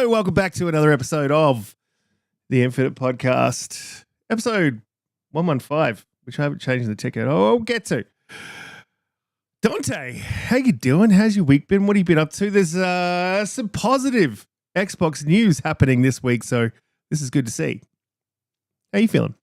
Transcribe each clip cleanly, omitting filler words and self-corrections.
Hello, welcome back to another episode of the Infinite Podcast, episode 115, which I haven't changed the ticket. I'll get to. Donte, how you doing? How's your week been? What have you been up to? There's some positive Xbox news happening this week, so this is good to see. How you feeling?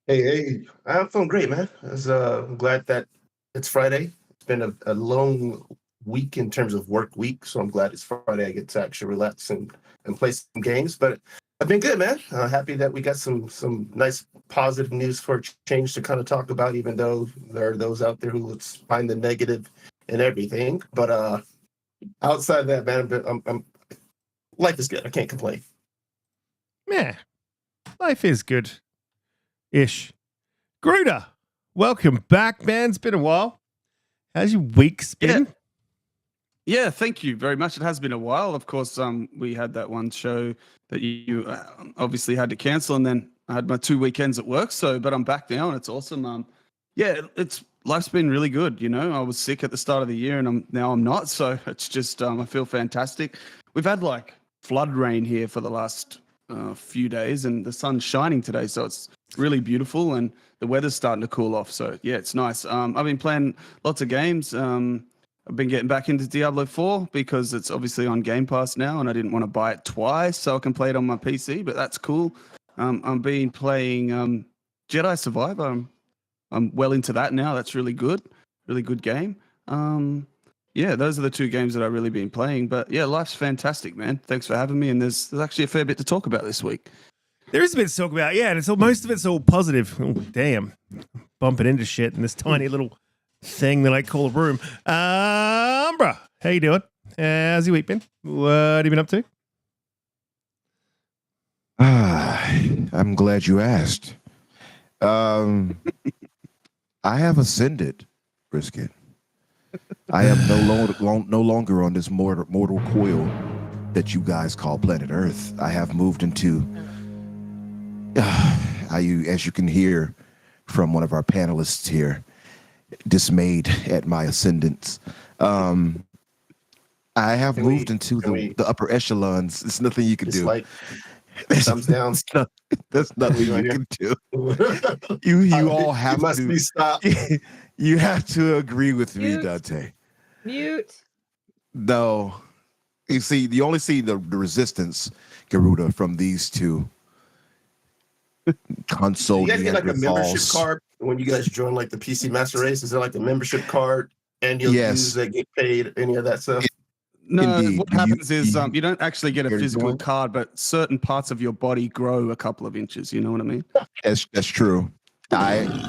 Hey, I'm feeling great, man. I'm glad that it's Friday. It's been a long week in terms of work week, so I'm glad it's Friday. I get to actually relax and play some games. But I've been good, man. Happy that we got some nice positive news for a change to kind of talk about, even though there are those out there who would find the negative in everything. But outside of that, man, I'm life is good. I can't complain. Yeah, life is good-ish. Gruder, welcome back, man. It's been a while. How's your week's been? Yeah, thank you very much. It has been a while. Of course, we had that one show that you obviously had to cancel, and then I had my 2 weekends at work. But I'm back now, and it's awesome. Life's been really good. You know, I was sick at the start of the year, and I'm not. So it's just I feel fantastic. We've had like flood rain here for the last few days, and the sun's shining today, so it's really beautiful, and the weather's starting to cool off. So yeah, it's nice. I've been playing lots of games. I've been getting back into Diablo 4 because it's obviously on Game Pass now, and I didn't want to buy it twice so I can play it on my PC, but that's cool. I've been playing Jedi Survivor. I'm well into that now. That's really good game. Those are the 2 games that I've really been playing. But yeah, life's fantastic, man. Thanks for having me. And there's actually a fair bit to talk about this week. There is a bit to talk about, yeah, and most of it's all positive. Oh, damn, bumping into shit in this tiny little thing that I call a room. Umbra, how you doing? How's your week been? What have you been up to? I'm glad you asked. I have ascended, Riskit. I am no longer on this mortal coil that you guys call planet Earth. I have moved into, as you can hear from one of our panelists here, dismayed at my ascendance. I have moved into the upper echelons. There's nothing you can do. Like thumbs down. There's nothing you can do. You all have must to be stopped. You have to agree with me, Donte. Mute. No. You only see the resistance, Garuda, from these two console. You guys get like a membership card when you guys join like the PC Master Race. Is there like a membership card and you'll use that get paid, any of that stuff? No, Indeed. what happens is you don't actually get a physical card, but certain parts of your body grow a couple of inches. You know what I mean? That's true. That's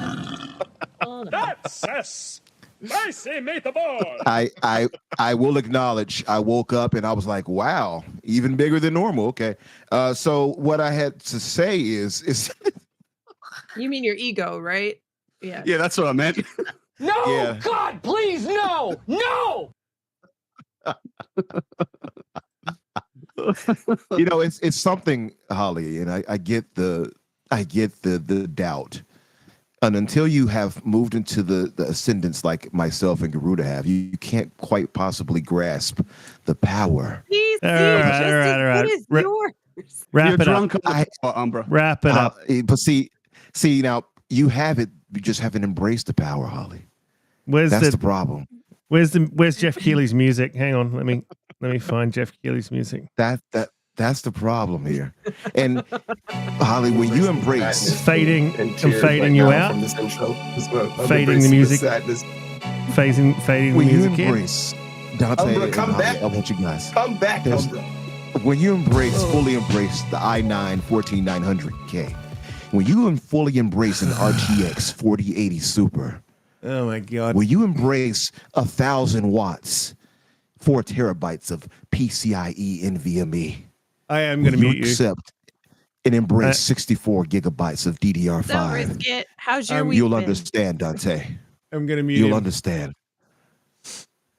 spicy meatball. I will acknowledge I woke up and I was like, wow, even bigger than normal. Okay. So what I had to say is You mean your ego, right? Yeah. Yeah, that's what I meant. No, Yeah. God, please, no. It's something, Holly, and I get the doubt. And until you have moved into the ascendance like myself and Garuda have, you can't quite possibly grasp the power. All right. What is yours? Wrap it up. Umbra. Wrap it up. But see now you have it. You just haven't embraced the power, Holly. That's the problem. Where's Jeff Keighley's music? Hang on, let me find Jeff Keighley's music. That's the problem here. And Holly, when you embrace I'm fading you out. From this intro. Fading the music. Fading the when you music. embrace Donte, Umbra, come Holly, back. I want you guys. Come back, Umbra. When you fully embrace the i9 14900K, when you fully embrace an RTX 4080 Super, Oh my God! when you embrace 1,000 watts, 4 terabytes of PCIe NVMe, I am going to mute you. Accept and embrace 64 gigabytes of DDR5. So Riskit, how's your week You'll been? understand, Donte. I'm going to mute You'll you. understand.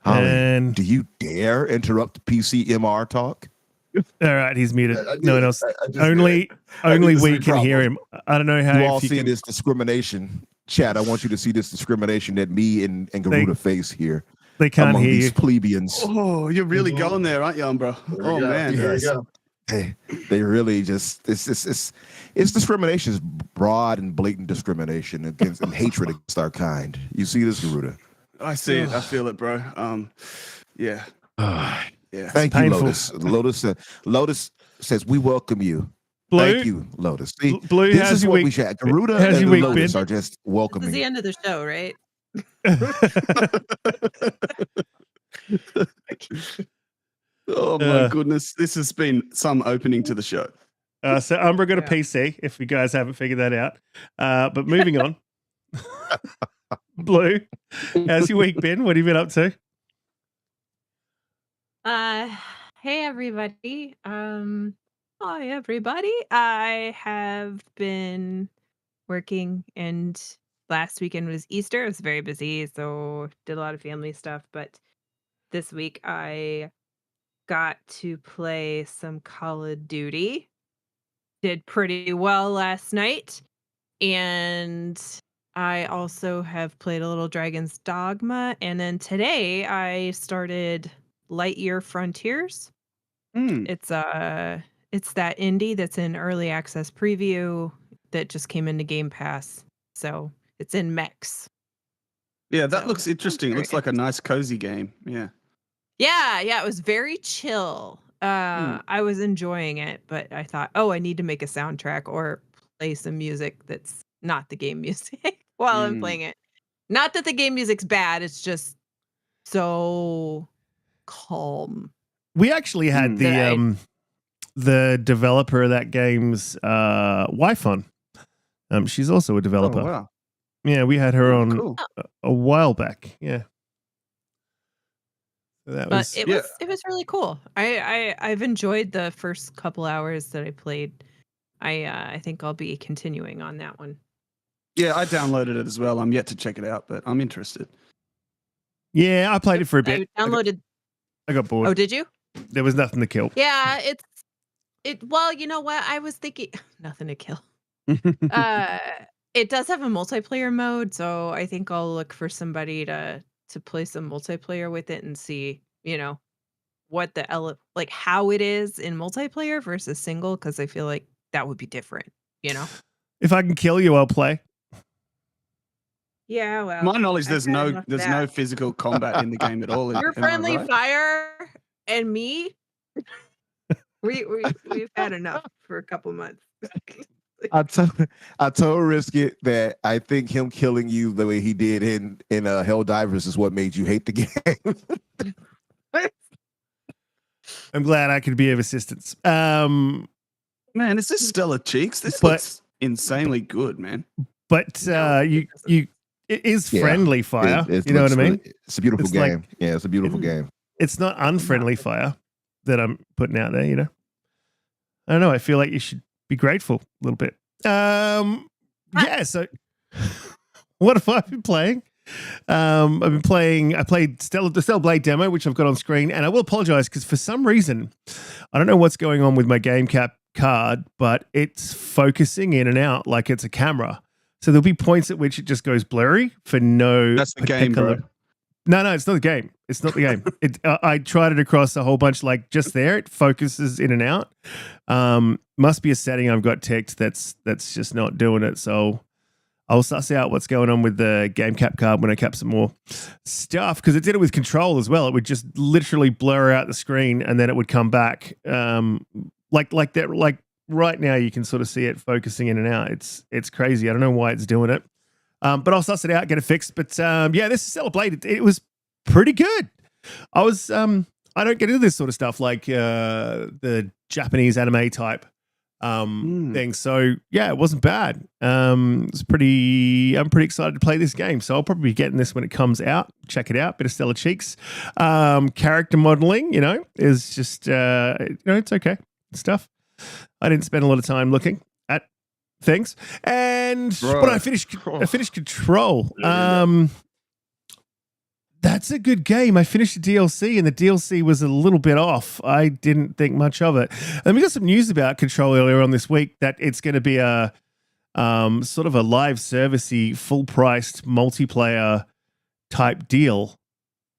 Holly, And- do you dare interrupt PCMR talk? All right, he's muted. I No one else. just Only we can hear him. I don't know how. You all if you see can- this discrimination. Chad, I want you to see this discrimination that me and Garuda face here They can't among hear these you. plebeians. Oh, you're really going there, aren't you, Umbra? Oh, man. Here we go. They really just it's discrimination. It's broad and blatant discrimination against and hatred against our kind. You see this, Garuda? I see it. I feel it, bro. Yeah. Yeah. Thank you, painful. Lotus says we welcome you. Blue, Thank you, Lotus. See, Blue, this how's is your what week? we should. Garuda how's and your week Lotus been? are just This is welcoming. the end of the show, right? Oh my goodness. This has been some opening to the show. So Umbra got a Yeah. PC, if you guys haven't figured that out. But moving on. Blue, how's your week been? What have you been up to? Hey everybody. Hi everybody. I have been working, and last weekend was Easter. It was very busy, so did a lot of family stuff, but this week I got to play some Call of Duty. Did pretty well last night, and I also have played a little Dragon's Dogma, and then today I started Lightyear Frontiers. It's that indie that's in early access preview that just came into Game Pass. So it's in mechs. Yeah, that So, looks interesting. It very looks like a nice cozy game. Yeah. Yeah, it was very chill. I was enjoying it, but I thought, oh, I need to make a soundtrack or play some music that's not the game music while I'm playing it. Not that the game music's bad, it's just so calm. We actually had the developer of that game's wife on. She's also a developer. Oh, wow. Yeah, we had her on Cool. a while back. Yeah. So that But was it was really cool. I've enjoyed the first couple hours that I played. I think I'll be continuing on that one. Yeah, I downloaded it as well. I'm yet to check it out, but I'm interested. Yeah, I played it for a bit. I downloaded. I got bored. Oh, did you? There was nothing to kill. Yeah, well, you know what? I was thinking nothing to kill. It does have a multiplayer mode, so I think I'll look for somebody to play some multiplayer with it and see, what like how it is in multiplayer versus single, because I feel like that would be different, If I can kill you, I'll play. Yeah, well. My knowledge, there's I've had no enough of there's that. no physical combat in the game at all. Your am I friendly right? fire and me. We've had enough for a couple months. I told Riskit that I think him killing you the way he did in Helldivers is what made you hate the game. I'm glad I could be of assistance. Man, is this Stellar Cheeks? This looks insanely good, man. But it is Yeah, friendly fire. It you know what I looks mean? really- it's a beautiful It's like- game. Yeah, it's a beautiful game. It's not unfriendly fire that I'm putting out there, I don't know. I feel like you should be grateful a little bit. Yeah, so what have I been playing? I played the Stellar Blade demo, which I've got on screen, and I will apologize because for some reason, I don't know what's going on with my game cap card, but it's focusing in and out like it's a camera. So there'll be points at which it just goes blurry for no That's the game, bro. No, it's not the game. It's not the game. I tried it across a whole bunch, like just there. It focuses in and out. Must be a setting I've got ticked that's just not doing it. So I'll suss out what's going on with the game cap card when I cap some more stuff, because it did it with control as well. It would just literally blur out the screen and then it would come back. Like that. Like right now, you can sort of see it focusing in and out. It's crazy. I don't know why it's doing it. But I'll suss it out, get it fixed. But yeah, this is Stellar Blade. It was pretty good. I don't get into this sort of stuff like the Japanese anime type thing. So yeah, it wasn't bad. I'm pretty excited to play this game. So I'll probably be getting this when it comes out. Check it out. Bit of Stellar Cheeks. Character modeling, is just it's okay stuff. I didn't spend a lot of time looking at things, but I finished Control. That's a good game. I finished the DLC, and the DLC was a little bit off. I didn't think much of it. And we got some news about Control earlier on this week that it's going to be a sort of a live servicey, full-priced multiplayer type deal.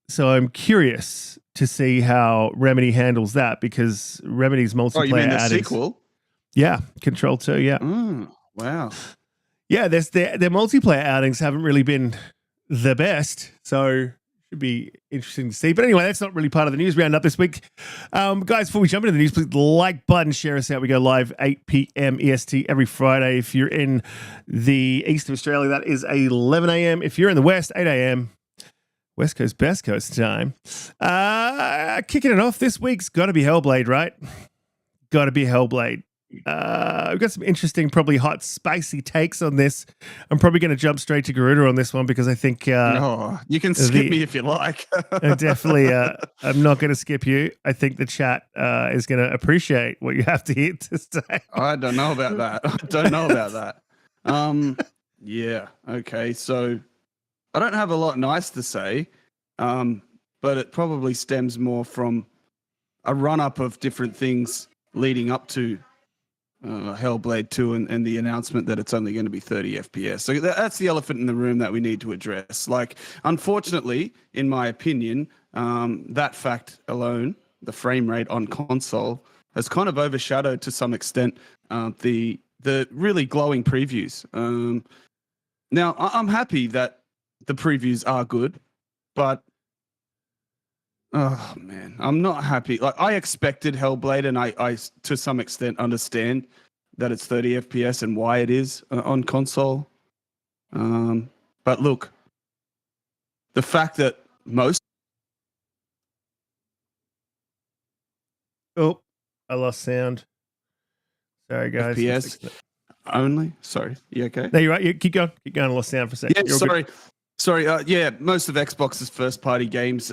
So I'm curious to see how Remedy handles that, because Remedy's multiplayer Oh, you mean the outings- sequel? Yeah, Control 2, yeah. Wow. Yeah, their multiplayer outings haven't really been the best, so should be interesting to see. But anyway, that's not really part of the news roundup this week. Guys, before we jump into the news, please like button, share us out. We go live 8 p.m. EST every Friday. If you're in the east of Australia, that is 11 a.m. If you're in the west, 8 a.m. West Coast, Best Coast time. Kicking it off, this week's got to be Hellblade, right? Got to be Hellblade. We've got some interesting, probably hot, spicy takes on this. I'm probably going to jump straight to Garuda on this one because I think No, you can skip me if you like. definitely. I'm not going to skip you. I think the chat is going to appreciate what you have to hear to say. I don't know about that. Yeah. Okay. So I don't have a lot nice to say, but it probably stems more from a run-up of different things leading up to Hellblade 2 and the announcement that it's only going to be 30 FPS. So that's the elephant in the room that we need to address. Like, unfortunately, in my opinion, that fact alone, the frame rate on console, has kind of overshadowed to some extent the really glowing previews. Now, I'm happy that the previews are good, but oh man, I'm not happy. Like, I expected Hellblade, and I to some extent understand that it's 30 FPS and why it is on console. But look, the fact that most Oh, I lost sound. Sorry, guys. FPS only. Sorry, you okay? No, you're right. You keep going. Keep going. I lost sound for a second. Yeah, You're all good. sorry. Yeah, most of Xbox's first-party games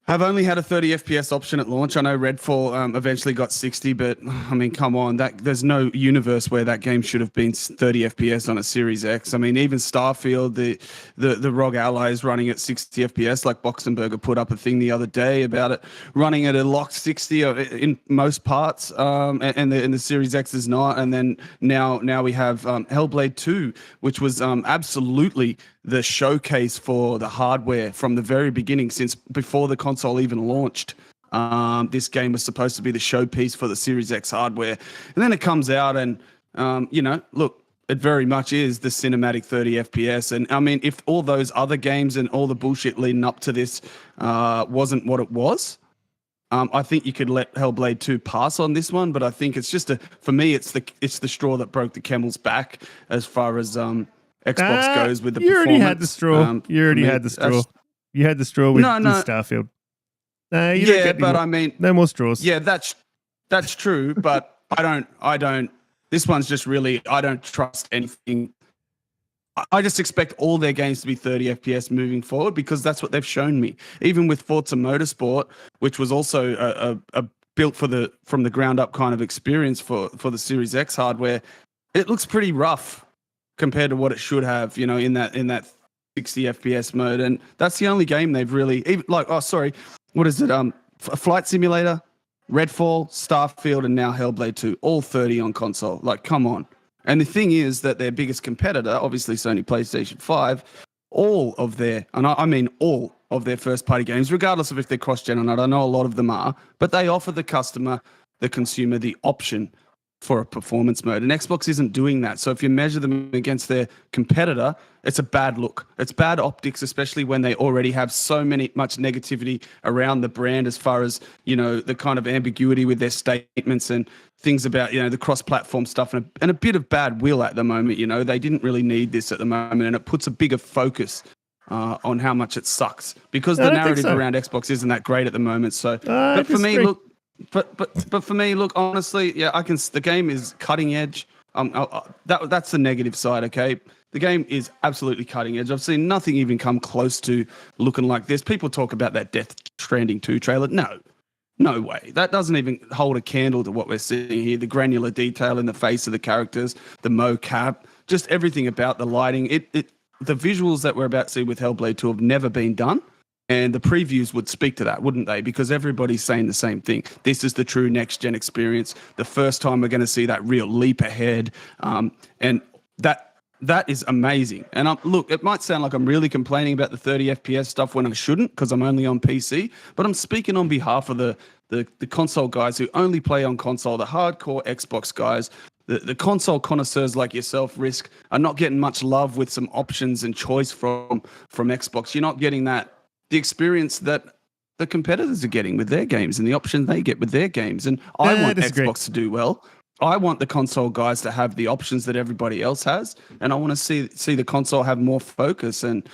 have only had a 30 FPS option at launch. I know Redfall eventually got 60, but I mean, come on, there's no universe where that game should have been 30 FPS on a Series X. I mean, even Starfield, the ROG Ally is running at 60 FPS. Like Boxenberger put up a thing the other day about it running at a locked 60 in most parts, and the Series X is not. And then now we have Hellblade 2, which was absolutely the showcase for the hardware from the very beginning, since before the console even launched. This game was supposed to be the showpiece for the Series X hardware. And then it comes out and, look, it very much is the cinematic 30 FPS. And I mean, if all those other games and all the bullshit leading up to this wasn't what it was, I think you could let Hellblade 2 pass on this one. But I think it's just for me, it's the straw that broke the camel's back as far as Xbox goes with the You performance. already had the straw. You already had the straw. You had the straw with Starfield. No, you don't get but I mean, no more straws. yeah, that's true. But I don't. This one's just really, I don't trust anything. I just expect all their games to be 30 FPS moving forward, because that's what they've shown me. Even with Forza Motorsport, which was also a built from the ground up kind of experience for the Series X hardware, it looks pretty rough compared to what it should have, in that 60 FPS mode. And that's the only game they've really, what is it? Flight Simulator, Redfall, Starfield, and now Hellblade 2, all 30 on console. Like, come on. And the thing is that their biggest competitor, obviously Sony PlayStation 5, all of their first-party games, regardless of if they're cross-gen or not, I know a lot of them are, but they offer the customer, the consumer, the option for a performance mode. And Xbox isn't doing that. So if you measure them against their competitor, it's a bad look. It's bad optics, especially when they already have so much negativity around the brand, as far as, the kind of ambiguity with their statements and things about, the cross-platform stuff, and a bit of bad will at the moment. They didn't really need this at the moment, and it puts a bigger focus on how much it sucks, because the narrative around Xbox isn't that great at the moment. So, but for me, look, But for me, look, honestly, yeah, the game is cutting edge. That's the negative side, okay? The game is absolutely cutting edge. I've seen nothing even come close to looking like this. People talk about that Death Stranding 2 trailer. No way. That doesn't even hold a candle to what we're seeing here. The granular detail in the face of the characters, the mocap, just everything about the lighting. The visuals that we're about to see with Hellblade 2 have never been done. And the previews would speak to that, wouldn't they? Because everybody's saying the same thing. This is the true next-gen experience. The first time we're going to see that real leap ahead. And that That is amazing. And look, it might sound like I'm really complaining about the 30 FPS stuff when I shouldn't, because I'm only on PC, but I'm speaking on behalf of the console guys who only play on console, the hardcore Xbox guys, the console connoisseurs like yourself, Risk, are not getting much love with some options and choice from Xbox. You're not getting the experience that the competitors are getting with their games and the options they get with their games. And I want Xbox to do well. I want the console guys to have the options that everybody else has, and I want to see the console have more focus. And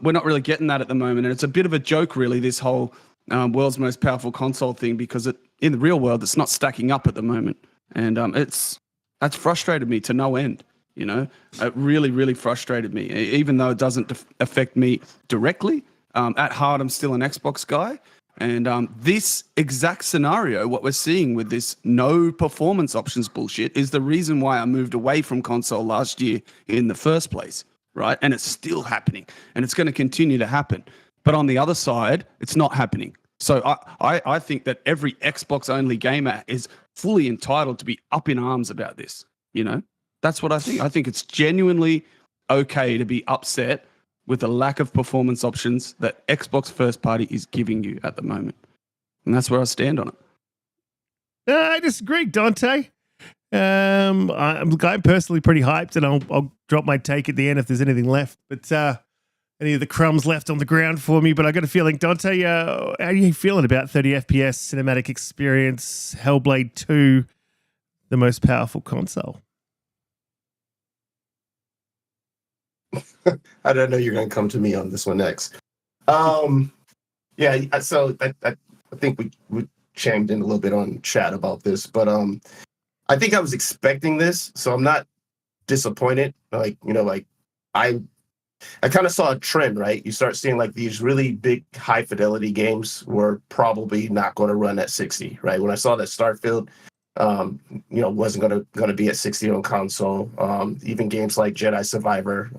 we're not really getting that at the moment, and it's a bit of a joke, really, this whole world's most powerful console thing, because in the real world, it's not stacking up at the moment, and that's frustrated me to no end. You know, it really, really frustrated me, even though it doesn't affect me directly. At heart, I'm still an Xbox guy. And this exact scenario, what we're seeing with this no performance options bullshit, is the reason why I moved away from console last year in the first place, right? And it's still happening, and it's going to continue to happen. But on the other side, it's not happening. So I think that every Xbox-only gamer is fully entitled to be up in arms about this, you know? That's what I think. I think it's genuinely okay to be upset with the lack of performance options that Xbox first party is giving you at the moment. And that's where I stand on it. I disagree, Donte. I'm personally pretty hyped, and I'll drop my take at the end if there's anything left. But any of the crumbs left on the ground for me. But I got a feeling, Donte, how are you feeling about 30 FPS cinematic experience, Hellblade 2, the most powerful console? I don't know you're going to come to me on this one next. Yeah, so I think we chimed in a little bit on chat about this, but I think I was expecting this, so I'm not disappointed. Like, you know, like I kind of saw a trend, right? You start seeing like these really big high fidelity games were probably not going to run at 60, right? When I saw that Starfield you know, wasn't gonna be at 60 on console. Even games like Jedi Survivor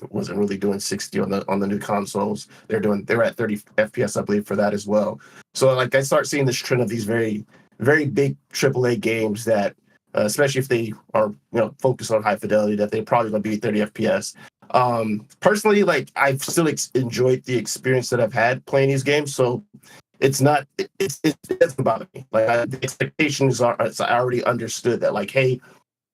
wasn't really doing 60 on the new consoles. They're at 30 FPS, I believe, for that as well. So like I start seeing this trend of these very, very big AAA games that, especially if they are, you know, focused on high fidelity, that they're probably gonna be 30 FPS. Personally, like I've still enjoyed the experience that I've had playing these games, so it's not, it doesn't bother me. Like the expectations are, I already understood that, like, hey,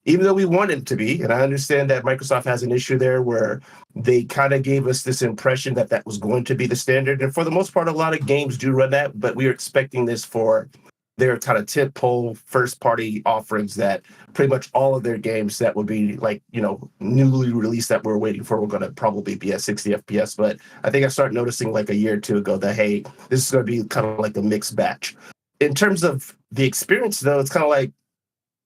even though we want it to be, and I understand that Microsoft has an issue there where they kind of gave us this impression that that was going to be the standard. And for the most part, a lot of games do run that, but we are expecting this for their kind of tentpole first party offerings, that pretty much all of their games that would be like, you know, newly released that we're waiting for, we're going to probably be at 60 FPS. But I think I started noticing like a year or two ago that, hey, this is going to be kind of like a mixed batch. In terms of the experience, though, it's kind of like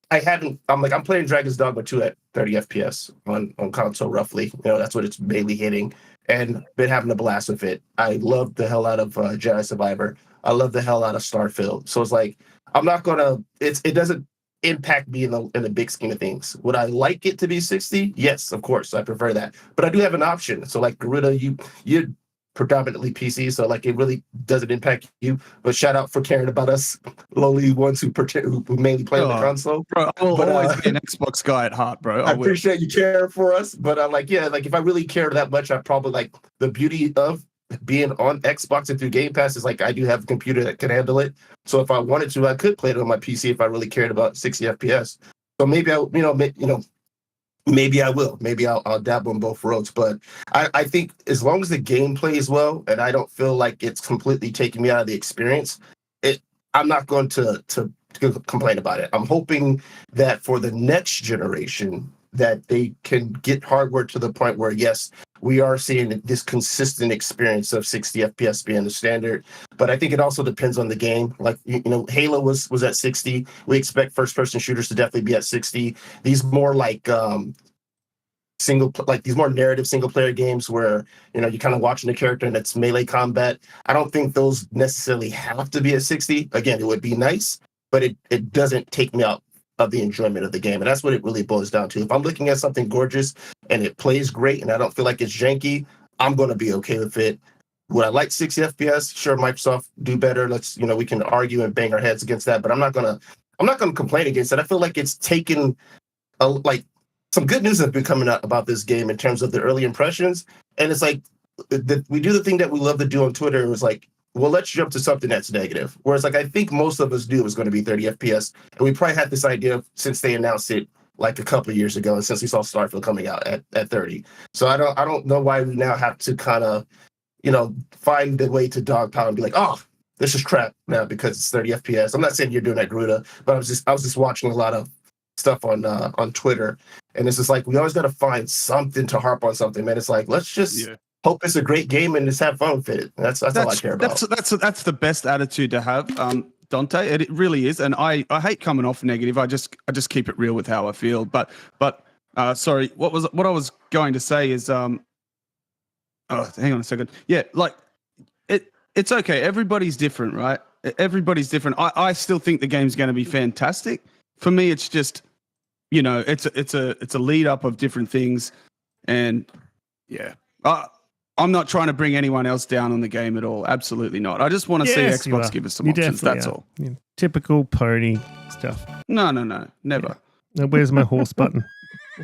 I'm playing Dragon's Dogma 2 at 30 FPS on console roughly. You know, that's what it's mainly hitting, and been having a blast with it. I love the hell out of Jedi Survivor. I love the hell out of Starfield. So it's like, I'm not gonna. It doesn't impact me in the big scheme of things. Would I like it to be 60? Yes, of course, I prefer that. But I do have an option. So like Garita, you're predominantly PC, so like it really doesn't impact you. But shout out for caring about us lowly ones who mainly play on the console. Bro, I will always be an Xbox guy at heart, bro. I appreciate you caring for us, but like, yeah, like if I really cared that much, I probably, like, the beauty of being on Xbox and through Game Pass is like I do have a computer that can handle it. So if I wanted to, I could play it on my PC if I really cared about 60 FPS. So maybe maybe I will. Maybe I'll dabble in both roads. But I think as long as the game plays well and I don't feel like it's completely taking me out of the experience, I'm not going to complain about it. I'm hoping that for the next generation that they can get hardware to the point where, yes, we are seeing this consistent experience of 60 FPS being the standard. But I think it also depends on the game. Like, you know, Halo was at 60. We expect first-person shooters to definitely be at 60. These more like these more narrative single-player games where, you know, you're kind of watching the character and it's melee combat. I don't think those necessarily have to be at 60. Again, it would be nice, but it doesn't take me out of the enjoyment of the game. And that's what it really boils down to. If I'm looking at something gorgeous and it plays great and I don't feel like it's janky, I'm going to be okay with it. Would I like 60 FPS? Sure, Microsoft, do better. Let's, we can argue and bang our heads against that, but I'm not going to complain against it. I feel like it's taken some good news has been coming out about this game in terms of the early impressions. And it's like we do the thing that we love to do on Twitter. It was like, well, let's jump to something that's negative. Whereas like I think most of us knew it was going to be 30 FPS. And we probably had this idea since they announced it like a couple of years ago, and since we saw Starfield coming out at 30. So I don't know why we now have to kind of, find the way to dogpile and be like, oh, this is crap now because it's 30 FPS. I'm not saying you're doing that, Gruda, but I was just watching a lot of stuff on Twitter, and it's just like we always got to find something to harp on something, man. It's like let's just hope it's a great game and just have fun with it. That's all I care about. That's the best attitude to have, Donte. It really is, and I hate coming off negative. I just keep it real with how I feel. But sorry, what I was going to say is hang on a second. Yeah, like it's okay. Everybody's different, right? Everybody's different. I still think the game's going to be fantastic. For me, it's just, it's a lead up of different things, and yeah, I'm not trying to bring anyone else down on the game at all. Absolutely not. I just want to see Xbox give us some options. That's all. Yeah. Typical pony stuff. No, never. Yeah. Where's my horse button?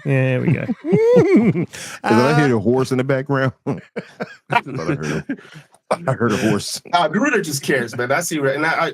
There we go. Did I hear the horse in the background? I heard a horse. Gruda just cares, man. I see, and I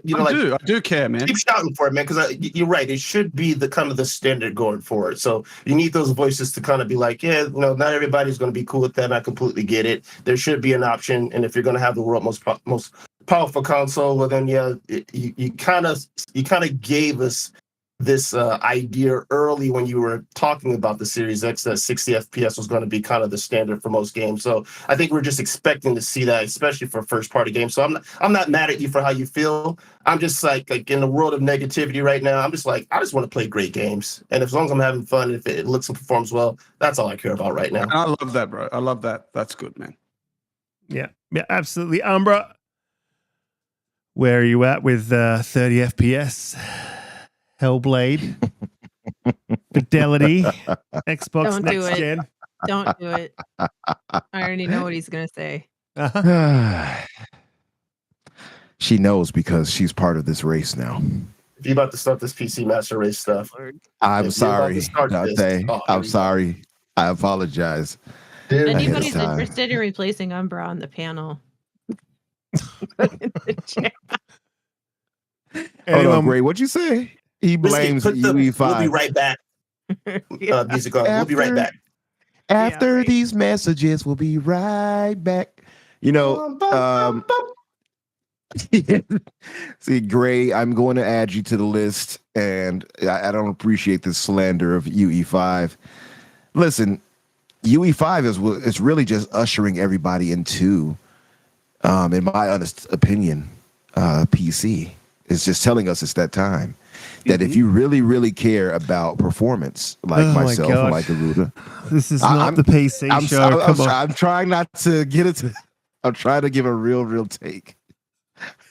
do care, man. Keep shouting for it, man, because you're right. It should be the kind of the standard going forward. So you need those voices to kind of be like, not everybody's going to be cool with that. I completely get it. There should be an option, and if you're going to have the world's most powerful console, well, then you kind of gave us this idea early when you were talking about the Series X that 60 FPS was going to be kind of the standard for most games. So I think we're just expecting to see that, especially for first-party games. So I'm not mad at you for how you feel. I'm just like in the world of negativity right now, I'm just like, I just want to play great games. And as long as I'm having fun, if it looks and performs well, that's all I care about right now. I love that, bro. I love that. That's good, man. Yeah, absolutely. Umbra, where are you at with 30 FPS? Hellblade, Fidelity, Xbox Don't do Next it. Gen. Don't do it. I already know what he's going to say. She knows because she's part of this race now. If you're about to start this PC Master Race stuff, I'm sorry, Donte. I'm sorry. I apologize. Dude, anybody's interested in replacing Umbra on the panel. In the chat. Hold on, Gray. What'd you say? He blames UE5. We'll be right back. Music on. We'll be right back. After these messages, we'll be right back. See, Gray, I'm going to add you to the list, and I don't appreciate this slander of UE5. Listen, UE5 is really just ushering everybody into, in my honest opinion, PC. It's just telling us it's that time. That if you really, really care about performance, like myself and like Aruda, this is not the PC show. I'm trying not to get it to. I'm trying to give a real take.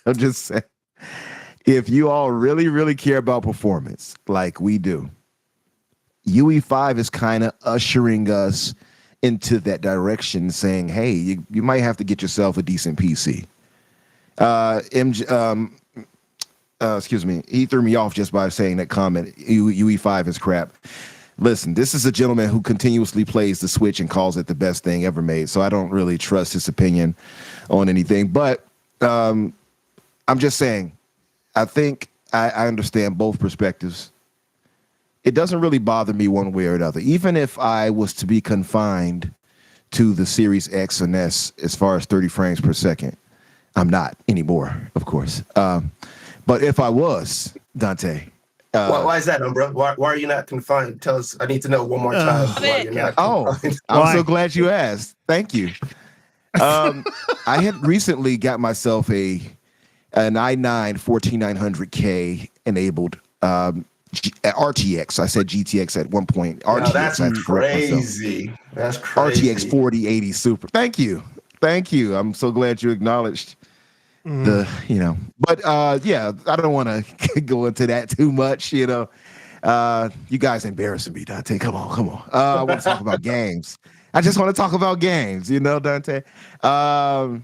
I'm just saying, if you all really, really care about performance, like we do, UE5 is kind of ushering us into that direction, saying, "Hey, you might have to get yourself a decent PC." Excuse me, he threw me off just by saying that comment. UE5 is crap. Listen, this is a gentleman who continuously plays the Switch and calls it the best thing ever made, so I don't really trust his opinion on anything. But I'm just saying, I think I understand both perspectives. It doesn't really bother me one way or another. Even if I was to be confined to the Series X and S as far as 30 frames per second, I'm not anymore, of course. But if I was, Donte. Why is that, Umbra? Why are you not confined? Tell us. I need to know one more time. Why you're not confined. I'm so glad you asked. Thank you. I had recently got myself an i9 14900K enabled RTX. I said GTX at one point. RTX. That's crazy. That's crazy. RTX 4080 Super. Thank you. I'm so glad you acknowledged. But yeah, I don't want to go into that too much. You guys embarrassing me, Donte. Come on. I want to talk about games. I just want to talk about games, Donte. I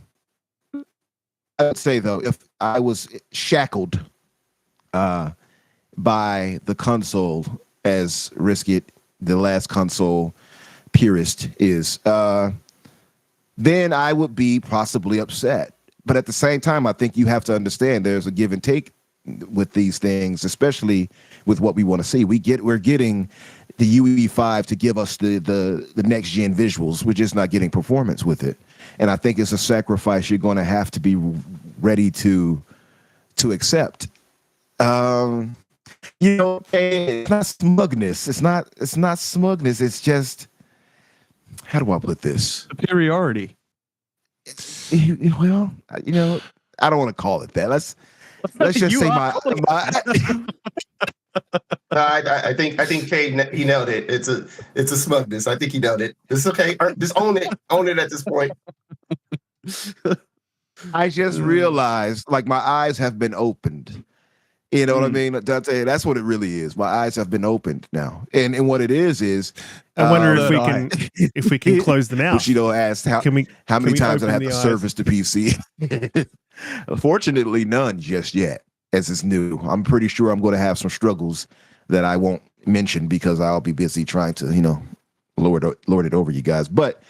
would say though, if I was shackled by the console, as Riskit the last console purist is, then I would be possibly upset. But at the same time, I think you have to understand there's a give and take with these things, especially with what we want to see. We're getting the UE5 to give us the next gen visuals. We're just not getting performance with it. And I think it's a sacrifice you're going to have to be ready to accept. It's not smugness. It's not smugness. It's just, how do I put this? Superiority. Well, I don't want to call it that. Let's just say my I think Cade, he nailed it. It's a smugness. I think he nailed it. It's okay. Just own it. Own it at this point. I just realized, like, my eyes have been opened. You know what I mean, Donte? That's what it really is. My eyes have been opened now, and what it is I wonder if we can close them out. Bushido asked how many times I have to service the PC. Fortunately, none just yet, as it's new. I'm pretty sure I'm going to have some struggles that I won't mention because I'll be busy trying to, lord it over you guys. But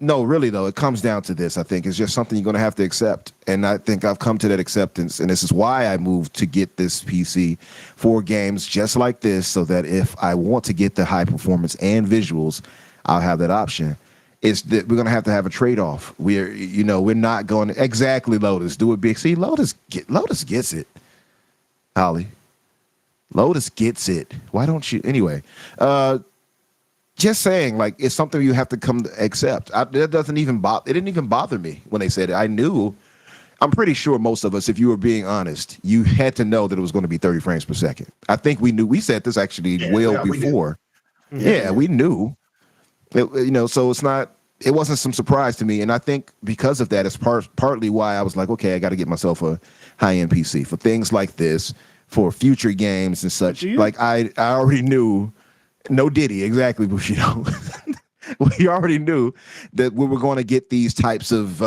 no, really though, it comes down to this. I think it's just something you're going to have to accept, and I think I've come to that acceptance, and this is why I moved to get this PC for games just like this, so that if I want to get the high performance and visuals, I'll have that option. It's that we're going to have a trade-off. We're not going to exactly Lotus do it big. See, Lotus gets it. Holly, Lotus gets it. Why don't you anyway? Just saying, like, it's something you have to come to accept. It didn't even bother me when they said it. I knew. I'm pretty sure most of us, if you were being honest, you had to know that it was going to be 30 frames per second. I think we knew. We said this actually before. We knew. So it wasn't some surprise to me. And I think because of that, it's partly why I was like, okay, I got to get myself a high-end PC for things like this, for future games and such. Like, I already knew. No Diddy, exactly, Bushido. We already knew that we were going to get these types of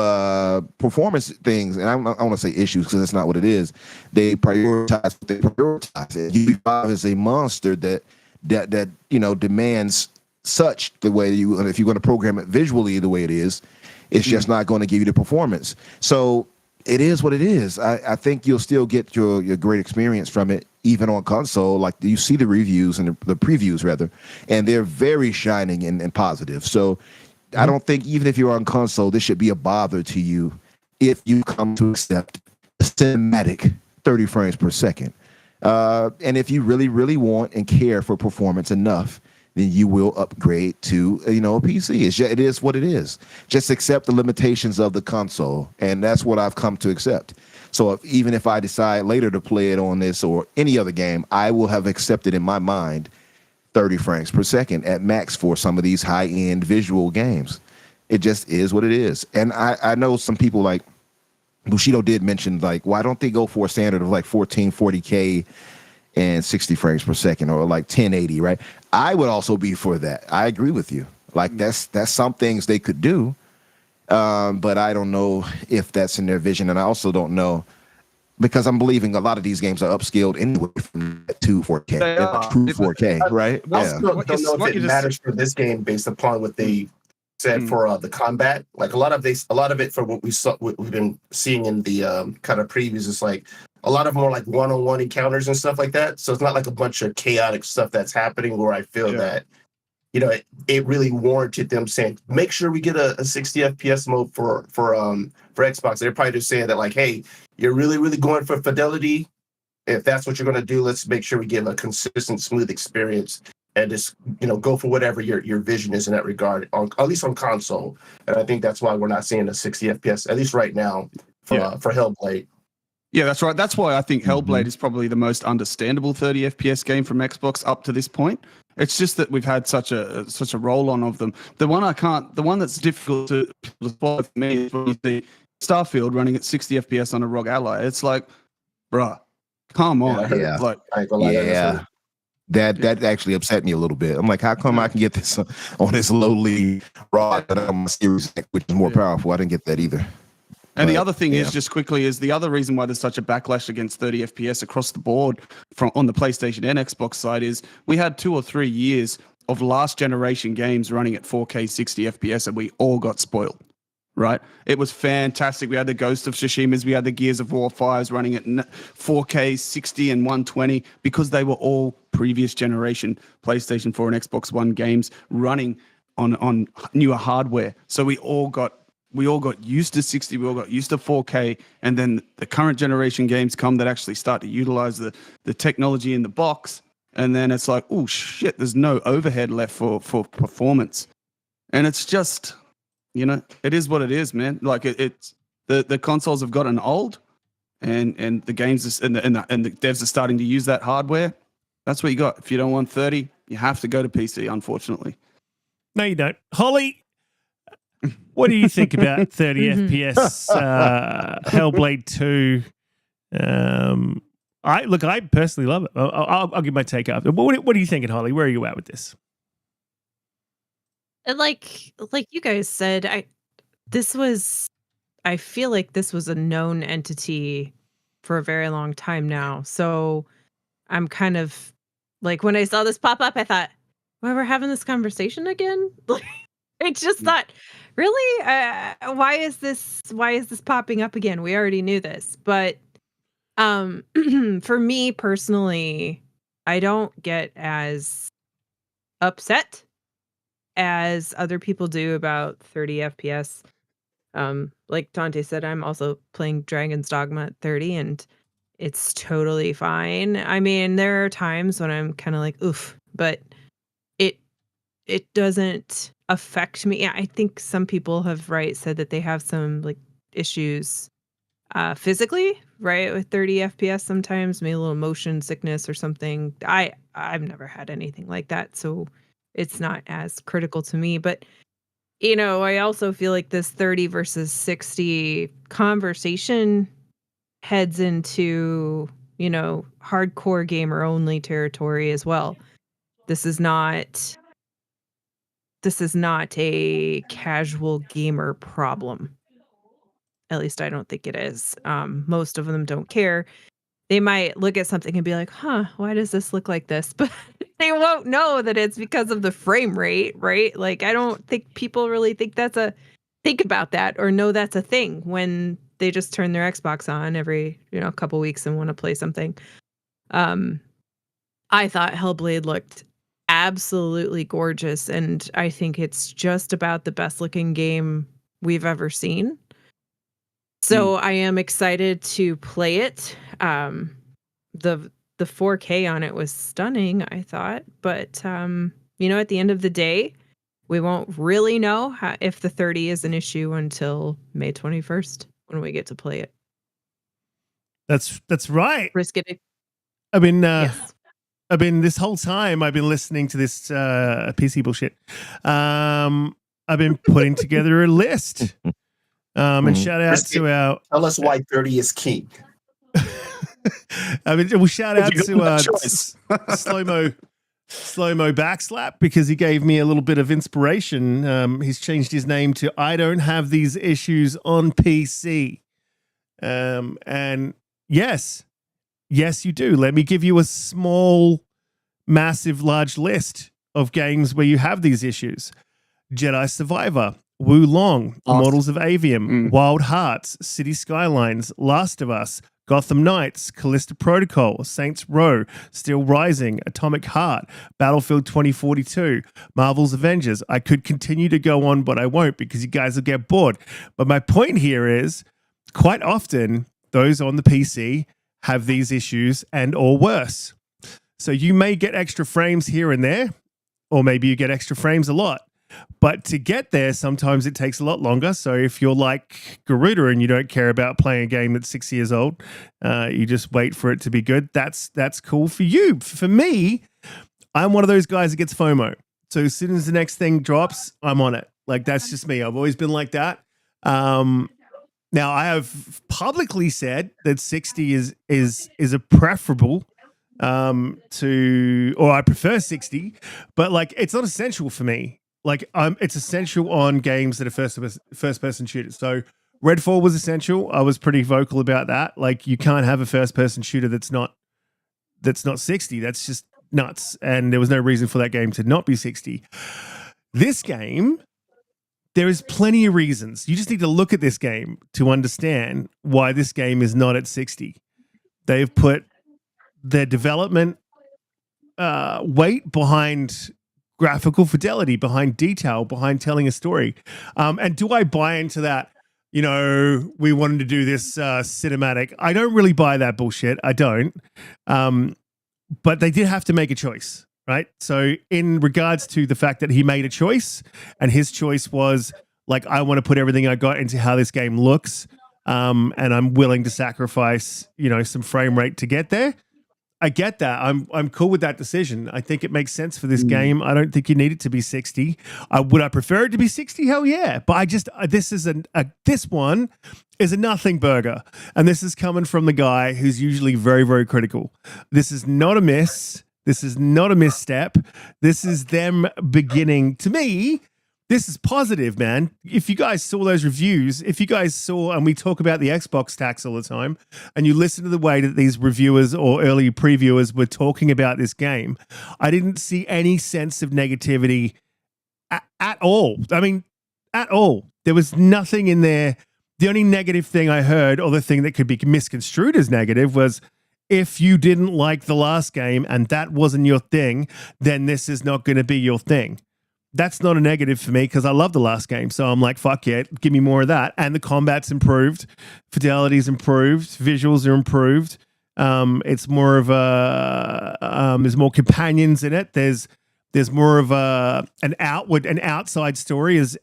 performance things, and I want to say issues because that's not what it is. They prioritize. UE5 is a monster that demands such the way if you're going to program it visually the way it is, it's just not going to give you the performance. So it is what it is. I think you'll still get your great experience from it, even on console. Like, you see the reviews and the previews rather, and they're very shining and positive. So I don't think even if you're on console, this should be a bother to you if you come to accept a cinematic 30 frames per second. And if you really, really want and care for performance enough, then you will upgrade to a PC. It is what it is. Just accept the limitations of the console, and that's what I've come to accept. So even if I decide later to play it on this or any other game, I will have accepted in my mind 30 frames per second at max for some of these high-end visual games. It just is what it is. And I know some people, like Bushido did mention, like, why don't they go for a standard of like 1440K and 60 frames per second, or like 1080, right? I would also be for that. I agree with you. Like, that's some things they could do. But I don't know if that's in their vision. And I also don't know, because I'm believing a lot of these games are upscaled anyway from 4K, true 4K, right? I don't know if it matters for this game based upon what they said for the combat. Like, a lot of it for what we've been seeing in the kind of previews is like a lot of more like one-on-one encounters and stuff like that. So it's not like a bunch of chaotic stuff that's happening where I feel that it really warranted them saying, make sure we get a 60 FPS mode for Xbox. They're probably just saying that, like, hey, you're really, really going for fidelity. If that's what you're going to do, let's make sure we give a consistent, smooth experience, and just go for whatever your vision is in that regard, at least on console. And I think that's why we're not seeing a 60 FPS, at least right now, for Hellblade. Yeah, that's right. That's why I think Hellblade is probably the most understandable 30 FPS game from Xbox up to this point. It's just that we've had such a roll on of them. The one that's difficult to swallow for me is when you see Starfield running at 60 FPS on a ROG Ally. It's like, bruh, come on. Yeah. Like, that actually upset me a little bit. I'm like, how come I can get this on this lowly ROG on my Series X, which is more powerful? I didn't get that either. And the other thing is, just quickly, is the other reason why there's such a backlash against 30 FPS across the board on the PlayStation and Xbox side is we had 2 or 3 years of last generation games running at 4K 60 FPS, and we all got spoiled. Right, it was fantastic. We had the Ghost of Tsushimas, we had the Gears of War 5s running at 4K 60 and 120 because they were all previous generation PlayStation 4 and Xbox One games running on newer hardware. So we all got used to 60, we all got used to 4K, and then the current generation games come that actually start to utilize the technology in the box, and then it's like, oh shit, there's no overhead left for performance, and it's just. You know, it is what it is, man. Like it's the consoles have gotten old, and the games and the devs are starting to use that hardware. That's what you got. If you don't want 30, you have to go to PC. Unfortunately, No, you don't. Holly, what do you think about 30 FPS Hellblade 2? I personally love it. I'll give my take after. What are you thinking, Holly? Where are you at with this? Like you guys said, I feel like this was a known entity for a very long time now. So I'm kind of like, when I saw this pop up, I thought, well, we're having this conversation again. Like, I just thought, really, why is this popping up again? We already knew this, but for me personally, I don't get as upset as other people do about 30 FPS. Like Donte said, I'm also playing Dragon's Dogma at 30, and it's totally fine. I mean, there are times when I'm kind of like, oof, but it doesn't affect me. I think some people have said that they have some like issues physically, right, with 30 FPS sometimes, maybe a little motion sickness or something. I've never had anything like that, so it's not as critical to me. But you know, I also feel like this 30 versus 60 conversation heads into, you know, hardcore gamer only territory as well. This is not a casual gamer problem. At least I don't think it is. Most of them don't care. They might look at something and be like, huh, why does this look like this? But they won't know that it's because of the frame rate, right? Like, I don't think people really think about that or know that's a thing when they just turn their Xbox on every, couple weeks and want to play something. I thought Hellblade looked absolutely gorgeous, and I think it's just about the best looking game we've ever seen. So I am excited to play it. The 4K on it was stunning, I thought. But, at the end of the day, we won't really know if the 30 is an issue until May 21st when we get to play it. That's right. Riskit. Yes. I've been this whole time I've been listening to this PC bullshit. I've been putting together a list. And shout out Riskit, to our. Tell us why 30 is king. We'll shout out to slow-mo backslap because he gave me a little bit of inspiration. He's changed his name to I Don't Have These Issues on PC. And yes, you do. Let me give you a small, massive, large list of games where you have these issues. Jedi Survivor, Wu Long, Immortals of Avium, Wild Hearts, City Skylines, Last of Us, Gotham Knights, Callisto Protocol, Saints Row, Steel Rising, Atomic Heart, Battlefield 2042, Marvel's Avengers. I could continue to go on, but I won't because you guys will get bored. But my point here is, quite often, those on the PC have these issues and or worse. So you may get extra frames here and there, or maybe you get extra frames a lot. But to get there, sometimes it takes a lot longer. So if you're like Garuda and you don't care about playing a game that's 6 years old, you just wait for it to be good. That's cool for you. For me, I'm one of those guys that gets FOMO. So as soon as the next thing drops, I'm on it. Like, that's just me. I've always been like that. Now, I have publicly said that 60 is a preferable or I prefer 60, but like it's not essential for me. Like it's essential on games that are first person shooters. So Redfall was essential. I was pretty vocal about that. Like, you can't have a first person shooter that's not 60. That's nuts, and there was no reason for that game to not be 60. This game, there is plenty of reasons. You just need to look at this game to understand why this game is not at 60. They've put their development weight behind graphical fidelity, behind detail, behind telling a story. And do I buy into that? You know, we wanted to do this cinematic. I don't really buy that bullshit. I don't. But they did have to make a choice, right? So in regards to the fact that he made a choice, and his choice was like, I want to put everything I got into how this game looks, and I'm willing to sacrifice, you know, some frame rate to get there. I get that. I'm cool with that decision. I think it makes sense for this game. I don't think you need it to be 60. Would I prefer it to be 60? Hell yeah. But I just this is this one is a nothing burger, and this is coming from the guy who's usually very, very critical. This is not a miss. This is not a misstep. This is them beginning. To me, this is positive, man. If you guys saw those reviews, if you guys saw, and we talk about the Xbox tax all the time, and you listen to the way that these reviewers or early previewers were talking about this game, I didn't see any sense of negativity at all. I mean, at all. There was nothing in there. The only negative thing I heard, or the thing that could be misconstrued as negative, was if you didn't like the last game and that wasn't your thing, then this is not going to be your thing. That's not a negative for me because I love the last game. So I'm like, fuck yeah, give me more of that. And the combat's improved, fidelity's improved, visuals are improved. It's more of there's more companions in it. There's more of an outside story as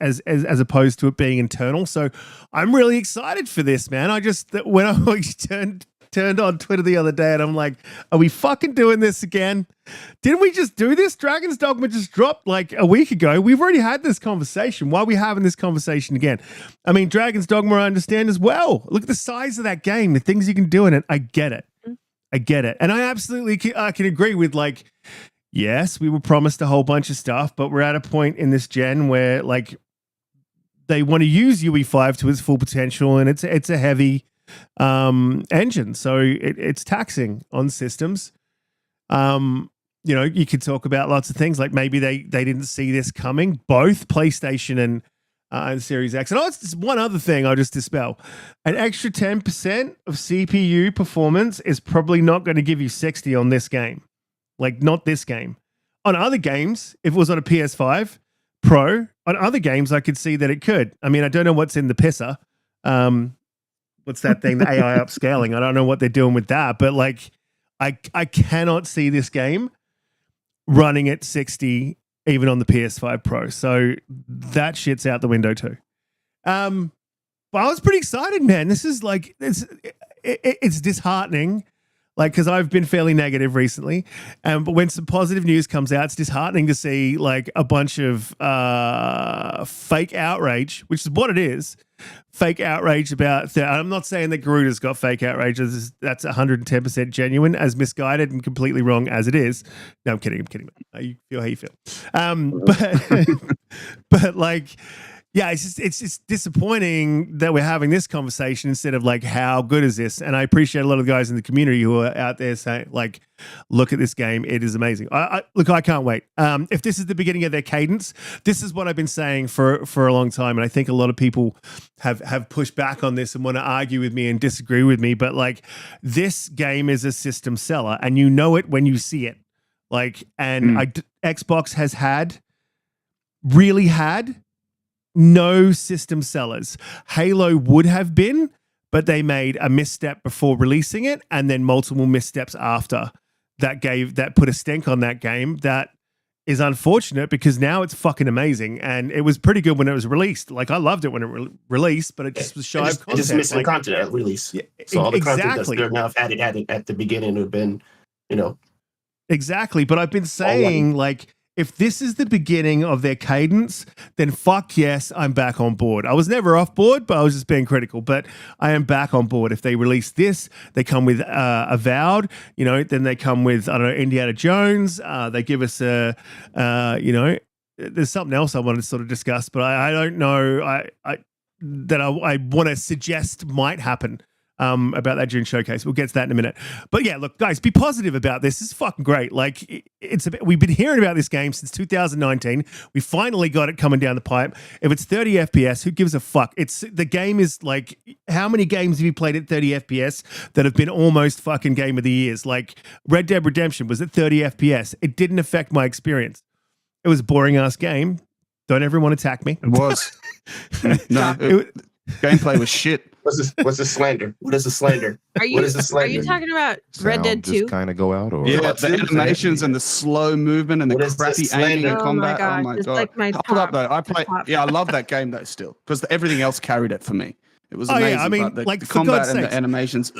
opposed to it being internal. So I'm really excited for this, man. When I turned on Twitter the other day and I'm like, are we fucking doing this again? Didn't we just do this? Dragon's Dogma just dropped like a week ago. We've already had this conversation. Why are we having this conversation again? I mean, Dragon's Dogma I understand as well. Look at the size of that game, the things you can do in it. I get it. And I absolutely can agree with, like, yes, we were promised a whole bunch of stuff, but we're at a point in this gen where like they want to use UE5 to its full potential, and it's a heavy engine, so it's taxing on systems. You know, you could talk about lots of things, like maybe they didn't see this coming, both PlayStation and Series X. And it's just one other thing I'll just dispel. An extra 10% of CPU performance is probably not going to give you 60 on this game. Like, not this game. On other games, if it was on a PS5 Pro, on other games I could see that it could. I mean, I don't know what's in the pisser. What's that thing? The AI upscaling. I don't know what they're doing with that, but like, I cannot see this game running at 60 even on the PS5 Pro. So that shit's out the window too. But I was pretty excited, man. This is like it's disheartening, like, because I've been fairly negative recently. But when some positive news comes out, it's disheartening to see like a bunch of fake outrage, which is what it is. Fake outrage about. I'm not saying that Garuda's got fake outrage. That's 110% genuine, as misguided and completely wrong as it is. No, I'm kidding. You feel how you feel. But like, yeah, it's just disappointing that we're having this conversation instead of like, how good is this? And I appreciate a lot of the guys in the community who are out there saying, like, look at this game, it is amazing. Look, I can't wait. If this is the beginning of their cadence, this is what I've been saying for a long time, and I think a lot of people have pushed back on this and want to argue with me and disagree with me. But like, this game is a system seller, and you know it when you see it. Like, and Xbox has really had no system sellers. Halo would have been, but they made a misstep before releasing it, and then multiple missteps after that put a stink on that game. That is unfortunate because now it's fucking amazing, and it was pretty good when it was released. Like, I loved it when it released, but it just was shy of content. It just missing content at release. Yeah, so all the content that's there now added at the beginning have been, you know. Exactly, but I've been saying, like, if this is the beginning of their cadence, then fuck yes, I'm back on board. I was never off board, but I was just being critical. But I am back on board. If they release this, they come with Avowed, you know, then they come with, I don't know, Indiana Jones. They give us you know, there's something else I wanted to sort of discuss, but I don't know. I want to suggest might happen. about that June showcase. We'll get to that in a minute. But yeah, look, guys, be positive about this. This is fucking great. Like, we've been hearing about this game since 2019. We finally got it coming down the pipe. If it's 30 FPS, who gives a fuck? The game is like, how many games have you played at 30 FPS that have been almost fucking game of the years? Like Red Dead Redemption was at 30 FPS. It didn't affect my experience. It was a boring ass game. Don't everyone attack me. It was. Gameplay was shit. What's the slander? What is the slander? Are you What is the slander? talking about Red Dead 2? Just kind of go out, or Yeah, the animations and the slow movement and the What is crappy this aiming slander? and combat. Oh Oh my my It's god! like my Hold up top- though. top. I love that game though still because everything else carried it for me. It was Oh, yeah, amazing. I mean, but the, like, the for combat God's and sakes. the animations.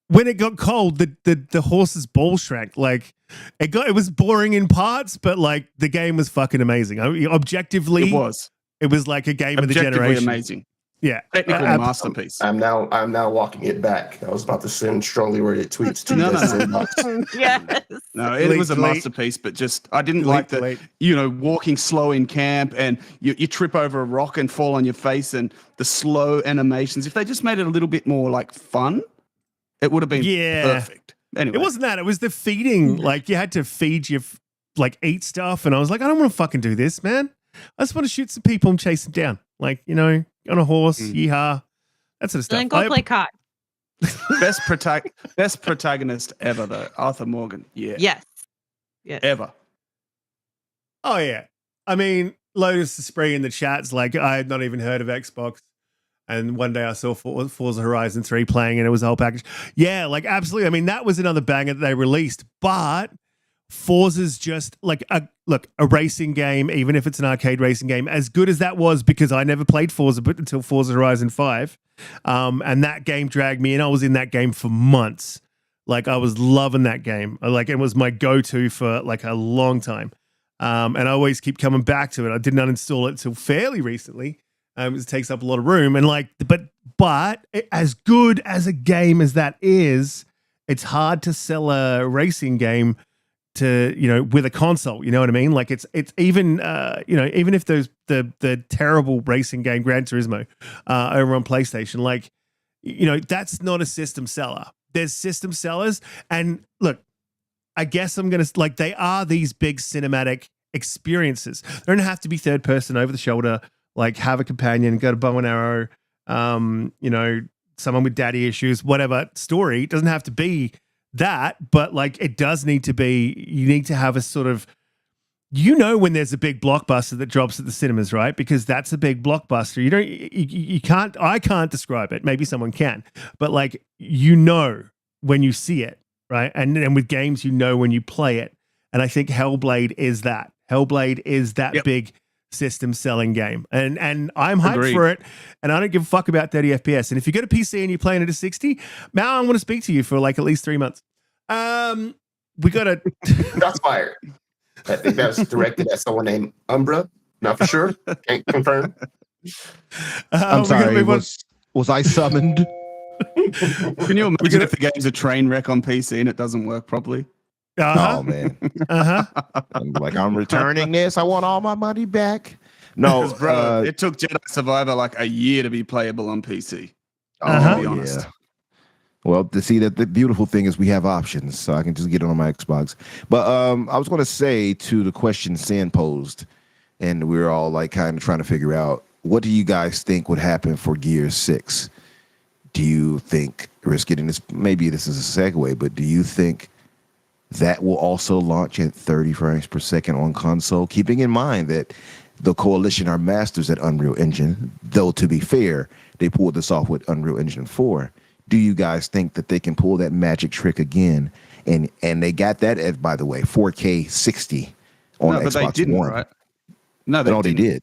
When it got cold, the horse's ball shrank. Like it was boring in parts, but like the game was fucking amazing. I mean, objectively, It was like a game of the objectively generation. amazing. Yeah, Technically a masterpiece. I'm now walking it back. I was about to send strongly worded tweets to No, you no, guys no. inbox. Yes. No, it Delete, was a delete. masterpiece, but just I didn't Delete, like the delete. walking slow in camp and you trip over a rock and fall on your face and the slow animations. If they just made it a little bit more like fun, it would have been perfect. Anyway, It wasn't that. It was the feeding. Like you had to feed your eat stuff, and I was like, I don't want to fucking do this, man. I just want to shoot some people and chase them down, like on a horse, yeehaw, that sort of stuff. Then go play COD. best protagonist ever though, Arthur Morgan. Yeah, Yes. ever. Oh yeah, I mean, Lotus Spree in the chat's like, I had not even heard of Xbox. And one day I saw Forza Horizon 3 playing and it was a whole package. Yeah, like absolutely. I mean, that was another banger that they released. But Forza's just like a racing game, even if it's an arcade racing game, as good as that was, because I never played Forza until Forza Horizon 5. And that game dragged me in. I was in that game for months. Like I was loving that game. Like it was my go-to for like a long time. And I always keep coming back to it. I didn't uninstall it until fairly recently. It takes up a lot of room, and like, but as good as a game as that is, it's hard to sell a racing game to with a console. You know what I mean? Like it's even even if there's the terrible racing game Gran Turismo over on PlayStation, like that's not a system seller. There's system sellers, and look, I guess I'm gonna like they are these big cinematic experiences. They don't have to be third person over the shoulder. Like have a companion, go to bow and arrow, someone with daddy issues, whatever story. It doesn't have to be that, but like it does need to be, you need to have a sort of, when there's a big blockbuster that drops at the cinemas, right? Because that's a big blockbuster. I can't describe it. Maybe someone can, but like, when you see it, right? And with games, when you play it. And I think Hellblade is that. Hellblade is that big system selling game, and I'm hyped for it, and I don't give a fuck about 30 FPS. And if you get a PC and you're playing it at 60, man, I want to speak to you for like at least 3 months. We got a Shots fired. I think that was directed at someone named Umbra. Not for sure. Can't confirm. I'm sorry. Was I summoned? Can you imagine if the game's a train wreck on PC and it doesn't work properly? Oh man. I'm returning this. I want all my money back. No, bro, it took Jedi Survivor like a year to be playable on PC. To be honest. Yeah. Well, to see that the beautiful thing is we have options, so I can just get it on my Xbox. But I was going to say to the question Sam posed, and we were all like kind of trying to figure out, what do you guys think would happen for Gear 6? Do you think, Riskit, and maybe this is a segue, but do you think that will also launch at 30 frames per second on console, keeping in mind that the Coalition are masters at Unreal Engine, though to be fair, they pulled this off with Unreal Engine 4. Do you guys think that they can pull that magic trick again? And they got that at, by the way, 4K 60 on Xbox they didn't, One. right? They did.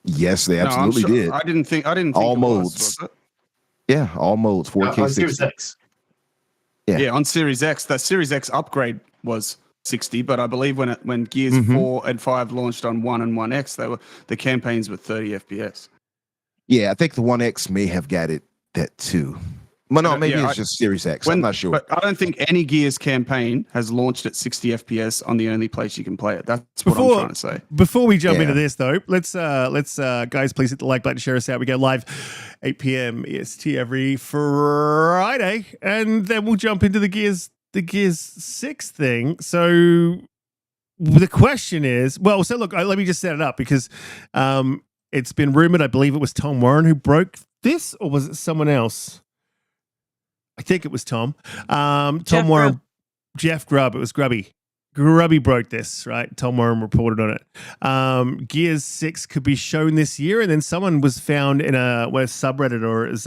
Yes, they absolutely did. I didn't think all it modes. Was it? Yeah, all modes, 4K On 60. Series X. Yeah, on Series X. That Series X upgrade was 60, but I believe when Gears 4 and 5 launched on 1 and 1X, the campaigns were 30 FPS. Yeah, I think the 1X may have got it that too. Well, no, But, maybe yeah, it's just Series X. I'm not sure. But I don't think any Gears campaign has launched at 60 FPS on the only place you can play it. That's what I'm trying to say. Before we jump Yeah. into this, though, let's guys, please hit the like button, share us out. We go live 8 p.m. EST every Friday, and then we'll jump into the Gears 6 thing. So the question is, well, so look, let me just set it up because it's been rumored. I believe it was Tom Warren who broke this, or was it someone else? I think it was Tom. Tom Warren, Grubb. Jeff Grubb. It was Grubby. Grubby broke this, right? Tom Warren reported on it. Gears 6 could be shown this year, and then someone was found in a subreddit or as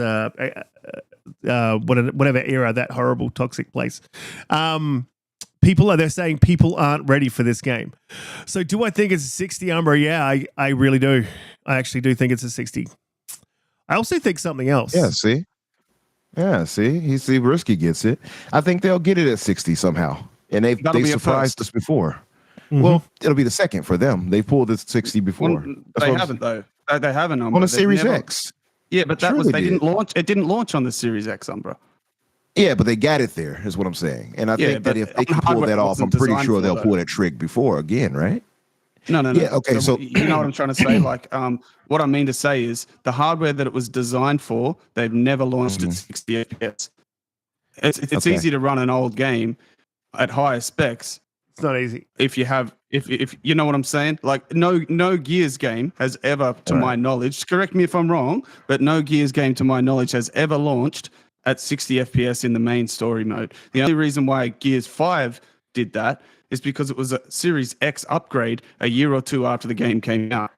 whatever era, that horrible toxic place. They're saying people aren't ready for this game. So do I think it's a 60, Umbra? Yeah, I really do. I actually do think it's a 60. I also think something else. Yeah, see? Riskit gets it. I think they'll get it at 60 somehow. And they surprised us before. Mm-hmm. Well, it'll be the second for them. They've pulled it 60 before. Well, they haven't though. They haven't on the Series X. Yeah, but didn't launch. It didn't launch on the Series X, Umbra. Yeah, but they got it there, is what I'm saying. And I think that if they can pull that off, I'm pretty sure they'll pull that trick before again, right? No. Yeah, okay, so you know what I'm trying to say? Like, what I mean to say is the hardware that it was designed for, they've never launched at 60 FPS. It's easy to run an old game at higher specs. It's not easy. If you have, if you know what I'm saying, like no Gears game has ever, to my knowledge, correct me if I'm wrong, but no Gears game to my knowledge has ever launched at 60 FPS in the main story mode. The only reason why Gears 5 did that is because it was a Series X upgrade a year or two after the game came out.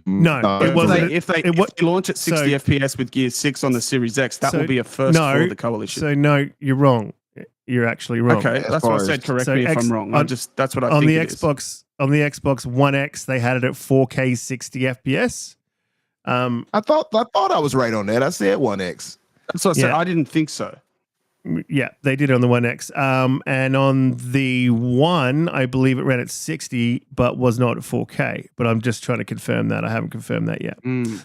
No, it wasn't. If they launch at 60 FPS with Gears 6 on the Series X, that will be a first for the coalition. So no, you're wrong. You're actually wrong. Okay, that's what I said. Correct me if I'm wrong. That's what I on think the it Xbox is. On the Xbox One X, they had it at 4K 60 FPS. I thought I was right on that. I said 1X. That's what I said. I didn't think so. Yeah, they did it on the One X. And on the One, I believe it ran at 60, but was not at 4K. But I'm just trying to confirm that. I haven't confirmed that yet. And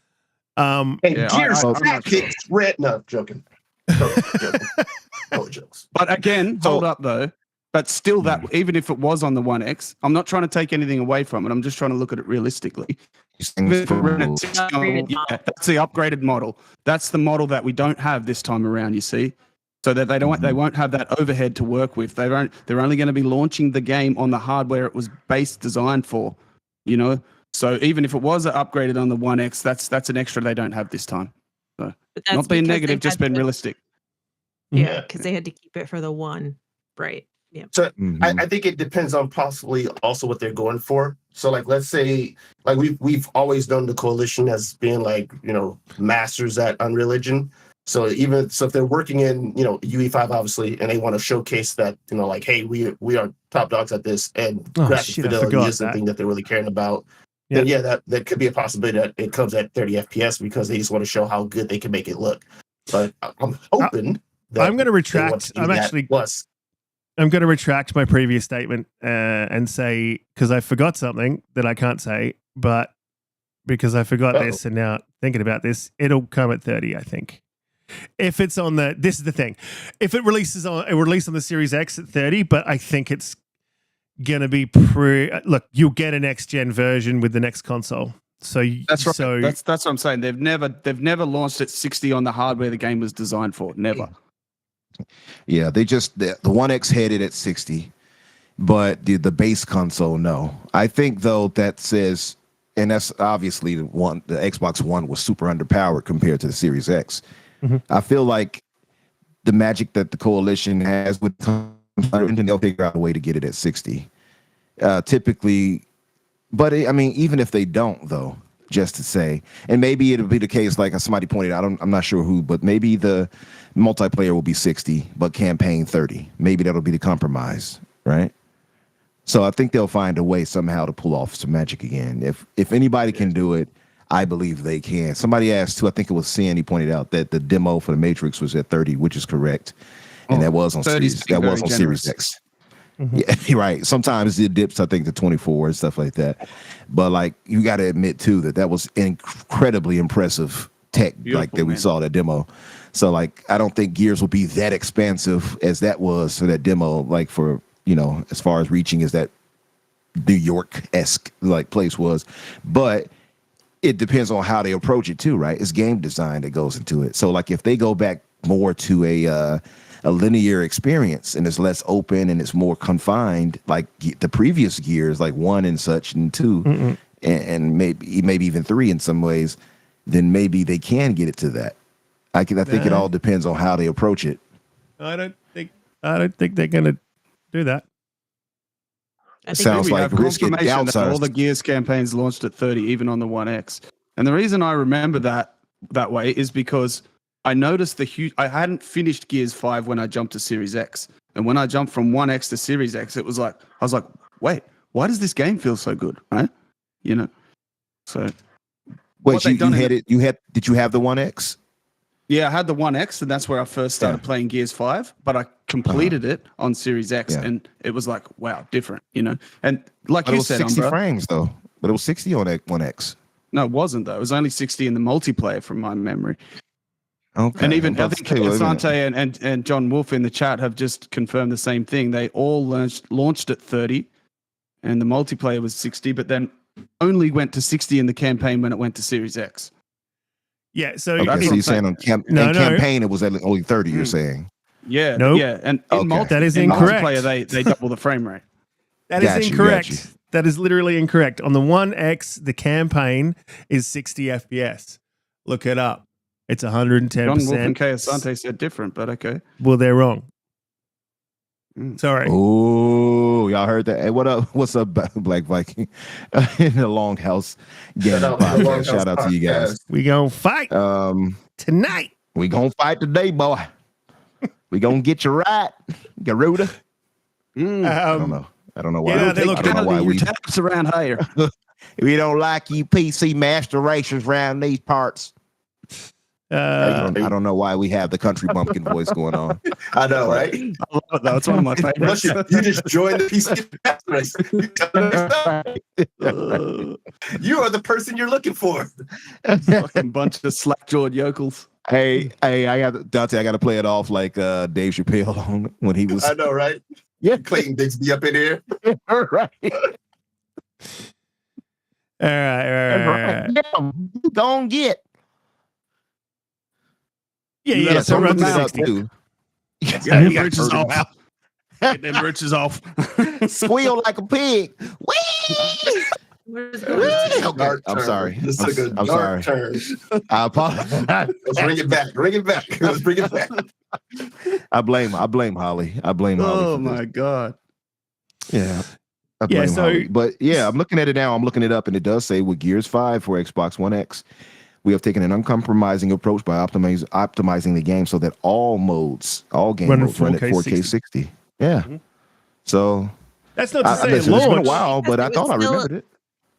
Gears Tactics red. No, joking. Joking. No jokes. But again, hold up though. But still, that even if it was on the One X, I'm not trying to take anything away from it. I'm just trying to look at it realistically. That's the upgraded model. That's the model that we don't have this time around. You see, so that they won't have that overhead to work with. They're only going to be launching the game on the hardware it was designed for. You know, so even if it was upgraded on the One X, that's an extra they don't have this time. So not being negative, just being realistic. Yeah, because they had to keep it for the One, right? Yeah. So I think it depends on possibly also what they're going for. So like, let's say like we've always known the coalition as being like, you know, masters at Unreal Engine. So if they're working in, you know, UE5 obviously, and they want to showcase that, you know, like, hey, we are top dogs at this, and graphic fidelity is something that they're really caring about. Then that could be a possibility that it comes at 30 FPS because they just want to show how good they can make it look. But I'm hoping that I'm going to retract. I'm going to retract my previous statement and say, because I forgot something that I can't say, but because I forgot this and now thinking about this, it'll come at 30, I think. If it's on this is the thing. If it releases on the Series X at 30, but I think it's going to be look, you'll get a next gen version with the next console. So that's right. So that's what I'm saying. They've never launched at 60 on the hardware the game was designed for. Never. Yeah, they just the One X had it at 60, but the base console, no. I think though that says, and that's obviously the Xbox One was super underpowered compared to the Series X. Mm-hmm. I feel like the magic that the coalition has with and they'll figure out a way to get it at 60. Typically, but I mean, even if they don't, though, just to say, and maybe it'll be the case, like somebody pointed out, I'm not sure who, but maybe the multiplayer will be 60, but campaign 30. Maybe that'll be the compromise, right? So I think they'll find a way somehow to pull off some magic again. If anybody can do it, I believe they can. Somebody asked too, I think it was Sin, he pointed out that the demo for the Matrix was at 30, which is correct. And that was on Series X. Mm-hmm. Yeah, you're right. Sometimes it dips, I think, to 24 and stuff like that. But like, you got to admit too that was incredibly impressive tech, like that we saw that demo. So like, I don't think Gears will be that expansive as that was for that demo. Like for, you know, as far as reaching as that New York-esque like place was, but it depends on how they approach it too, right? It's game design that goes into it. So like if they go back more to a linear experience and it's less open and it's more confined, like the previous Gears, like 1 and such and 2, and maybe even 3 in some ways, then maybe they can get it to that. I think it all depends on how they approach it. I don't think they're gonna do that. I think Sounds We like have Riskit confirmation that all downsized. the Gears campaigns launched at 30, even on the One X. And the reason I remember that way is because I noticed I hadn't finished Gears 5 when I jumped to Series X. And when I jumped from 1X to Series X, I was like, wait, why does this game feel so good? Right? You know? So Wait, did you have the 1X? yeah, I had the 1X, and that's where I first started playing Gears 5, but I completed it on Series X, and it was like, wow, different, you know? And like But it you was said, 60 Umbra, frames though. But it was 60 on that 1X. no, it wasn't, though. It was only 60 in the multiplayer from my memory. Okay. And even I I'm think about to say, Donte and John Wolf in the chat have just confirmed the same thing. They all launched at 30, and the multiplayer was 60, but then only went to 60 in the campaign when it went to Series X. Yeah, so okay, that's so what you're I'm saying saying. on campaign it was at only 30. You're Mm. saying Yeah, Nope. yeah, and Okay. That is in incorrect. multiplayer they double the frame rate. That Got is you, incorrect. got you. That is literally incorrect. On the 1X, the campaign is 60 FPS. Look it up. It's 110%. John Wolf and Asante said different, but okay. Well, they're wrong. Mm. Sorry. Oh, y'all heard that? Hey, what up? What's up, Black Viking? In the Longhouse Gaming Shout out to the Podcast. Longhouse Shout out to you guys. We gonna fight tonight. We gonna fight today, boy. We gonna get you right, Garuda. I don't know why. Yeah, they look I don't know why your taps around here. we don't like you PC master racers around these parts. I don't know why we have the country bumpkin voice going on. I know, right? I love it, though. It's one of my Plus, favorites. you just joined the PC race. You are the person you're looking for. Fucking bunch of slack-jawed yokels. Hey, I got Donte. I got to play it off like Dave Chappelle on when he was. I know, right? Yeah, Clayton Bigsby up in here. right. All right. Damn, you gon' get. Yeah. So I'm run looking to it up 60. too. Get Yeah, them got britches turtles. off. Get them britches off. Squeal like a pig. Whee! What is going on? Okay, Dark I'm turn. sorry. This took a I'm dark sorry. turn. I apologize. Let's bring it back. Bring it back. Let's bring it back. I blame Holly. I blame Holly. Oh, for this. my God. Yeah. I Yeah, blame so- Holly. But yeah, I'm looking at it now. I'm looking it up, and it does say with Gears 5 for Xbox One X, we have taken an uncompromising approach by optimizing the game so that all game modes run at 4K 60. Yeah. Mhm. So That's not to say it listen, it's been a launched. while, but I It's thought I still- remembered it.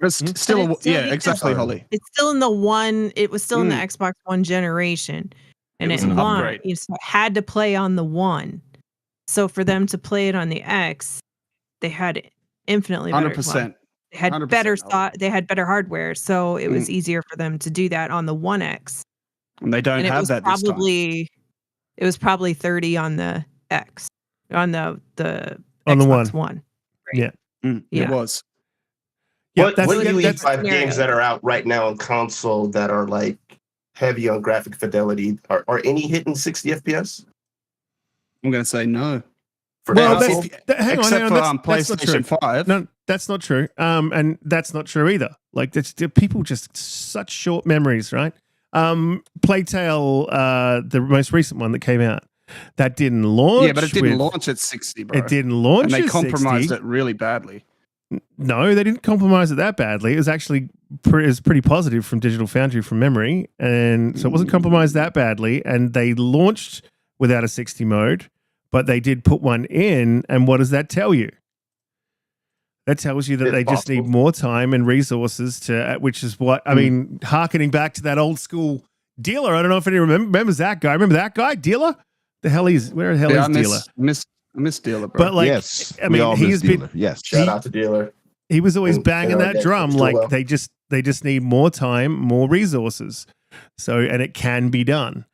It's Mhm. still, But it's still- yeah, exactly, Holly. It's still in the one. It was still in the Mm. Xbox One generation, and It it, was an launched. upgrade. You had to play on the one. So for them to play it on the X, they had infinitely better. 100%. They had 100%, better Holly. thought. They had better hardware, so it was easier for them to do that on the One X. And they don't And it have was that this time. it was probably 30 on the X, on the On the Xbox One. Yeah. It Yeah. was. Yeah, what that's- do you eat that's- five scenario. games that are out right now on console that are like heavy on graphic fidelity? Are any hitting 60 FPS? I'm going to say no. For Well, console? hang on, Except for that's not true. PlayStation 5. No, that's not true. And that's not true either. Like, people just such short memories, right? Playtale, the most recent one that came out, that didn't launch. Yeah, but it didn't launch at 60, bro. It didn't launch. And they at compromised 60. it really badly. No, they didn't compromise it that badly. It was actually pretty positive from Digital Foundry from memory, and so it wasn't compromised that badly. And they launched without a 60 mode, but they did put one in. And what does that tell you? That tells you that It's they just possible. need more time and resources to, which is what I mean. Harkening back to that old school dealer. I don't know if anyone remembers that guy. Remember that guy, dealer? Where the hell Yeah, is dealer? I miss Dealer, bro. But like, yes, I we mean, all he's miss been. Dealer. Yes. Shout out to Dealer. He was always And- banging and our that guys drum do like well. they just need more time, more resources. So, and it can be done.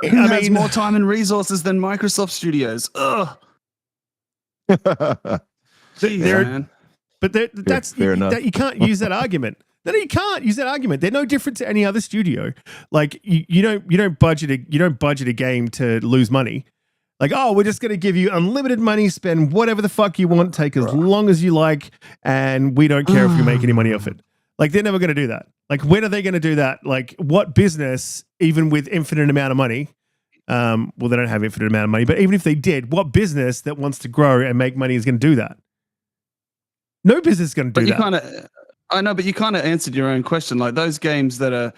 Who I has mean, more time and resources than Microsoft Studios? Ugh. Jeez, They're- man. but that's fair enough. that you can't use that argument. No, you can't use that argument. They're no different to any other studio. Like you don't budget a game to lose money. Like, oh, we're just going to give you unlimited money, spend whatever the fuck you want, take as long as you like, and we don't care if you make any money off it. Like, they're never going to do that. Like, when are they going to do that? Like, what business, even with infinite amount of money, well, they don't have infinite amount of money, but even if they did, what business that wants to grow and make money is going to do that? No business is going to do that. I know, but you kind of answered your own question. Like those games that are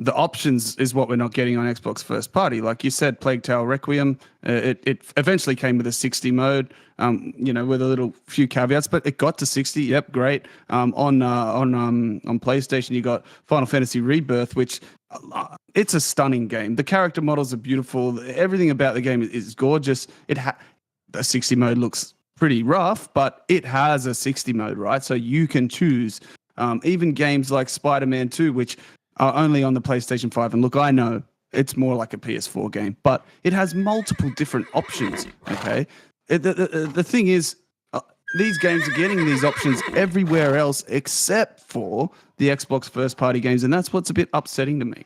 the options is what we're not getting on Xbox first party. Like you said, Plague Tale Requiem, it eventually came with a 60 mode, with a little few caveats, but it got to 60. Yep, great. On PlayStation, you got Final Fantasy Rebirth, which it's a stunning game. The character models are beautiful. Everything about the game is gorgeous. The 60 mode looks pretty rough, but it has a 60 mode, right? So you can choose. Even games like Spider-Man 2, which are only on the PlayStation 5. And look, I know it's more like a PS4 game, but it has multiple different options, okay? The thing is, these games are getting these options everywhere else except for the Xbox first-party games, and that's what's a bit upsetting to me,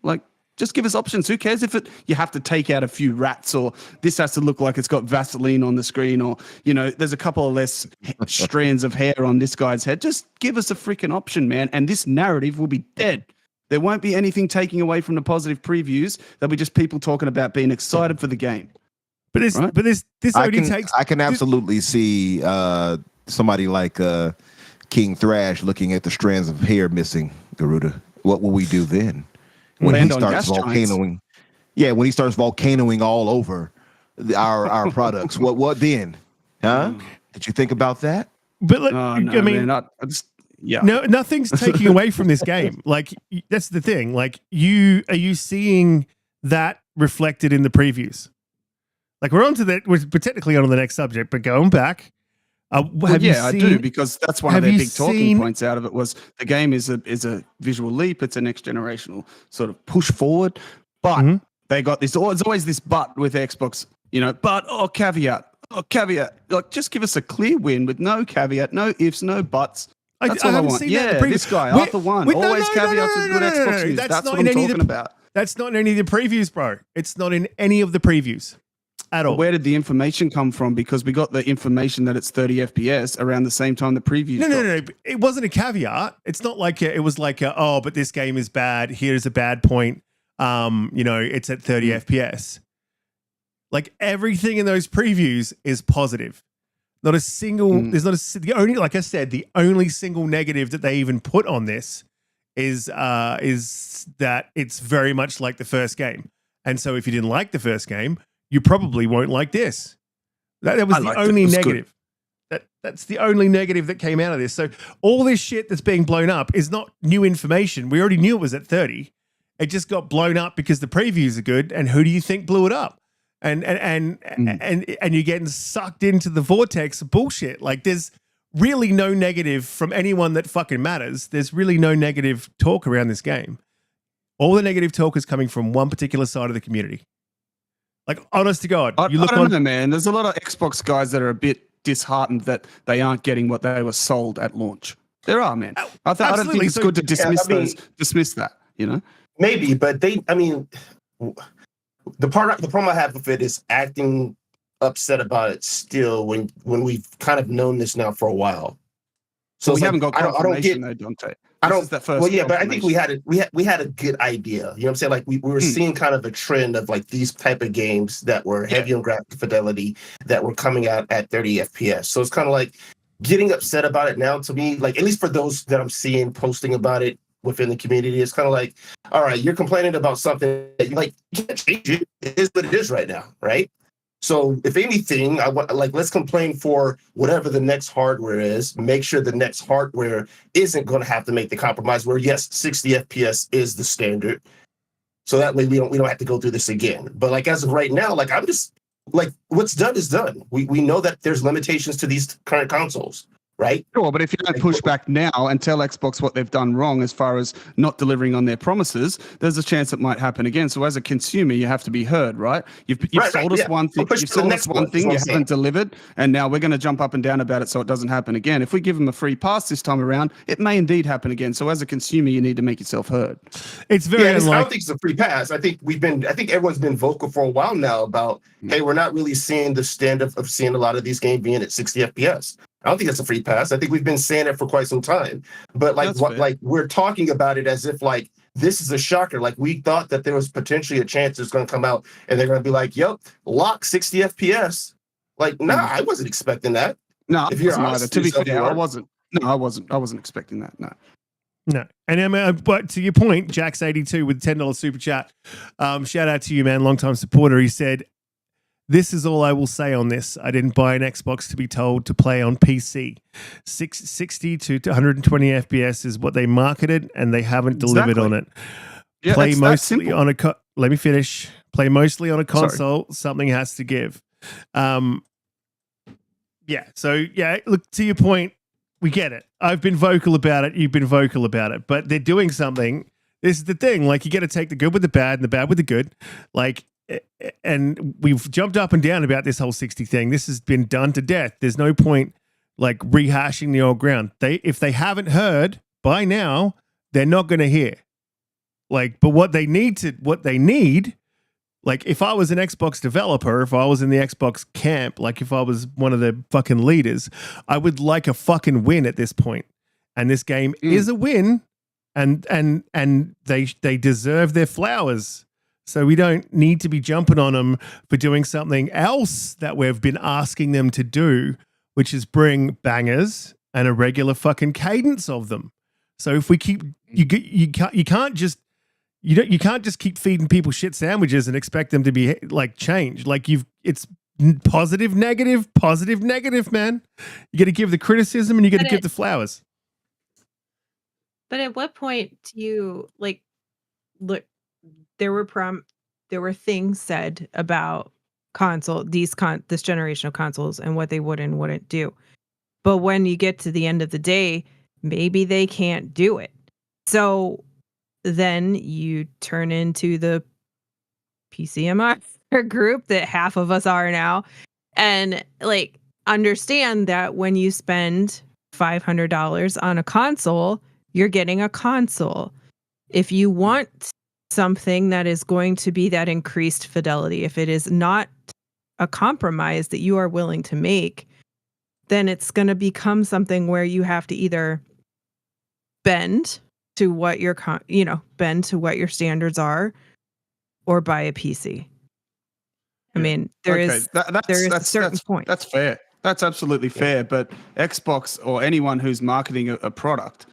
Like, just give us options. Who cares if you have to take out a few rats, or this has to look like it's got Vaseline on the screen, or, there's a couple of less strands of hair on this guy's head. Just give us a freaking option, man, and this narrative will be dead. There won't be anything taking away from the positive previews. There'll be just people talking about being excited for the game. But this only takes. I can absolutely see somebody like King Thrash looking at the strands of hair missing, Garuda. What will we do then? When he starts volcanoing, when he starts volcanoing all over our products, what then? Huh? Did you think about that? But no, nothing's taking away from this game. Like, that's the thing. Like, are you seeing that reflected in the previews? Like, we're technically on the next subject, but going back. I do, because that's one of their big talking points out of it was the game is a visual leap. It's a next generational sort of push forward, but they got this. It's always this but with Xbox, caveat. Like, just give us a clear win with no caveat, no ifs, no buts. That's all I want. This guy, Arthur One, always caveats with good Xbox news. That's what I'm talking about. That's not in any of the previews, bro. It's not in any of the previews. At all. Where did the information come from? Because we got the information that it's 30 FPS around the same time the preview. No. It wasn't a caveat. It's not like it was like, but this game is bad. Here's a bad point. It's at 30 FPS. Like, everything in those previews is positive. Not a single. There's not the only. Like I said, the only single negative that they even put on this is that it's very much like the first game. And so, if you didn't like the first game, you probably won't like this. That was the only negative. That's the only negative that came out of this. So all this shit that's being blown up is not new information. We already knew it was at 30. It just got blown up because the previews are good. And who do you think blew it up? And you're getting sucked into the vortex of bullshit. Like, there's really no negative from anyone that fucking matters. There's really no negative talk around this game. All the negative talk is coming from one particular side of the community. Like, honest to God, I don't know, man. There's a lot of Xbox guys that are a bit disheartened that they aren't getting what they were sold at launch. There are, man. I don't think it's good to dismiss that. Maybe, but the problem I have with it is acting upset about it still when we've kind of known this now for a while. So we haven't got confirmation though, Donte. But I think we had a good idea. You know what I'm saying? Like, we were seeing kind of a trend of like these type of games that were heavy on graphic fidelity that were coming out at 30 FPS. So it's kind of like getting upset about it now, to me, like, at least for those that I'm seeing posting about it within the community, it's kind of like, all right, you're complaining about something that you can't change it. It is what it is right now, right? So if anything, let's complain for whatever the next hardware is. Make sure the next hardware isn't going to have to make the compromise where, yes, 60 FPS is the standard. So that way we don't have to go through this again. But like, as of right now, I'm just like, what's done is done. We know that there's limitations to these current consoles. right? Sure, but if you don't push back now and tell Xbox what they've done wrong as far as not delivering on their promises, there's a chance it might happen again. So as a consumer, you have to be heard, right? You've sold us one thing, you haven't delivered, and now we're going to jump up and down about it so it doesn't happen again. If we give them a free pass this time around, it may indeed happen again. So as a consumer, you need to make yourself heard. It's very I don't think it's a free pass. I think everyone's been vocal for a while now about, hey, we're not really seeing the standard of seeing a lot of these games being at 60 FPS. I don't think that's a free pass. I think we've been saying it for quite some time. But we're talking about it as if like this is a shocker. Like we thought that there was potentially a chance it's going to come out and they're going to be like, "Yep, lock 60 FPS." Like, nah, I wasn't expecting that. No, if you're honest, to be fair, I wasn't. No, I wasn't expecting that. No. No. And I mean, but to your point, Jax82 with $10 super chat. Shout out to you, man, longtime supporter. He said, "This is all I will say on this. I didn't buy an Xbox to be told to play on PC. 60 to 120 FPS is what they marketed, and they haven't delivered on it. Yeah, Play mostly on a let me finish. Play mostly on a console. Sorry. Something has to give." Yeah. So yeah, look, to your point, we get it. I've been vocal about it. You've been vocal about it, but they're doing something. This is the thing. Like, you got to take the good with the bad and the bad with the good. Like, and we've jumped up and down about this whole 60 thing. This has been done to death. There's no point like rehashing the old ground. If they haven't heard by now, they're not going to hear. Like, but what they need, like if I was an Xbox developer, if I was in the Xbox camp, like if I was one of the fucking leaders, I would like a fucking win at this point. And this game is a win, and they deserve their flowers. So we don't need to be jumping on them for doing something else that we've been asking them to do, which is bring bangers and a regular fucking cadence of them. So if we keep you can't just keep feeding people shit sandwiches and expect them to be like changed. Like it's positive, negative, man. You got to give the criticism and you got to give the flowers. But at what point do you like look? There were things said about this generation of consoles and what they would and wouldn't do. But when you get to the end of the day, maybe they can't do it. So then you turn into the PCMI group that half of us are now, and like understand that when you spend $500 on a console, you're getting a console. If you want something that is going to be that increased fidelity, if it is not a compromise that you are willing to make, then it's going to become something where you have to either bend to what your standards are, or buy a PC. I mean, there is a certain point. That's fair. That's absolutely fair. But Xbox or anyone who's marketing a product,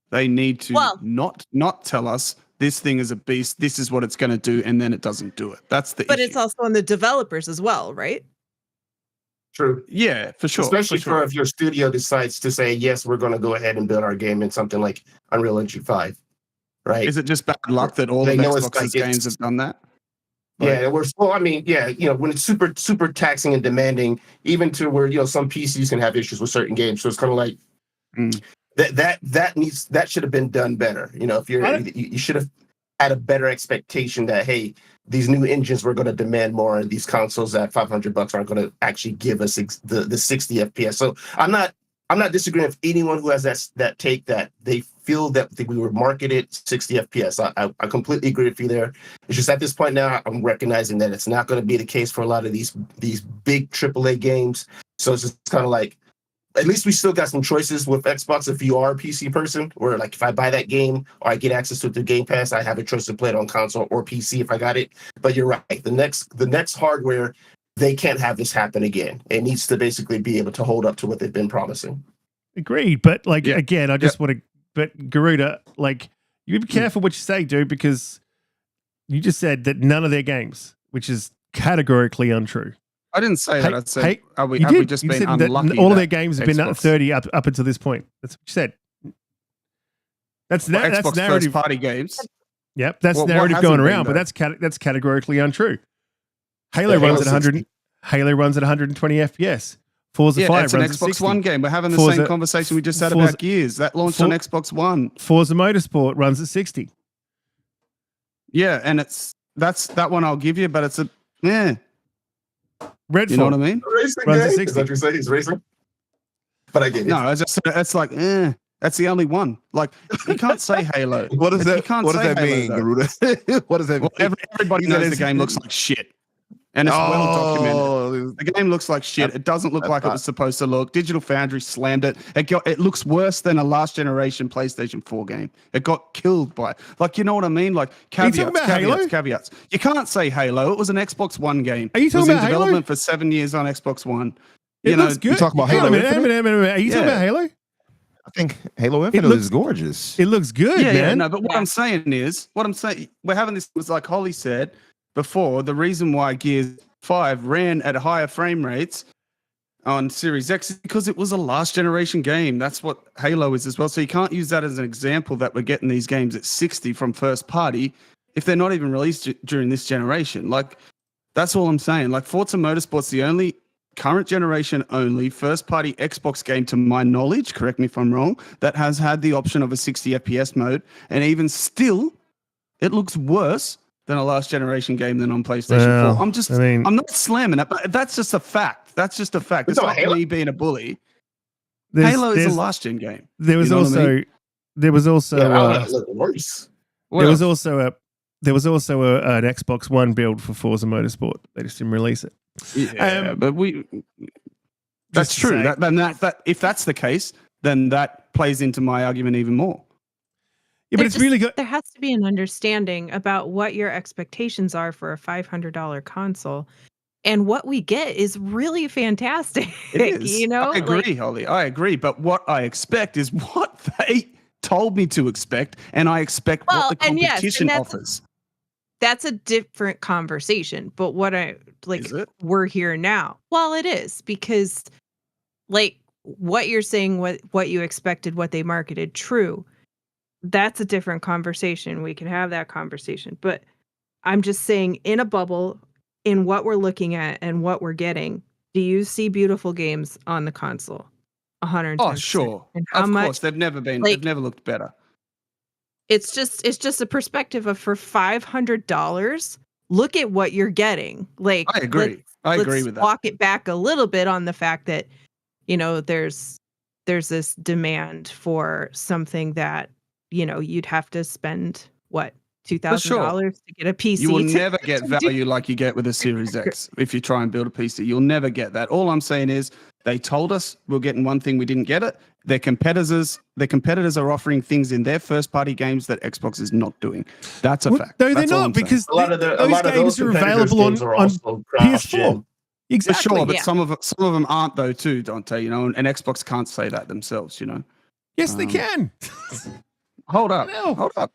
they need to not tell us this thing is a beast, this is what it's going to do, and then it doesn't do it. That's the issue. But it's also on the developers as well, right? True. Yeah, for sure. Especially for if your studio decides to say, yes, we're going to go ahead and build our game in something like Unreal Engine 5, right? Is it just bad luck that all of Xbox's games have done that? Yeah, when it's super, super taxing and demanding, even to where, some PCs can have issues with certain games. So it's kind of like that should have been done better. If you should have had a better expectation that, hey, these new engines were going to demand more, and these consoles at $500 aren't going to actually give us the 60 FPS. So I'm not disagreeing with anyone who has that take that they feel that we were marketed 60 FPS. I completely agree with you there. It's just at this point now, I'm recognizing that it's not going to be the case for a lot of these big AAA games. So it's just kind of like, at least we still got some choices with Xbox if you are a PC person, where like if I buy that game or I get access to it through Game Pass, I have a choice to play it on console or PC if I got it. But you're right. The next hardware, they can't have this happen again. It needs to basically be able to hold up to what they've been promising. Agreed. But again, I just want to, but Garuda, like, you be careful what you say, dude, because you just said that none of their games, which is categorically untrue. I didn't say that. I said, have we just been unlucky? That all of their games have been 30 up until this point. That's what you said. That's Xbox narrative. first party games. Yep, that's narrative going around, but that's categorically untrue. Halo runs at 100. Halo runs at 120 FPS. Forza Yeah, 5 it's an runs at Xbox 60. One game. We're having the Forza- same conversation we just had Forza- about Gears. That launched on Xbox One. Forza Motorsport runs at 60. Yeah, and that's that one I'll give you, but it's a Redfall you know what I mean? Racing runs at game? 60. Is that what you're saying? He's racing? But I get it. No, I just it's like that's the only one. Like you can't say Halo. What does You that? can't What does say that Halo, mean, though. Garuda? What does that mean? Well, everybody knows the game looks like shit, and it's well documented. The game looks like shit. It doesn't look like it was supposed to look. Digital Foundry slammed it. It looks worse than a last generation PlayStation 4 game. It got killed by like you know what I mean? Like talking about Halo? caveats. You can't say Halo. It was an Xbox One game. Are you talking it was about in Halo? development for 7 years on Xbox One. It looks good. You talking about Hang on Halo a minute. Are you talking Yeah. about Halo? I think Halo Infinite looks- is gorgeous. It looks good, Yeah, man. no, but what I'm saying, we're having this, was like Holly said before, the reason why Gears 5 ran at higher frame rates on Series X is because it was a last generation game. That's what Halo is as well. So you can't use that as an example that we're getting these games at 60 from first party if they're not even released during this generation. Like, that's all I'm saying. Like, Forza Motorsport's the only current generation only first party Xbox game, to my knowledge, correct me if I'm wrong, that has had the option of a 60 FPS mode. And even still, it looks worse than a last generation game than on PlayStation Well, 4. I'm not slamming it, but that's just a fact. That's just a fact. It's So not Halo- me being a bully. There's- Halo is a there's- last gen game. There was You know what I also mean? there was also Yeah, I don't know, it look worse. there was also an Xbox One build for Forza Motorsport. They just didn't release it. Yeah, but that's Just to true. say- That if that's the case, then that plays into my argument even more. Yeah, but it's really good. There has to be an understanding about what your expectations are for a $500 console, and what we get is really fantastic. It is. You know, I agree, Holly. I agree. But what I expect is what they told me to expect, and I expect Well, what the and yes, and competition that's- offers. That's a different conversation. But what I like, Is it? we're here now. Well, it is, because like what you're saying, what you expected, what they marketed, true. That's a different conversation. We can have that conversation. But I'm just saying, in a bubble, in what we're looking at and what we're getting, do you see beautiful games on the console? 110%. Oh, sure. And how Of much? course, they've never been. like- They've never looked better. It's just a perspective of, for $500, look at what you're getting. Like, I agree. I agree let's with that. walk it back a little bit on the fact that, you know, there's this demand for something that, you know, you'd have to spend what, $2,000 to get a PC. You will to- never get to do- value like you get with a Series X if you try and build a PC. You'll never get that. All I'm saying is they told us we're getting one thing, we didn't get it. Their competitors are offering things in their first party games that Xbox is not doing. That's a Well, fact. no, they're That's all not, I'm saying. because A lot of those those games are competitors' available games are on also cross-gen. PS4. For Exactly. sure, but yeah. some of them aren't though too, Donte. You know, and Xbox can't say that themselves. You know. Yes, they can. Hold up. No. Hold up.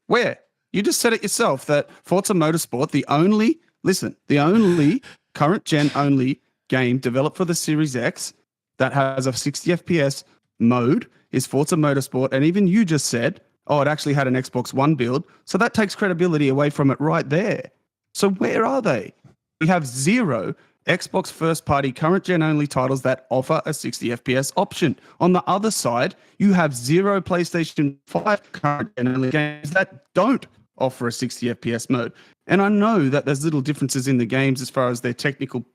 Where? You just said it yourself that Forza Motorsport, the only current gen only game developed for the Series X that has a 60 FPS mode is Forza Motorsport. And even you just said, oh, it actually had an Xbox One build. So that takes credibility away from it right there. So where are they? We have 0 Xbox first party current gen only titles that offer a 60 FPS option. On the other side, you have 0 PlayStation 5 current gen only games that don't offer a 60 FPS mode. And I know that there's little differences in the games as far as their technical,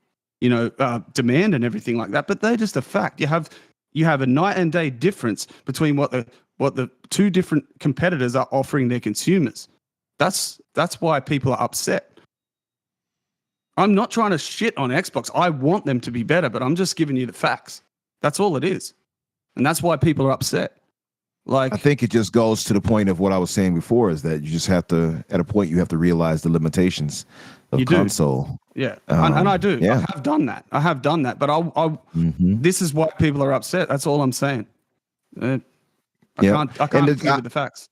demand and everything like that, but they're just a fact. You have a night and day difference between what the two different competitors are offering their consumers. That's why people are upset. I'm not trying to shit on Xbox. I want them to be better, but I'm just giving you the facts. That's all it is. And that's why people are upset. Like, I think it just goes to the point of what I was saying before, is that you just have to, at a point, you have to realize the limitations of You do. console. yeah. And I do. yeah. I have done that. But Mhm. this is why people are upset. That's all I'm saying. I Yeah. can't And agree with the facts.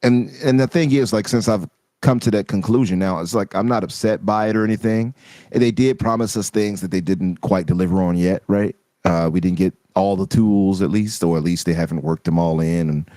And the thing is, like, since I've come to that conclusion now, it's like I'm not upset by it or anything. And they did promise us things that they didn't quite deliver on yet, right? We didn't get all the tools, at least they haven't worked them all in and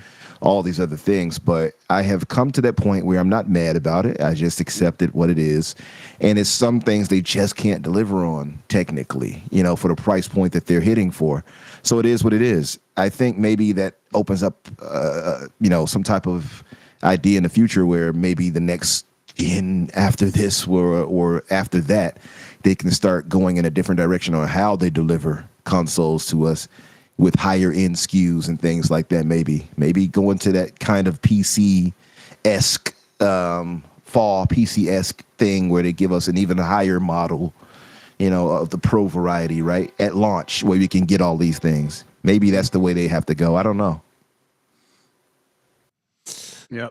all these other things. But I have come to that point where I'm not mad about it. I just accept it what it is. And it's some things they just can't deliver on technically, for the price point that they're hitting for. So it is what it is. I think maybe that opens up, some type of idea in the future where maybe the next gen after this or after that, they can start going in a different direction on how they deliver consoles to us with higher end SKUs and things like that. Maybe go into that kind of PC-esque, fall PC-esque thing where they give us an even higher model, of the Pro variety, right? At launch, where we can get all these things. Maybe that's the way they have to go. I don't know. Yeah.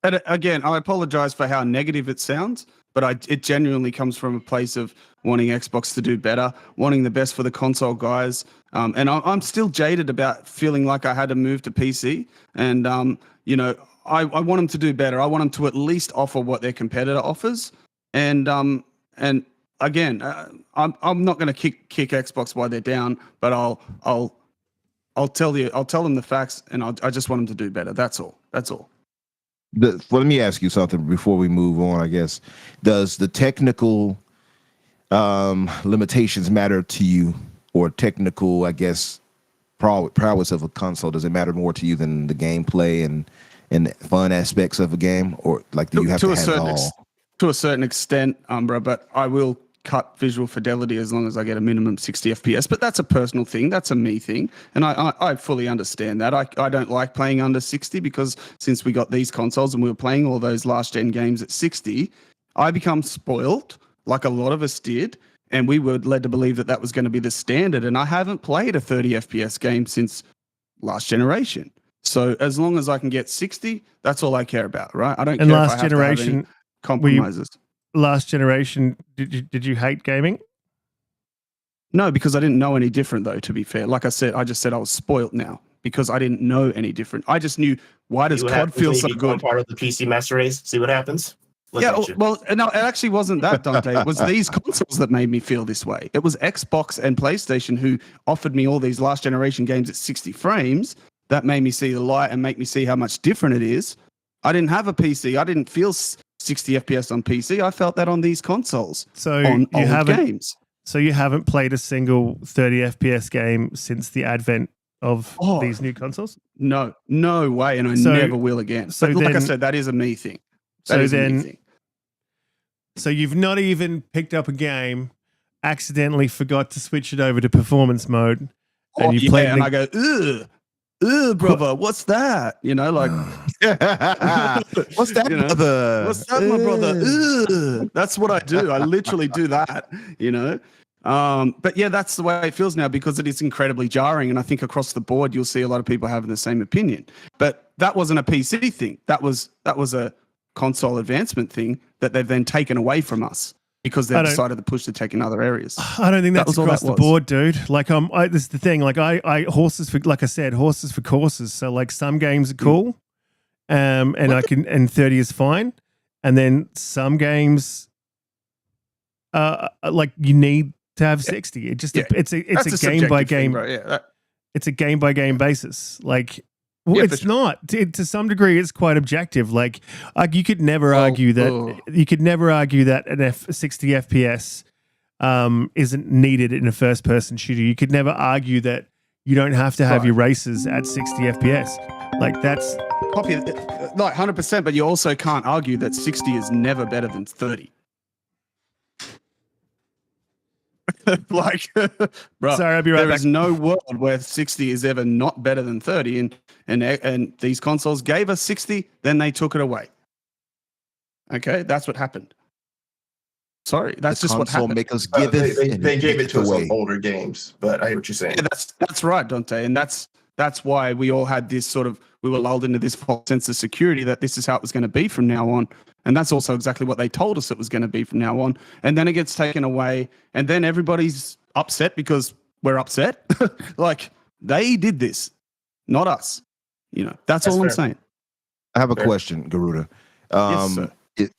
Again, I apologize for how negative it sounds, but it genuinely comes from a place of wanting Xbox to do better, wanting the best for the console guys. And I'm still jaded about feeling like I had to move to PC. And, I want them to do better. I want them to at least offer what their competitor offers. And again, I'm not going to kick Xbox while they're down, but I'll tell them the facts, and I just want them to do better. That's all. Well, let me ask you something before we move on. I guess, does the technical limitations matter to you, or technical, I guess, prowess of a console? Does it matter more to you than the gameplay and fun aspects of a game, or like do you have to have it all? To a certain extent, Umbra, but I will cut visual fidelity as long as I get a minimum 60 FPS. But that's a personal thing. That's a me thing. And I fully understand that. I don't like playing under 60 because since we got these consoles and we were playing all those last-gen games at 60, I become spoiled, like a lot of us did, and we were led to believe that that was going to be the standard. And I haven't played a 30 FPS game since last generation. So as long as I can get 60, that's all I care about, right? I don't care last if I have generation, to have any compromises. Last generation, did you hate gaming? No, because I didn't know any different, though, to be fair. Like I said, I just said I was spoiled now because I didn't know any different. I just knew, why does COD feel so good? Part of the PC master race, see what happens? Well, no, it actually wasn't that, Donte. It was these consoles that made me feel this way. It was Xbox and PlayStation who offered me all these last generation games at 60 frames that made me see the light and make me see how much different it is. I didn't have a PC. I didn't feel 60 FPS on PC. I felt that on these consoles. So on you old haven't games. So you haven't played a single 30 FPS game since the advent of these new consoles? No way, and I never will again. So but like I then- said, that is a me thing. So you've not even picked up a game, accidentally forgot to switch it over to performance mode, and you played. And I go, ugh, brother, what's that? Like, What's that, brother? What's that, my brother? Ugh. That's what I do. I literally do that. But yeah, that's the way it feels now because it is incredibly jarring, and I think across the board you'll see a lot of people having the same opinion. But that wasn't a PC thing. That was a console advancement thing that they've then taken away from us because they've decided to push the tech in other areas. I don't think that's across the board, dude. Like, this is the thing. Like, horses for courses. So, like, some games are cool, and 30 is fine, and then some games, like, you need to have 60. It's a game by game. It's a game by game basis. Like. Well, it's not. To some degree, it's quite objective. Like you could never argue that. You could never argue that an 60 FPS isn't needed in a first-person shooter. You could never argue that you don't have to have your races at 60 FPS. Like that's like 100%. But you also can't argue that 60 is never better than 30. Like, bro, sorry, I'll be right back. There is no world where 60 is ever not better than 30, and these consoles gave us 60, then they took it away. Okay, that's what happened. Sorry, that's just what happened. Make us give it. They gave it to us on older games, but I hear what you're saying. Yeah, that's right, Donte, and that's why we all had this we were lulled into this false sense of security that this is how it was going to be from now on. And that's also exactly what they told us it was going to be from now on. And then it gets taken away. And then everybody's upset because we're upset. Like, they did this, not us. That's all I'm saying. I have a question, Garuda. Yes, sir.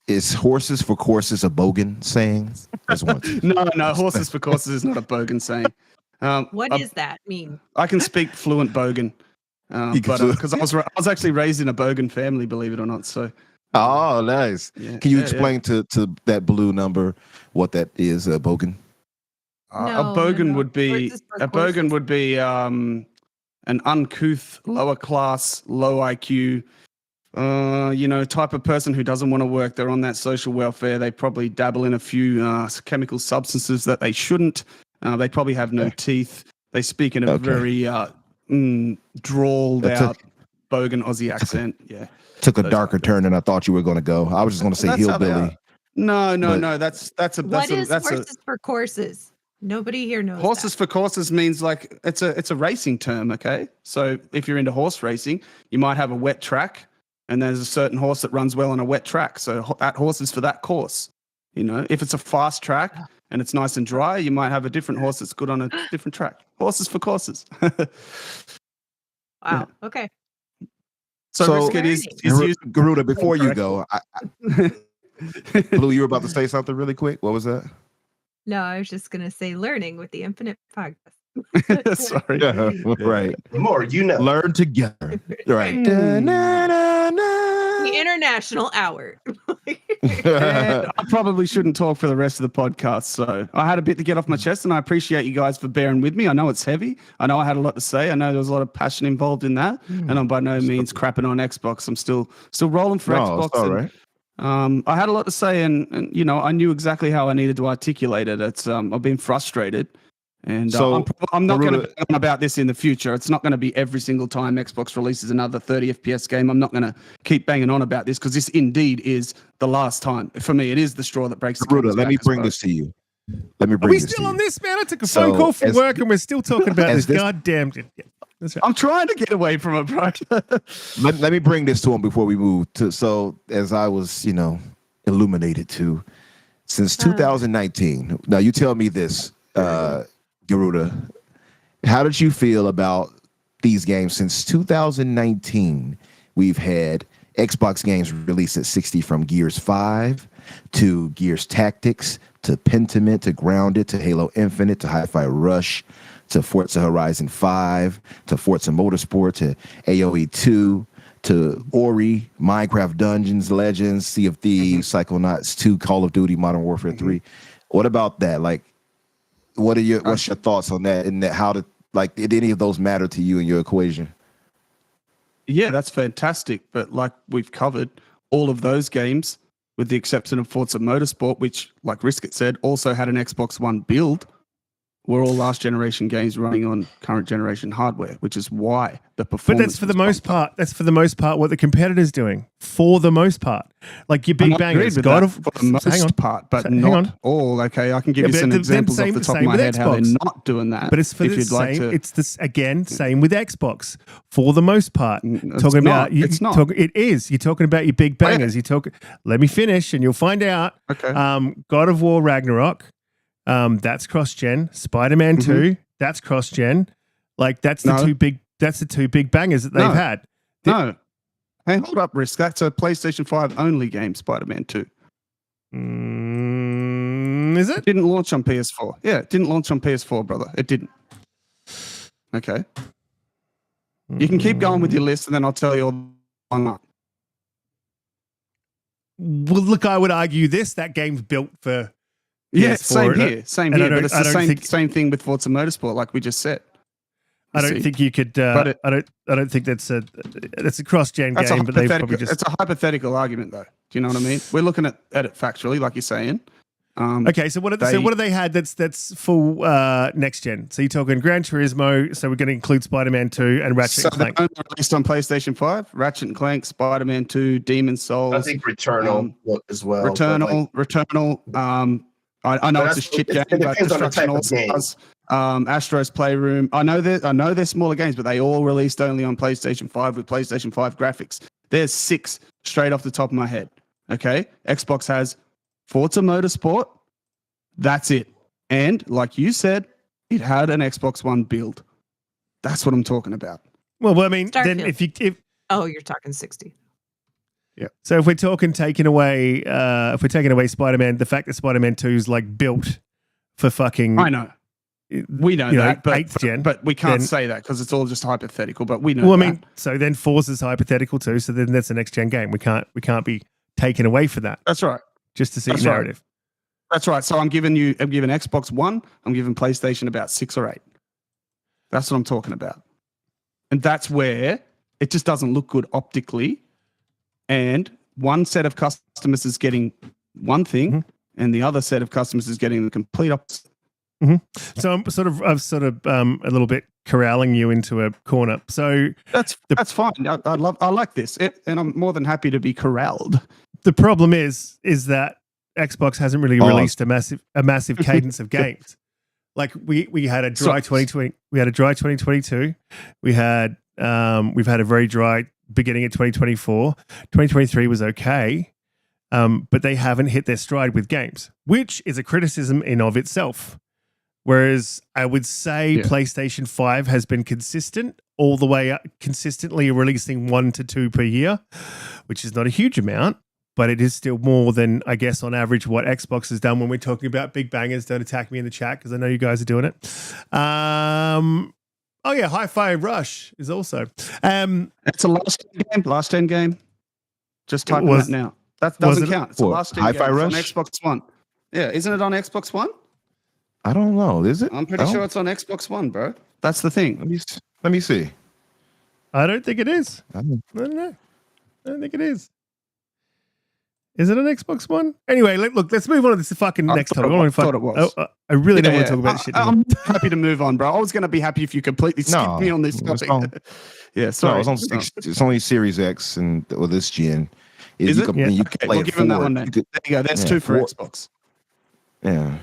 Is horses for courses a bogan saying? No, horses for courses is not a bogan saying. What does that mean? I can speak fluent bogan. Because I was actually raised in a Bogan family, believe it or not. So. Oh, nice. Yeah, Can you explain to that blue number what that is, Bogan? A bogan would be an uncouth, lower class, low IQ, type of person who doesn't want to work. They're on that social welfare. They probably dabble in a few chemical substances that they shouldn't. They probably have no teeth. They speak in a very drawled out bogan Aussie accent. Yeah. Took a darker turn than I thought you were going to go. I was just going to say hillbilly. No. That's horses for courses? Nobody here knows. Horses for courses means like it's a racing term. Okay, so if you're into horse racing, you might have a wet track, and there's a certain horse that runs well on a wet track. So that horse is for that course. If it's a fast track and it's nice and dry, you might have a different horse that's good on a different track. Horses for courses. Wow. Yeah. Okay. So Riskit is Garuda, before you go, Blue, you were about to say something really quick. What was that? No, I was just going to say learning with the Infinite podcast. Sorry. Yeah, right. The more you know. Learn together. Right. The International Hour. I probably shouldn't talk for the rest of the podcast. So I had a bit to get off my chest, and I appreciate you guys for bearing with me. I know it's heavy. I know I had a lot to say. I know there was a lot of passion involved in that. And I'm by no means crapping on Xbox. I'm still rolling for Xbox. All right. I had a lot to say, and I knew exactly how I needed to articulate it. It's I've been frustrated, and I'm not going to be on about this in the future. It's not going to be every single time Xbox releases another 30 FPS game. I'm not going to keep banging on about this because this indeed is the last time for me. It is the straw that breaks the camel's back. Let me bring this to you. Are we still on this, man? I took a phone call from work, and we're still talking about this goddamn. That's right. I'm trying to get away from it, bro. let me bring this to him before we move to. So as I was, illuminated to, since 2019. Now you tell me this, Garuda. How did you feel about these games since 2019? We've had Xbox games released at 60, from Gears 5 to Gears Tactics to Pentiment to Grounded to Halo Infinite to Hi-Fi Rush to Forza Horizon 5 to Forza Motorsport to AoE 2 to Ori, Minecraft Dungeons, Legends, Sea of Thieves, Psychonauts 2, Call of Duty, Modern Warfare 3. What about that? Like, what's your thoughts on that? And did any of those matter to you in your equation? Yeah, that's fantastic. But like we've covered, all of those games, with the exception of Forza Motorsport, which, like Riskit said, also had an Xbox One build, were all last generation games running on current generation hardware, which is why the performance. But that's for the most part. That's for the most part what the competitor's doing. For the most part, like your big bangers, for the most part, but not all. Okay, I can give you some examples off the top of my head how they're not doing that. But it's for the same. It's this again. Same with Xbox. For the most part, talking about it's not. It is. You're talking about your big bangers. You talk. Let me finish, and you'll find out. Okay. God of War Ragnarok. That's cross-gen. Spider-Man 2, that's cross-gen. Like that's the two big bangers that they've had. No. Hey, hold up, Risk. That's a PlayStation 5 only game, Spider-Man 2. Is it? It didn't launch on PS4. Yeah, it didn't launch on PS4, brother. It didn't. Okay. You can keep going with your list, and then I'll tell you all on that. Well, look, I would argue that game's built for PS4, same here. But it's the same thing with Forza Motorsport, like we just said. I don't think you could. I don't think that's a cross-gen game. But they've probably just. It's a hypothetical argument, though. Do you know what I mean? We're looking at it factually, like you're saying. Okay, so what have they had that's full next gen? So you're talking Gran Turismo. So we're going to include Spider-Man 2 and Ratchet and Clank. Only released on PlayStation 5. Ratchet and Clank, Spider-Man 2, Demon's Souls. I think Returnal as well. Returnal. I know it's a shit game, but Destruction All Stars, Astro's Playroom. I know they're smaller games, but they all released only on PlayStation 5 with PlayStation 5 graphics. There's 6 straight off the top of my head. Okay, Xbox has Forza Motorsport. That's it. And like you said, it had an Xbox One build. That's what I'm talking about. Well, I mean, Starfield. Then if you're talking 60. Yeah. So if we're taking away Spider-Man, the fact that Spider-Man 2 is like built for fucking. I know. We know that, but 8th gen. but we can't then- say that because it's all just hypothetical. But we know. Well, I that. mean, so then Forza's hypothetical too. So then that's a next gen game. We can't be taken away for that that's right. just to see That's right. narrative. That's right. So I'm giving Xbox One. I'm giving PlayStation about 6 or 8. That's what I'm talking about. And that's where it just doesn't look good optically. And one set of customers is getting one thing, and the other set of customers is getting the complete opposite. So I'm sort of a little bit corralling you into a corner. So That's fine. I like this, and I'm more than happy to be corralled. the problem is that Xbox hasn't really released a massive cadence of games. Like we had a dry 2020, we had a dry 2022, we've had a very dry beginning of 2024. 2023 was okay, but they haven't hit their stride with games, which is a criticism in of itself. Whereas I would say PlayStation 5 has been consistent all the way up, consistently releasing 1 to 2 per year, which is not a huge amount, but it is still more than, I guess, on average, what Xbox has done when we're talking about big bangers. Don't attack me in the chat because I know you guys are doing it. Oh, yeah, Hi-Fi Rush is also. It's a last gen game. Just typing that now. That doesn't count. It's a last gen game. Hi-Fi Rush? It's on Xbox One. Yeah, isn't it on Xbox One? I don't know. Is it? I'm pretty sure it's on Xbox One, bro. That's the thing. Let me see. I don't think it is. I don't know. I don't think it is. Is it an Xbox One? Anyway, look, let's move on to this fucking next topic. Thought it was. I really don't want to talk about this shit. I'm happy to move on, bro. I was going to be happy if you completely skipped me on this topic. Yeah, sorry. No, it's only Series X or this gen. Is it? You can play we'll it give them that one then. there you go. That's 2 for Xbox. Yeah.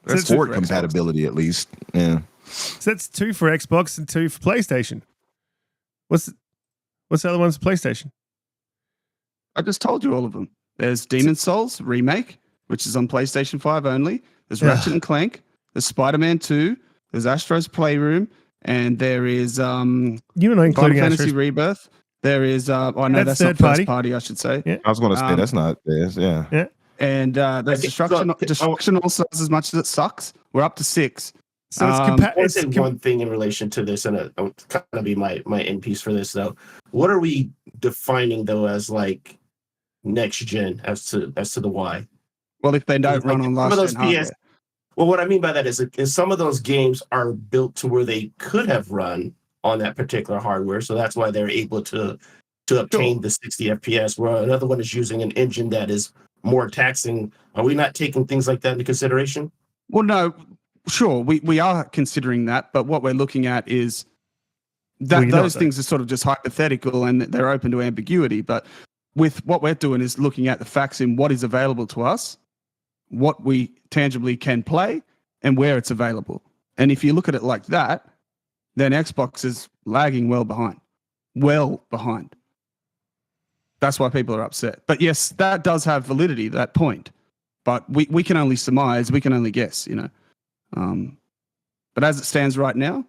That's So forward compatibility at least. Yeah. So that's 2 for Xbox and 2 for PlayStation. What's the other ones for PlayStation? I just told you all of them. There's Demon's Souls Remake, which is on PlayStation 5 only. There's Ratchet and Clank. There's Spider-Man 2. There's Astro's Playroom. And there is You're not including Final Fantasy Astro's. Rebirth. There is, I know that's not third first party, I should say. Yeah. I was going to say that's not theirs. Yeah. Yeah. And there's Destruction also as much as it sucks. We're up to 6. So it's I want to say one thing in relation to this, and I'll kind of be my end piece for this though. What are we defining though as like next gen as to the why? Well, if they don't run on last gen hardware. Well, what I mean by that is some of those games are built to where they could have run on that particular hardware, so that's why they're able to obtain the 60 FPS. Where another one is using an engine that is more taxing. Are we not taking things like that into consideration? Well, no, sure, we are considering that, but what we're looking at is that those things are sort of just hypothetical and they're open to ambiguity. But with what we're doing is looking at the facts in what is available to us, what we tangibly can play, and where it's available. And if you look at it like that, then Xbox is lagging well behind. Well behind. That's why people are upset. But yes, that does have validity, that point. But we can only surmise, we can only guess, you know. But as it stands right now,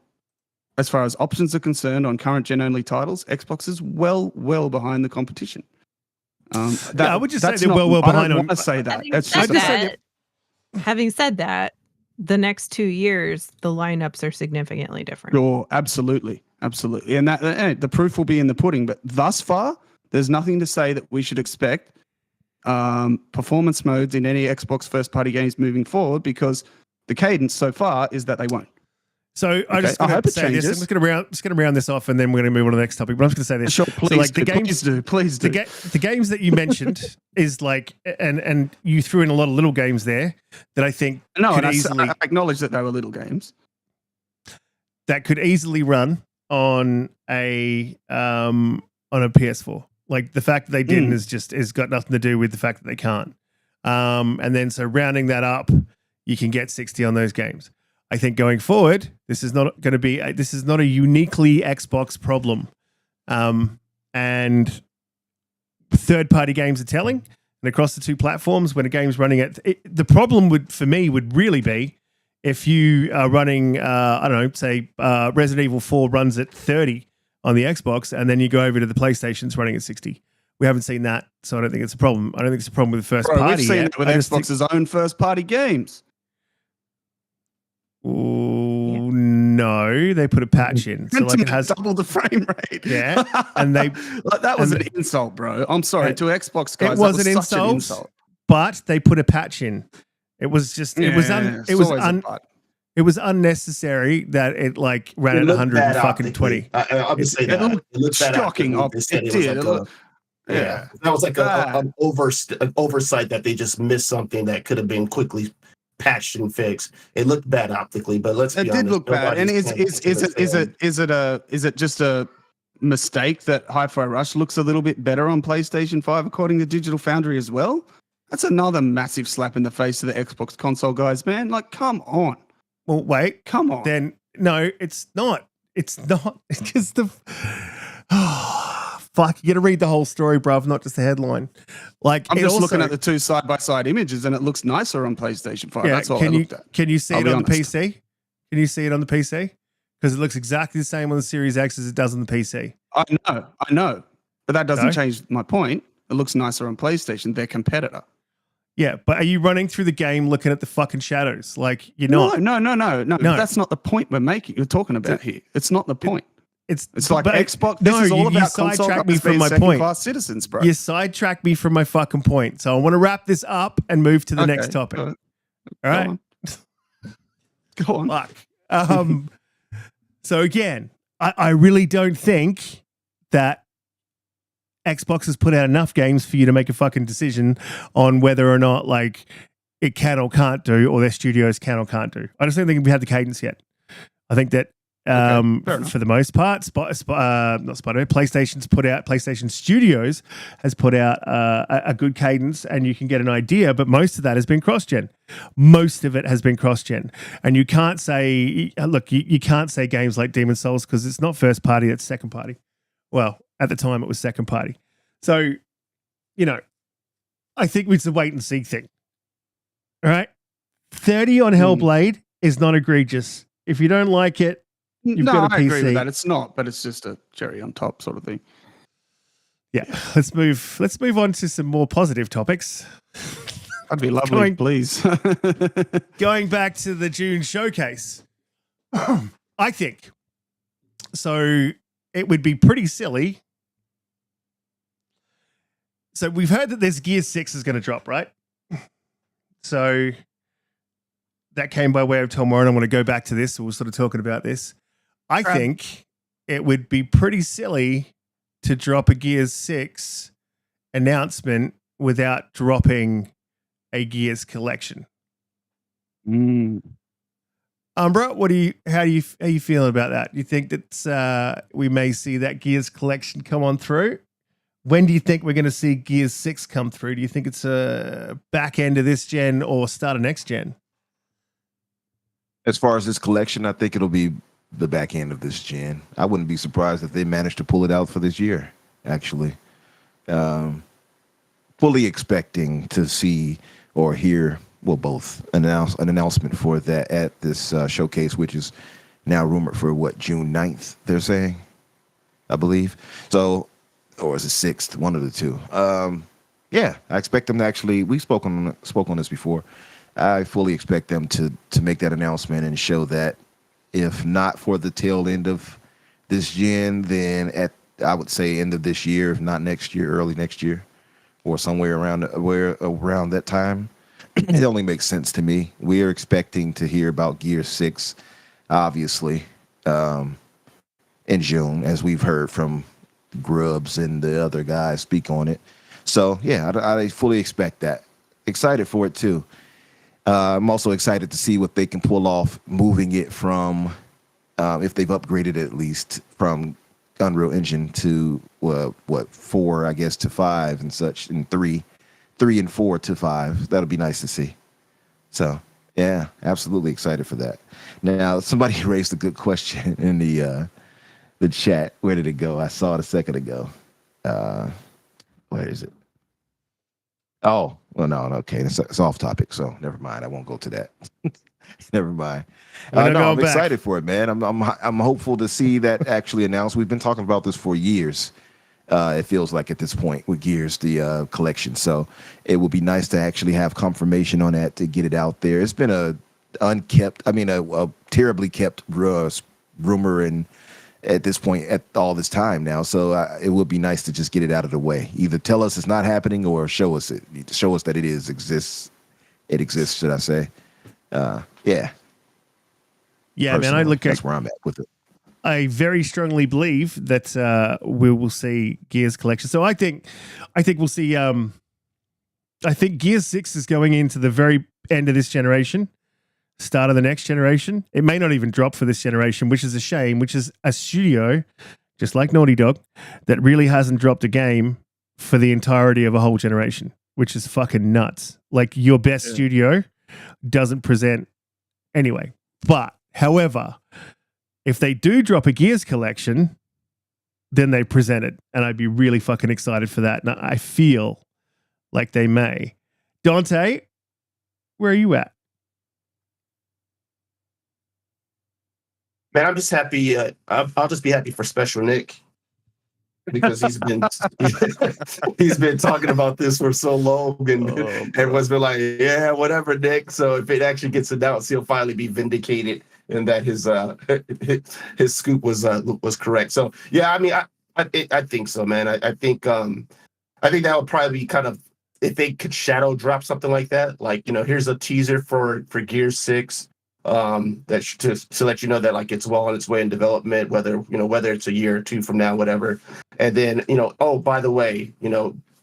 as far as options are concerned on current gen-only titles, Xbox is well behind the competition. I would just say they're well behind. I don't want to say that. Having said that, the next 2 years, the lineups are significantly different. Sure, absolutely. And that the proof will be in the pudding. But thus far, there's nothing to say that we should expect performance modes in any Xbox first-party games moving forward, because the cadence so far is that they won't. So I just going to say this. I'm just going to round this off, and then we're going to move on to the next topic. But I'm just going to say this. Sure, please please do. The games that you mentioned is like, and you threw in a lot of little games there that I think I acknowledge that they were little games that could easily run on a PS4. Like the fact that they didn't is got nothing to do with the fact that they can't. And then so rounding that up, you can get 60 on those games. I think going forward, this is not going to be this is not a uniquely Xbox problem. And third-party games are telling, and across the two platforms, when a game's running at the problem would really be if you are running I don't know, say Resident Evil 4 runs at 30 on the Xbox, and then you go over to the PlayStation's running at 60. We haven't seen that, so I don't think it's a problem. I don't think it's a problem with the first party. We've seen it with Xbox's own first-party games. Ooh, No, they put a patch in. So like it has double the frame rate. Yeah, and they like, that was and an insult, bro. I'm sorry to Xbox guys. it was that an such insult, an insult. but they put a patch in. It was just it was it was unnecessary that it like ran at 100 and fucking 20. I'll just say that. It looked shocking. It did. Yeah, that was like an oversight that they just missed something that could have been quickly patched and fixed. It looked bad optically, but let's be honest. It did look bad. And is it just a mistake that Hi-Fi Rush looks a little bit better on PlayStation 5 according to Digital Foundry as well? That's another massive slap in the face to the Xbox console guys, man. Like, come on. Well, wait. Come on. Then no, it's not. It's not. It's just the fuck. You got to read the whole story, bruv, not just the headline. Like I'm just looking at the two side-by-side images, and it looks nicer on PlayStation 5. Yeah, that's all I looked at. Can you see I'll it be on the honest. PC? Can you see it on the PC? Because it looks exactly the same on the Series X as it does on the PC. I know. But that doesn't change my point. It looks nicer on PlayStation, their competitor. Yeah, but are you running through the game looking at the fucking shadows? Like you're not. No. That's not the point we're making. You're talking about here. It's not the point. It's like Xbox. No, this is all you about sidetracked me console from my point. second-class citizens, bro. You sidetracked me from my fucking point. So I want to wrap this up and move to the next topic. All right. Go on. Fuck. So again, I really don't think that Xbox has put out enough games for you to make a fucking decision on whether or not like it can or can't do, or their studios can or can't do. I just don't think we have the cadence yet. I think that for the most part, PlayStation Studios has put out a good cadence, and you can get an idea. But most of that has been cross-gen. Most of it has been cross-gen, and you can't say, look, you can't say games like Demon's Souls because it's not first party; it's second party. Well, at the time, it was second party. So, I think it's a wait and see thing. All right, 30 on Hellblade is not egregious. If you don't like it, you've got a PC. I agree with that. It's not, but it's just a cherry on top sort of thing. Yeah, let's move on to some more positive topics. That'd be lovely, please. Going back to the June showcase, I think so. It would be pretty silly. So we've heard that this Gear 6 is going to drop, right? So that came by way of tomorrow, and I want to go back to this. So we're sort of talking about this. I think it would be pretty silly to drop a Gears 6 announcement without dropping a Gears collection. Umbra, how are you feeling about that? Do you think that we may see that Gears collection come on through? When do you think we're going to see Gears 6 come through? Do you think it's a back end of this gen or start of next gen? As far as this collection, I think it'll be the back end of this gen. I wouldn't be surprised if they managed to pull it out for this year, actually. Fully expecting to see or hear, well, both an announcement for that at this showcase, which is now rumored for June 9th, they're saying, I believe. So, or is it 6th? One of the two. Yeah, I expect them to actually, we spoke on this before. I fully expect them to make that announcement and show that if not for the tail end of this gen, then I would say end of this year, if not next year, early next year, or somewhere around that time. It only makes sense to me. We are expecting to hear about Gear 6, obviously, in June, as we've heard from Grubbs and the other guys speak on it. So, yeah, I fully expect that. Excited for it, too. I'm also excited to see what they can pull off, moving it from, if they've upgraded it at least, from Unreal Engine to, 4, I guess, to 5 and such, and 3 and 4 to 5. That'll be nice to see. So, yeah, absolutely excited for that. Now, somebody raised a good question in the chat. Where did it go? I saw it a second ago. Where is it? Oh, well, no, okay. It's off topic, so never mind. I won't go to that. Never mind. No, I'm excited for it, man. I'm hopeful to see that actually announced. We've been talking about this for years. It feels like at this point with Gears, the collection. So it would be nice to actually have confirmation on that to get it out there. It's been a terribly kept rumor and at this point at all this time now. So it would be nice to just get it out of the way. Either tell us it's not happening or show us it. Show us that it exists. It exists, should I say? Yeah. Yeah, man. That's where I'm at with it. I very strongly believe that we will see Gears collection. So I think we'll see. I think Gears 6 is going into the very end of this generation, start of the next generation. It may not even drop for this generation, which is a shame. Which is a studio, just like Naughty Dog, that really hasn't dropped a game for the entirety of a whole generation, which is fucking nuts. Like your best studio doesn't present anyway. But however, if they do drop a Gears collection, then they present it. And I'd be really fucking excited for that. And I feel like they may. Donte, where are you at? Man, I'm just happy. I'll just be happy for Special Nick because he's been talking about this for so long, and everyone's been like, "Yeah, whatever, Nick." So if it actually gets announced, he'll finally be vindicated, and that his scoop was correct. So yeah, I mean, I think so, man. I think that would probably be kind of, if they could shadow drop something like that, like, here's a teaser for Gears 6. That to let you know that like it's well on its way in development, whether it's a year or two from now, whatever. And then oh, by the way,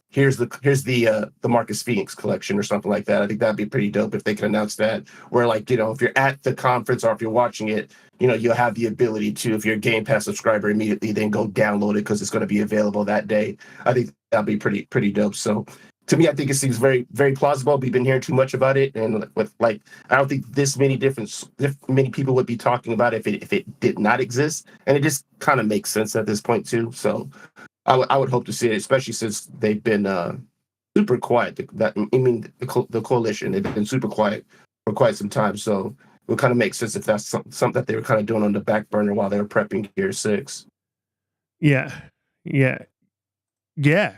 here's the Marcus Phoenix collection or something like that. I think that'd be pretty dope if they can announce that. Where like if you're at the conference or if you're watching it, you'll have the ability to, if you're a Game Pass subscriber, immediately then go download it because it's going to be available that day. I think that'd be pretty dope. So to me, I think it seems very, very plausible. We've been hearing too much about it, and with I don't think this many many people would be talking about it if it did not exist, and it just kind of makes sense at this point too. So I would hope to see it, especially since they've been super quiet. The coalition, they've been super quiet for quite some time. So it would kind of make sense if that's something that they were kind of doing on the back burner while they were prepping Gear 6. Yeah.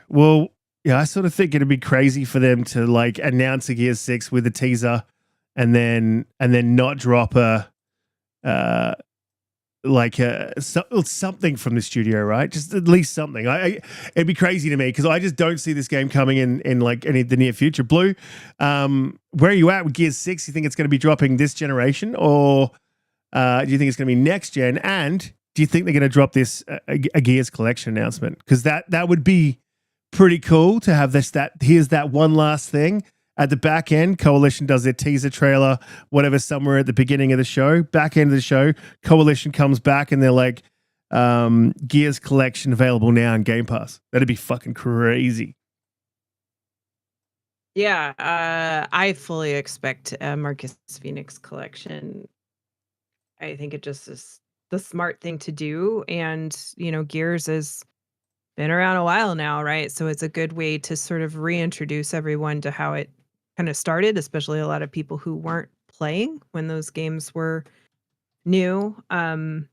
Well. Yeah, I sort of think it'd be crazy for them to like announce a Gears 6 with a teaser and then not drop something from the studio, right? Just at least something. It'd be crazy to me because I just don't see this game coming in like the near future. Blue, where are you at with Gears 6? You think it's going to be dropping this generation, or do you think it's going to be next gen? And do you think they're going to drop this a Gears collection announcement? Because that would be pretty cool to have here's that one last thing at the back end. Coalition does their teaser trailer, whatever, somewhere at the beginning of the show. Back end of the show, Coalition comes back and they're like, Gears collection available now in Game Pass. That'd be fucking crazy. Yeah, I fully expect a Marcus Phoenix collection. I think it just is the smart thing to do, and Gears is been around a while now, right? So it's a good way to sort of reintroduce everyone to how it kind of started, especially a lot of people who weren't playing when those games were new. I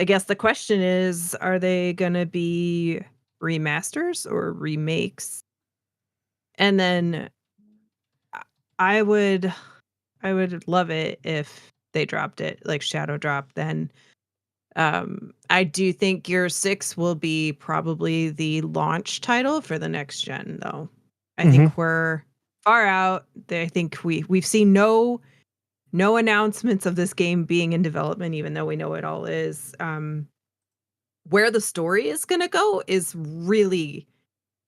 guess the question is, are they going to be remasters or remakes? And then I would love it if they dropped it, like shadow drop, then I do think Gear 6 will be probably the launch title for the next gen, though. I think we're far out. I think we've seen no announcements of this game being in development, even though we know it all is. Where the story is going to go is really,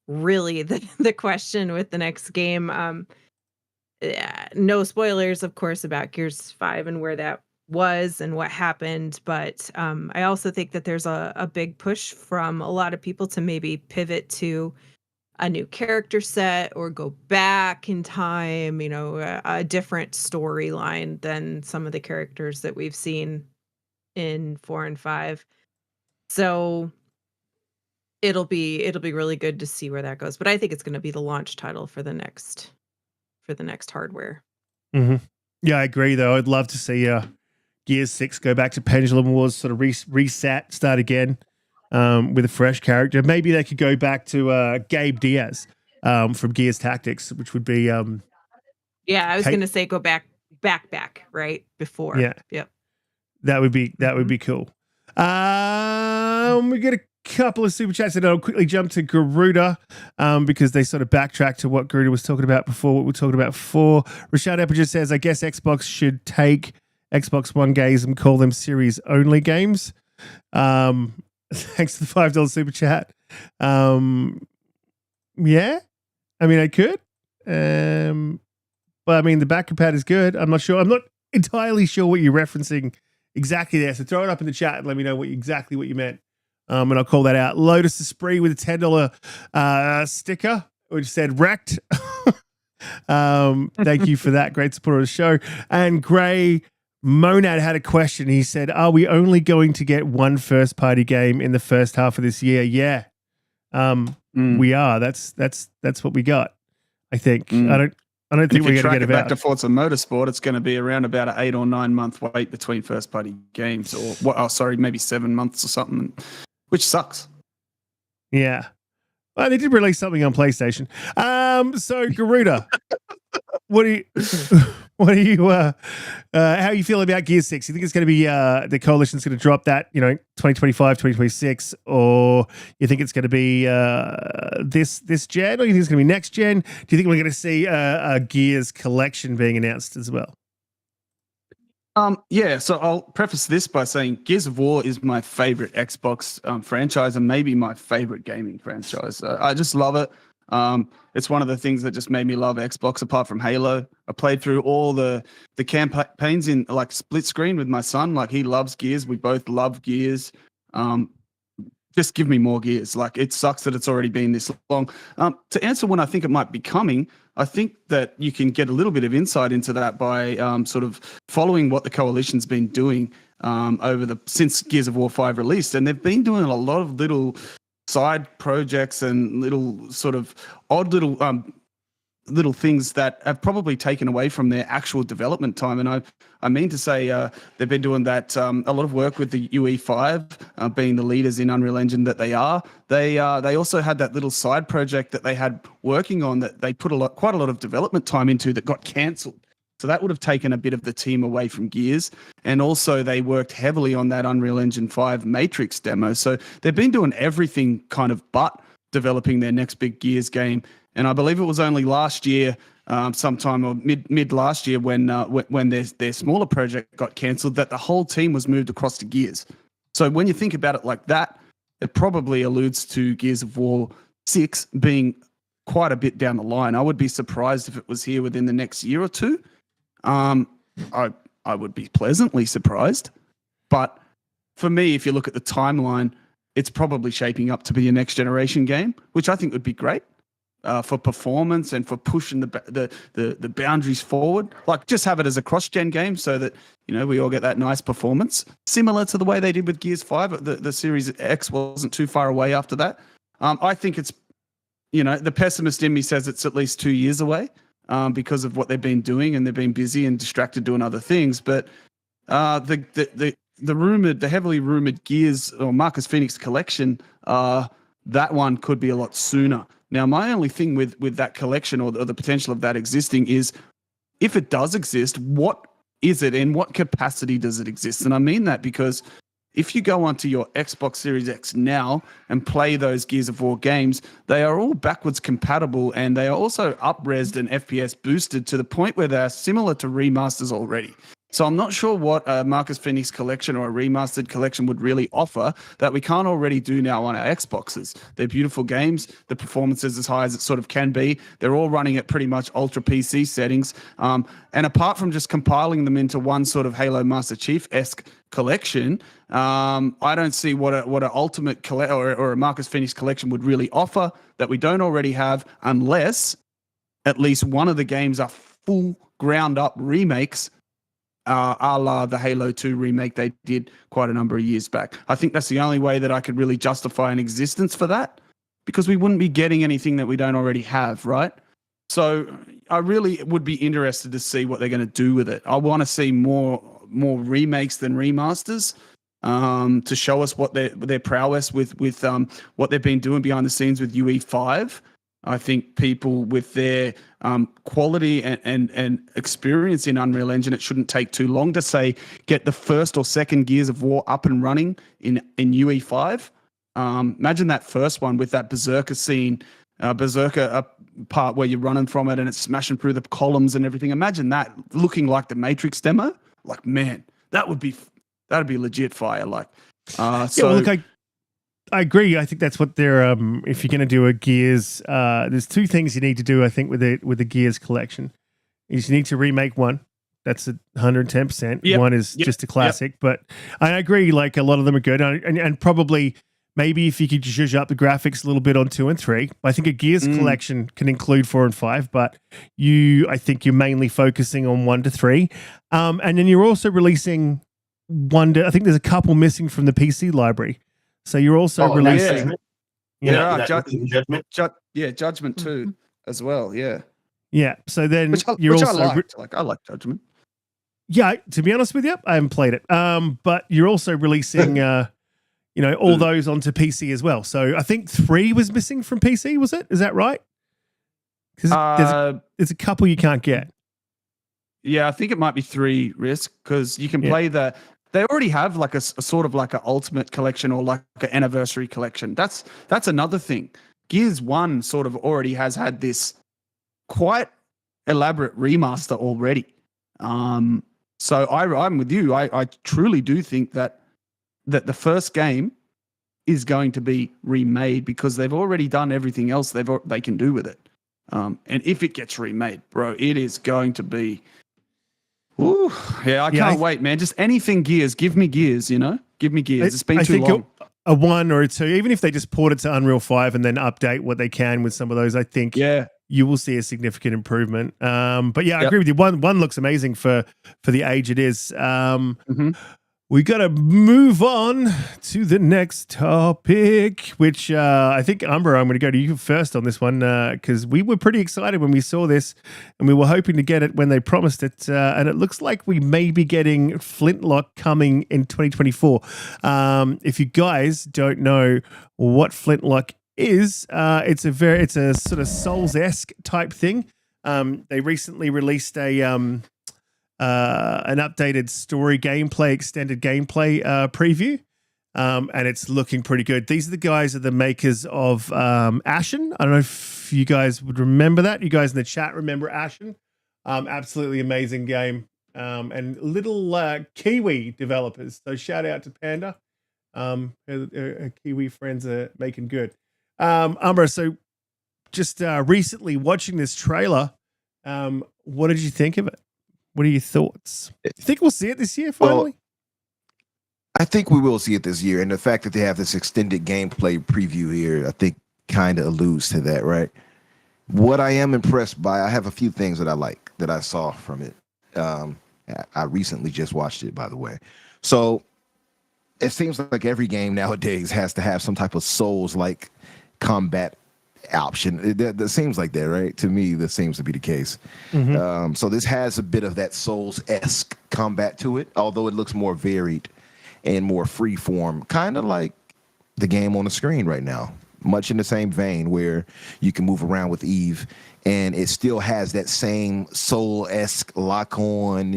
really the question with the next game. No spoilers, of course, about Gears 5 and where that was and what happened, but I also think that there's a big push from a lot of people to maybe pivot to a new character set or go back in time, a different storyline than some of the characters that we've seen in 4 and 5. So it'll be really good to see where that goes, but I think it's going to be the launch title for the next hardware. Yeah, I agree though. I'd love to see Gears 6 go back to Pendulum Wars, sort of reset, start again with a fresh character. Maybe they could go back to Gabe Diaz from Gears Tactics, which would be yeah, I was going to say go back, right? Before. Yeah. Yep. That would be cool. We get a couple of super chats, and I'll quickly jump to Garuda because they sort of backtrack to what Garuda was talking about before. What we were talking about before. Rashad Eppinger says, "I guess Xbox should take Xbox One games and call them series only games." Thanks to the $5 super chat. Yeah, I mean, I could. But I mean, the back pad is good. I'm not sure. I'm not entirely sure what you're referencing exactly there. So throw it up in the chat and let me know exactly what you meant. And I'll call that out. Lotus Esprit with a $10 sticker, which said wrecked. Thank you for that. Great support of the show. And Gray Monad had a question. He said, "Are we only going to get one first party game in the first half of this year?" Yeah. We are. That's what we got. I think. I don't think we're going to get it back to Forza Motorsport. It's going to be around about an 8 or 9 month wait between first party games, or maybe 7 months or something, which sucks. Yeah. Well, they did release something on PlayStation. So Garuda, what do you how are you feeling about Gear 6? You think it's going to be the coalition's going to drop that, 2025, 2026, or you think it's going to be this gen, or you think it's going to be next gen? Do you think we're going to see a Gears collection being announced as well? Yeah, so I'll preface this by saying Gears of War is my favorite Xbox franchise and maybe my favorite gaming franchise. I just love it. It's one of the things that just made me love Xbox apart from Halo. I played through all the campaigns in like split screen with my son. Like, he loves Gears. We both love Gears. Just give me more Gears. Like, it sucks that it's already been this long. To answer when I think it might be coming, I think that you can get a little bit of insight into that by sort of following what the coalition's been doing since Gears of War 5 released. And they've been doing a lot of little side projects and little sort of odd little things that have probably taken away from their actual development time. And I mean to say they've been doing that a lot of work with the UE5, being the leaders in Unreal Engine that they are. They also had that little side project that they had working on that they put quite a lot of development time into that got cancelled. So that would have taken a bit of the team away from Gears. And also they worked heavily on that Unreal Engine 5 Matrix demo. So they've been doing everything kind of but developing their next big Gears game. And I believe it was only last year, sometime or mid last year, when their smaller project got cancelled, that the whole team was moved across to Gears. So when you think about it like that, it probably alludes to Gears of War 6 being quite a bit down the line. I would be surprised if it was here within the next year or two. I would be pleasantly surprised. But for me, if you look at the timeline, it's probably shaping up to be a next generation game, which I think would be great. For performance and for pushing the boundaries forward. Like, just have it as a cross-gen game so that, we all get that nice performance, similar to the way they did with Gears 5. The Series X wasn't too far away after that. I think it's, the pessimist in me says it's at least 2 years away because of what they've been doing, and they've been busy and distracted doing other things. But the heavily rumored Gears or Marcus Phoenix collection, that one could be a lot sooner. Now, my only thing with that collection or the potential of that existing is, if it does exist, what is it and what capacity does it exist? And I mean that because if you go onto your Xbox Series X now and play those Gears of War games, they are all backwards compatible, and they are also up-resed and FPS boosted to the point where they are similar to remasters already. So I'm not sure what a Marcus Phoenix collection or a remastered collection would really offer that we can't already do now on our Xboxes. They're beautiful games. The performance is as high as it sort of can be. They're all running at pretty much ultra PC settings. And apart from just compiling them into one sort of Halo Master Chief-esque collection, I don't see what an ultimate or a Marcus Phoenix collection would really offer that we don't already have, unless at least one of the games are full ground-up remakes, a la the Halo 2 remake they did quite a number of years back. I think that's the only way that I could really justify an existence for that, because we wouldn't be getting anything that we don't already have, right? So I really would be interested to see what they're going to do with it. I want to see more remakes than remasters, to show us what their prowess with what they've been doing behind the scenes with UE5. I think people with their quality and experience in Unreal Engine, it shouldn't take too long to say get the first or second Gears of War up and running in UE5. Imagine that first one with that Berserker scene, Berserker part where you're running from it and it's smashing through the columns and everything. Imagine that looking like the Matrix demo. Like, man, that'd be legit fire. Like, Yeah, well, look, I agree. I think that's what they're. If you're going to do a Gears, there's two things you need to do. I think with the Gears collection, is you need to remake one. That's 110%. Yep. One is just a classic, but I agree. Like a lot of them are good, and probably maybe if you could zhuzh up the graphics a little bit on 2 and 3. I think a Gears collection can include 4 and 5, but I think you're mainly focusing on 1 to 3, and then you're also releasing I think there's a couple missing from the PC library. So you're also releasing, Judgment. Judgment too, as well. Yeah. So then Which you're I also liked. I like Judgment. Yeah. To be honest with you, I haven't played it. But you're also releasing, all those onto PC as well. So I think 3 was missing from PC. Was it? Is that right? Because there's a couple you can't get. Yeah, I think it might be 3 Risk because you can play the. They already have like a sort of like an ultimate collection or like an anniversary collection. That's another thing. Gears 1 sort of already has had this quite elaborate remaster already. So I'm with you. I truly do think that the first game is going to be remade because they've already done everything else they can do with it. And if it gets remade, bro, it is going to be. Ooh, yeah, I can't wait, man. Just anything Gears. Give me Gears, Give me Gears. It's been too long. A 1 or a 2, even if they just port it to Unreal 5 and then update what they can with some of those, I think you will see a significant improvement. But yeah, I agree with you. One looks amazing for the age it is. We got to move on to the next topic, which I think, Umbra, I'm going to go to you first on this one because we were pretty excited when we saw this and we were hoping to get it when they promised it. And it looks like we may be getting Flintlock coming in 2024. If you guys don't know what Flintlock is, it's a sort of Souls-esque type thing. They recently released an updated story gameplay, extended gameplay preview, and it's looking pretty good. These are the guys the makers of Ashen. I don't know if you guys would remember that. You guys in the chat remember Ashen? Absolutely amazing game, and little Kiwi developers. So shout out to Panda. Her Kiwi friends are making good. Umbra, so just recently watching this trailer, what did you think of it? What are your thoughts? Do you think we'll see it this year finally? Well, I think we will see it this year. And the fact that they have this extended gameplay preview here, I think kind of alludes to that, right? What I am impressed by, I have a few things that I like that I saw from it. I recently just watched it, by the way. So it seems like every game nowadays has to have some type of Souls-like combat option. That seems like that, right? To me, that seems to be the case. So this has a bit of that Souls-esque combat to it, although it looks more varied and more free form, kind of like the game on the screen right now. Much in the same vein where you can move around with Eve and it still has that same Soul-esque lock-on,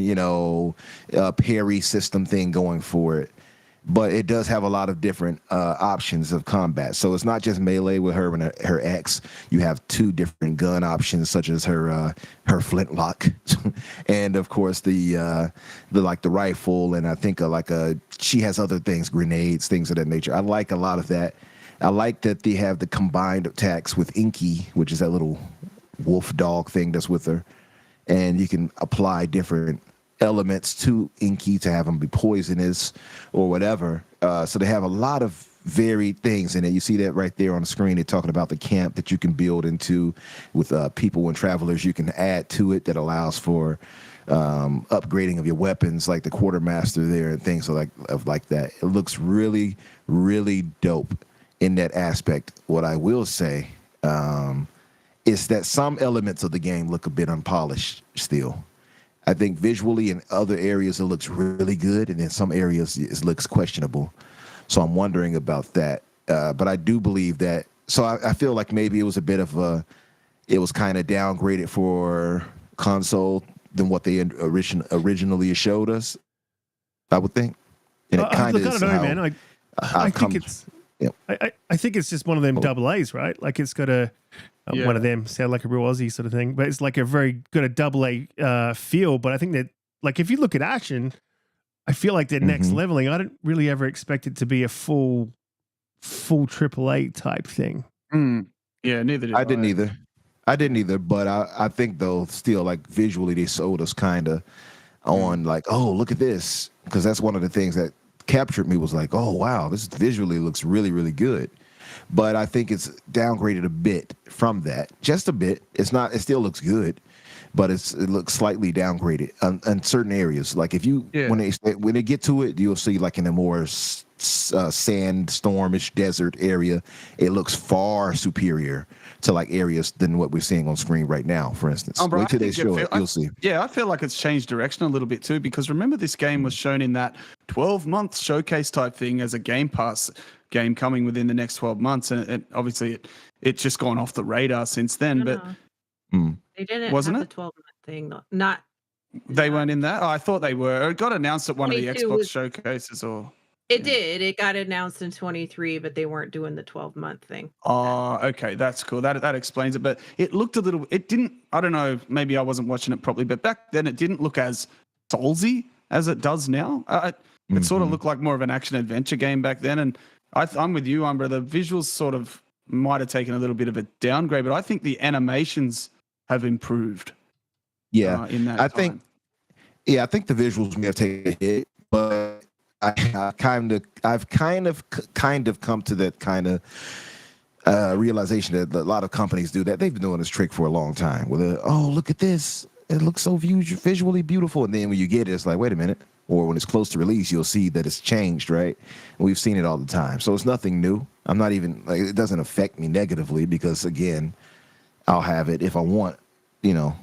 parry system thing going for it. But it does have a lot of different options of combat. So it's not just melee with her and her X. You have 2 different gun options, such as her Flintlock, and of course the rifle. And I think she has other things, grenades, things of that nature. I like a lot of that. I like that they have the combined attacks with Inky, which is that little wolf dog thing that's with her, and you can apply different elements to Inky to have them be poisonous or whatever. So they have a lot of varied things in it. You see that right there on the screen. They're talking about the camp that you can build into with people and travelers you can add to it that allows for upgrading of your weapons, like the quartermaster there and things like that. It looks really, really dope in that aspect. What I will say is that some elements of the game look a bit unpolished still. I think visually in other areas it looks really good, and in some areas it looks questionable. So I'm wondering about that. But I do believe that so I feel like maybe it was a bit of it was kind of downgraded for console than what they originally showed us. I would think, and it kind of look, I is don't know, how man. I I've think come. it's Yep. I think it's just one of them double A's, right? Like it's got one of them sound like a real Aussie sort of thing, but it's like a very got a double A feel. But I think that like if you look at Ashen, I feel like they're next Mhm. leveling. I didn't really ever expect it to be a full triple A type thing. Yeah, neither did I didn't either. I didn't either, but I think though still like visually they sold us kind of on like, oh, look at this, because that's one of the things that captured me was like, oh wow, this visually looks really really good. But I think it's downgraded a bit from that, just a bit. It's not. It still looks good, but it looks slightly downgraded in certain areas. Like if you when they get to it, you'll see like in a more sandstormish desert area, it looks far superior to like areas than what we're seeing on screen right now. For instance, Umbra, wait till I they think show it, you'll see. Yeah, I feel like it's changed direction a little bit too, because remember this game was shown in that 12-month showcase type thing as a Game Pass game coming within the next 12 months, and obviously it's just gone off the radar since then. But They didn't wasn't have it? the 12-month thing. Not They weren't in that? Oh, I thought they were. It got announced at one of the 22 Xbox was- showcases, or It did. It got announced in 23, but they weren't doing the 12-month thing. oh, okay, that's cool. That explains it. But it looked a little. It didn't. I don't know. Maybe I wasn't watching it properly. But back then, it didn't look as soulsy as it does now. It sort of looked like more of an action adventure game back then. And I'm with you, Umbra. The visuals sort of might have taken a little bit of a downgrade, but I think the animations have improved. Yeah, in that I time. think. Yeah, I think the visuals may have taken a hit, but I've kind of come to that kind of realization that a lot of companies do that. They've been doing this trick for a long time. With oh, look at this, it looks so visually beautiful, and then when you get it, it's like, wait a minute. Or when it's close to release, you'll see that it's changed, right? And we've seen it all the time, so it's nothing new. I'm not even like it doesn't affect me negatively because again, I'll have it if I want,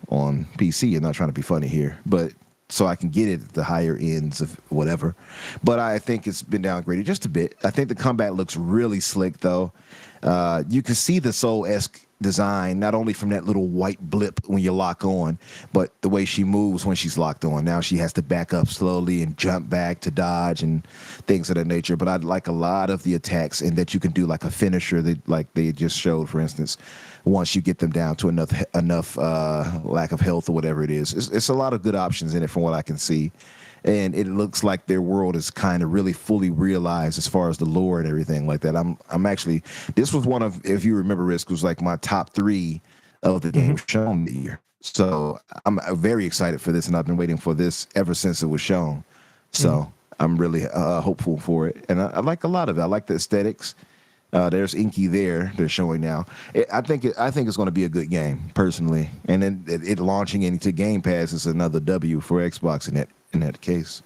on PC. I'm not trying to be funny here, but so I can get it at the higher ends of whatever. But I think it's been downgraded just a bit. I think the combat looks really slick, though. You can see the Soul-esque design, not only from that little white blip when you lock on, but the way she moves when she's locked on. Now she has to back up slowly and jump back to dodge and things of that nature. But I like a lot of the attacks, and that you can do like a finisher that like they just showed, for instance, once you get them down to enough lack of health or whatever it is. It's a lot of good options in it from what I can see. And it looks like their world is kind of really fully realized as far as the lore and everything like that. I'm actually, this was one of, if you remember, Risk was like my top 3 of the games shown the year. So I'm very excited for this, and I've been waiting for this ever since it was shown. So I'm really hopeful for it, and I like a lot of it. I like the aesthetics. There's Inky there. They're showing now. I think it's going to be a good game personally, and then it launching into Game Pass is another W for Xbox in that case.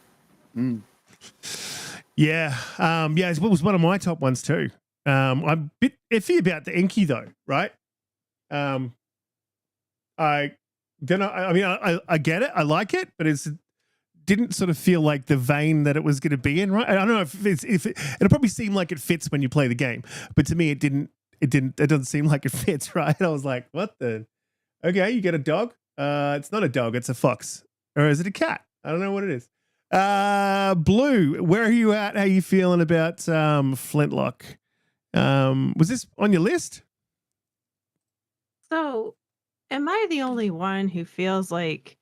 Yeah, it was one of my top ones too. I'm a bit iffy about the Inky though, right? I don't know. I mean, I get it. I like it, but it didn't sort of feel like the vein that it was going to be in, right? I don't know if it'll probably seem like it fits when you play the game, but to me, it didn't. It doesn't seem like it fits, right? I was like, what the? Okay, you get a dog. It's not a dog. It's a fox, or is it a cat? I don't know what it is. Blue, where are you at? How are you feeling about Flintlock? Was this on your list? So, am I the only one who feels like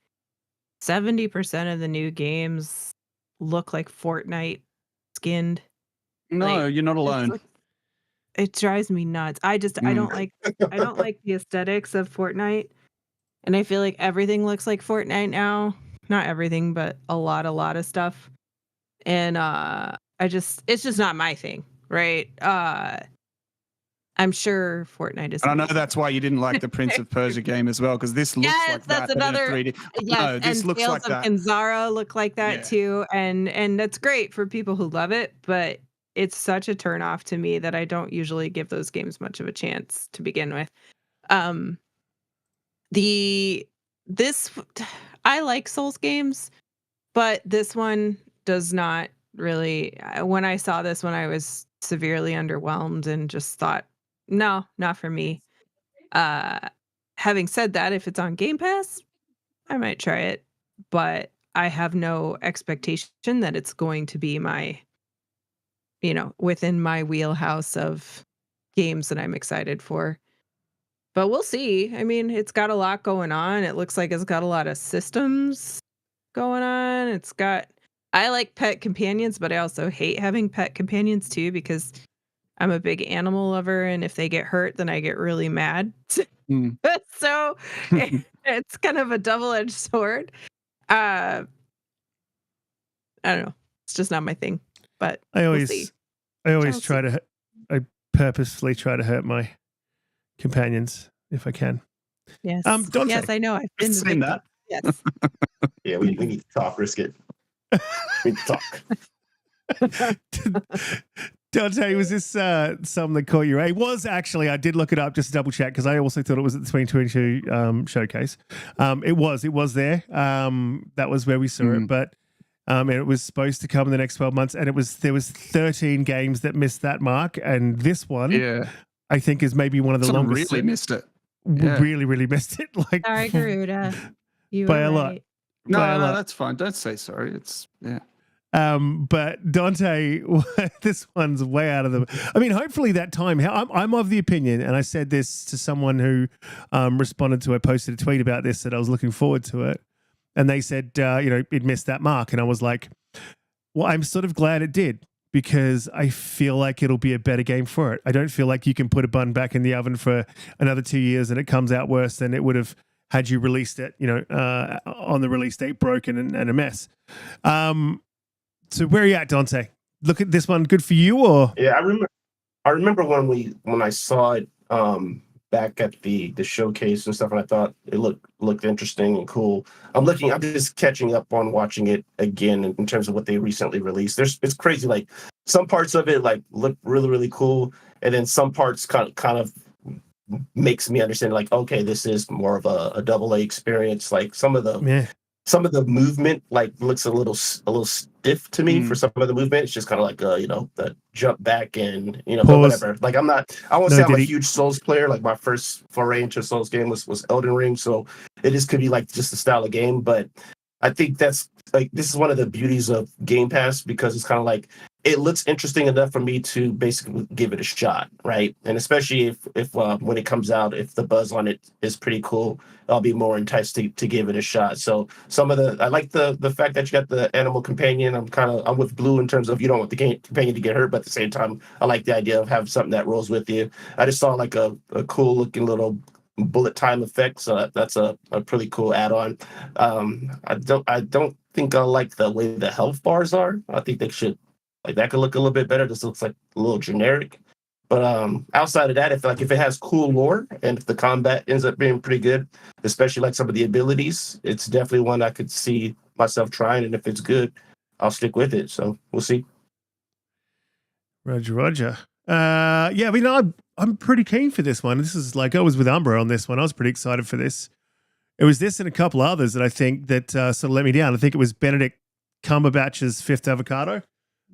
70% of the new games look like Fortnite skinned? No, Like, you're not it's alone. like- it drives me nuts. I don't like the aesthetics of Fortnite, and I feel like everything looks like Fortnite now. Not everything, but a lot of stuff. And it's just not my thing, right? I'm sure Fortnite is. And I know that's why you didn't like the Prince of Persia game as well, because this looks Yes, like that's that. another. But in a 3D. Yes, No, this and looks Tales like of that. Kanzara look like that Yeah. too, and that's great for people who love it, but it's such a turnoff to me that I don't usually give those games much of a chance to begin with. I like Souls games, but this one does not really. When I saw this one, I was severely underwhelmed and just thought no, not for me. Having said that, if it's on Game Pass, I might try it, but I have no expectation that it's going to be my, within my wheelhouse of games that I'm excited for. But we'll see. I mean, it's got a lot going on. It looks like it's got a lot of systems going on. I like pet companions, but I also hate having pet companions too because I'm a big animal lover, and if they get hurt, then I get really mad. Mm. So it's kind of a double-edged sword. I don't know. It's just not my thing, but we'll see. I always Chelsea. I purposefully try to hurt my companions if I can. Yes. Donte. Yes, I know. I've been the Seen victim. that. Yes. Yeah, we need to talk, Riskit. We need to talk. Donte, was this something that caught your eye? It was actually, I did look it up just to double check because I also thought it was at the 2022 showcase. It was there. That was where we saw it, but and it was supposed to come in the next 12 months, and there was 13 games that missed that mark, and this one, I think, is maybe one of the longest. Really missed it. Really missed it. Like Sorry, Garuda. You by were a lot. right. No, By a lot. that's fine. Don't say sorry. It's But Donte, this one's way out of the. I mean, hopefully that time. I'm of the opinion, and I said this to someone who responded to. I posted a tweet about this that I was looking forward to it, and they said, it missed that mark, and I was like, well, I'm sort of glad it did because I feel like it'll be a better game for it. I don't feel like you can put a bun back in the oven for another 2 years and it comes out worse than it would have had you released it, on the release date broken and a mess. So where are you at, Donte? Look at this one. Good for you, or Yeah, I remember when I saw it back at the showcase and stuff, and I thought it looked interesting and cool. I'm just catching up on watching it again in terms of what they recently released. It's crazy. Like some parts of it look really, really cool, and then some parts kind of makes me understand okay, this is more of a double A experience. Like some of the movement looks a little stiff to me for some of the movement. It's just kind of like the jump back and but whatever. Like I won't say I'm a huge Souls player. Like my first foray into a Souls game was Elden Ring, so it just could be just the style of game. But I think that's this is one of the beauties of Game Pass because it's kind of it looks interesting enough for me to basically give it a shot, right? And especially if when it comes out, if the buzz on it is pretty cool, I'll be more enticed to give it a shot. So I like the fact that you got the animal companion. I'm with Blue in terms of you don't want the companion to get hurt, but at the same time, I like the idea of having something that rolls with you. I just saw a cool looking little bullet time effect, so that's a pretty cool add-on. I don't think I like the way the health bars are. I think they should that could look a little bit better. This looks like a little generic. But outside of that, if it has cool lore and if the combat ends up being pretty good, especially some of the abilities, it's definitely one I could see myself trying. And if it's good, I'll stick with it. So we'll see. Roger. Yeah, I mean, I'm pretty keen for this one. This is I was with Umbra on this one. I was pretty excited for this. It was this and a couple others that I think that sort of let me down. I think it was Benedict Cumberbatch's Fifth Avocado.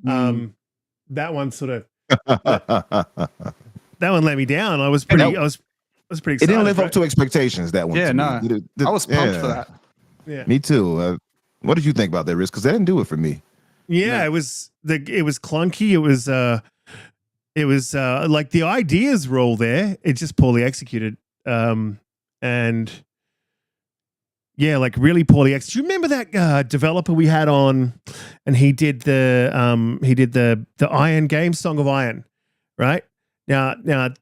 That one sort of that one let me down. I was pretty excited. It didn't live up to expectations. That one. Yeah, no. I was pumped for that. Yeah, me too. What did you think about that, Risk? Because that didn't do it for me. Yeah, no. It was clunky. It was the ideas were all there. It's just poorly executed. And yeah, really poorly executed. Do you remember that developer we had on, and he did the Iron game, Song of Iron, right? Now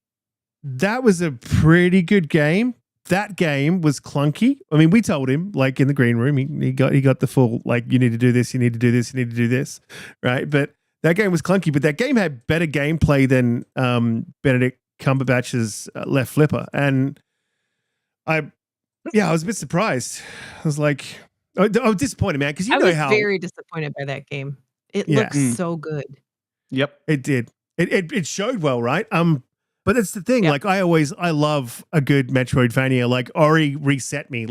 that was a pretty good game. That game was clunky. I mean, we told him in the green room, he got the full you need to do this, you need to do this, you need to do this, right? But that game was clunky. But that game had better gameplay than Benedict Cumberbatch's Left Flipper, and I was a bit surprised. I was disappointed, man, because I was very disappointed by that game. It looks so good. Yep, it did. It showed well, right? But that's the thing. Yep. I love a good Metroidvania. Ori reset me.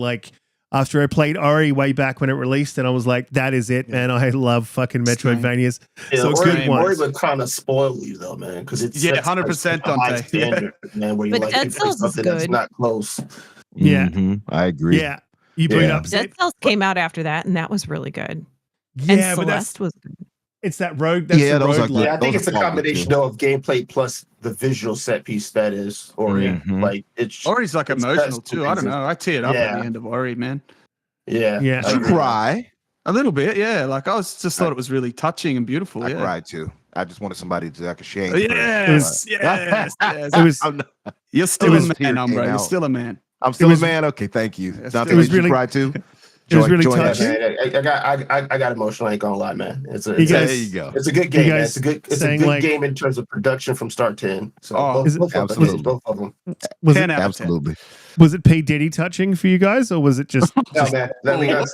after I played Ori way back when it released, and I was like, that is it, man. I love fucking Metroidvanias. Yeah, So Ori, good Ori ones. would kind of spoil you though, man, because it's Yeah, sets, like, 100% such a high Donte. standard, man, where you But like Dead you play Cells is something that's good. not close. Yeah. Mhm, I agree. Yeah. You boot Yeah. up. Dead Cells came out after that, and that was really good. Yeah, and but that's Celeste was good. it's that road. That's Yeah, the those are road. good. Yeah, I think Those it's a are quality, combination too. though of gameplay plus the visual set piece that is Ori. Mhm. Like it's Ori's like it's emotional best too. I don't reason. know. I teared up at Yeah. the end of Ori, man. Yeah. Yeah. I Did you agree. cry? A little bit, yeah. Like I was just thought it was really touching and beautiful. I Yeah. cried too. I just wanted somebody to like a shame. Yes, yes, yes. It was You're still was a tear man, came Umbra. You're out. still a man. I'm still was- a man. Okay, thank you. It Dante, was did you really- cry too? it was really Yeah, touching. man, I got emotional. I ain't gonna lie, man. It's a, You it's, guys- a, There you go. it's a good game. Man. guys It's a good saying, good like- game in terms of production from start to end. So Oh, is it- both of them. absolutely. Both of them. Was 10 it, out of 10. Absolutely. was it P. Diddy touching for you guys, or was it just No, man. Let me guys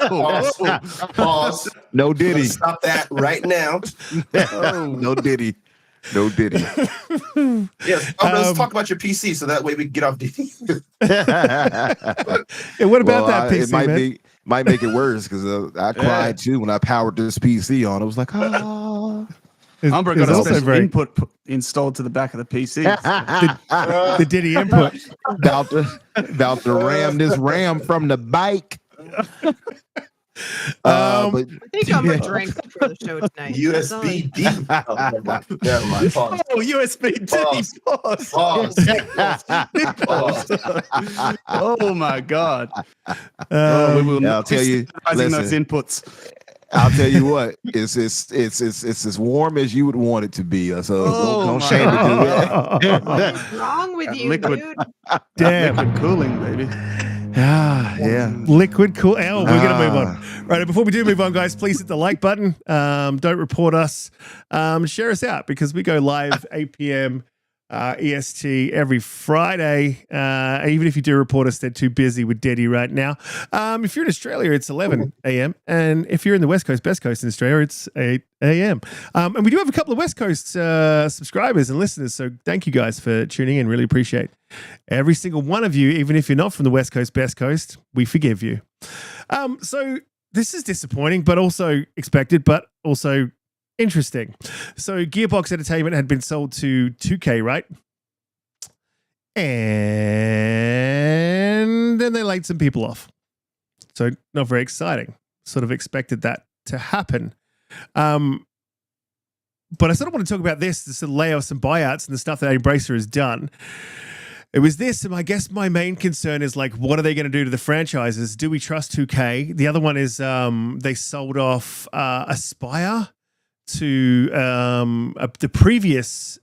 pause. No Diddy. Stop that right now. No Diddy. No Diddy. Yes. Let's talk about your PC so that way we can get off DD. Yeah, what about Well, that PC, it might man? might make it worse because I cried too when I powered this PC on. I was like, oh. Umbra got It's a also special very input installed to the back of the PC. the Diddy input. about to ram this RAM from the bike. But I think Umbra drank before the show tonight. USB D. Oh, never mind. Pause. Oh, USB Pause. Pause. Oh my God. We Um, will Yeah, not I'll tell be you, supervising those listen. inputs. I'll tell you what, it's as warm as you would want it to be. So Oh don't my shame to do that. What's wrong with you, Liquid. dude? Damn. Liquid cooling, baby. Yeah. Liquid cool. Oh, we're going to move Ah. on. Right. Before we do move on, guys, please hit the like button. Don't report us. Share us out because we go live 8 p.m. EST every Friday. Even if you do report us, they're too busy with Deddy right now. If you're in Australia, it's 11 a.m. And if you're in the West Coast, Best Coast in Australia, it's 8 a.m. And we do have a couple of West Coast subscribers and listeners. So thank you guys for tuning in. Really appreciate every single one of you. Even if you're not from the West Coast, Best Coast, we forgive you. So this is disappointing, but also expected, but also interesting. So Gearbox Entertainment had been sold to 2K, right? And then they laid some people off. So not very exciting. Sort of expected that to happen. But I sort of want to talk about this, the sort of layoffs and buyouts and the stuff that Embracer has done. It was this, and I guess my main concern is like, what are they going to do to the franchises? Do we trust 2K? The other one is they sold off Aspire to the previous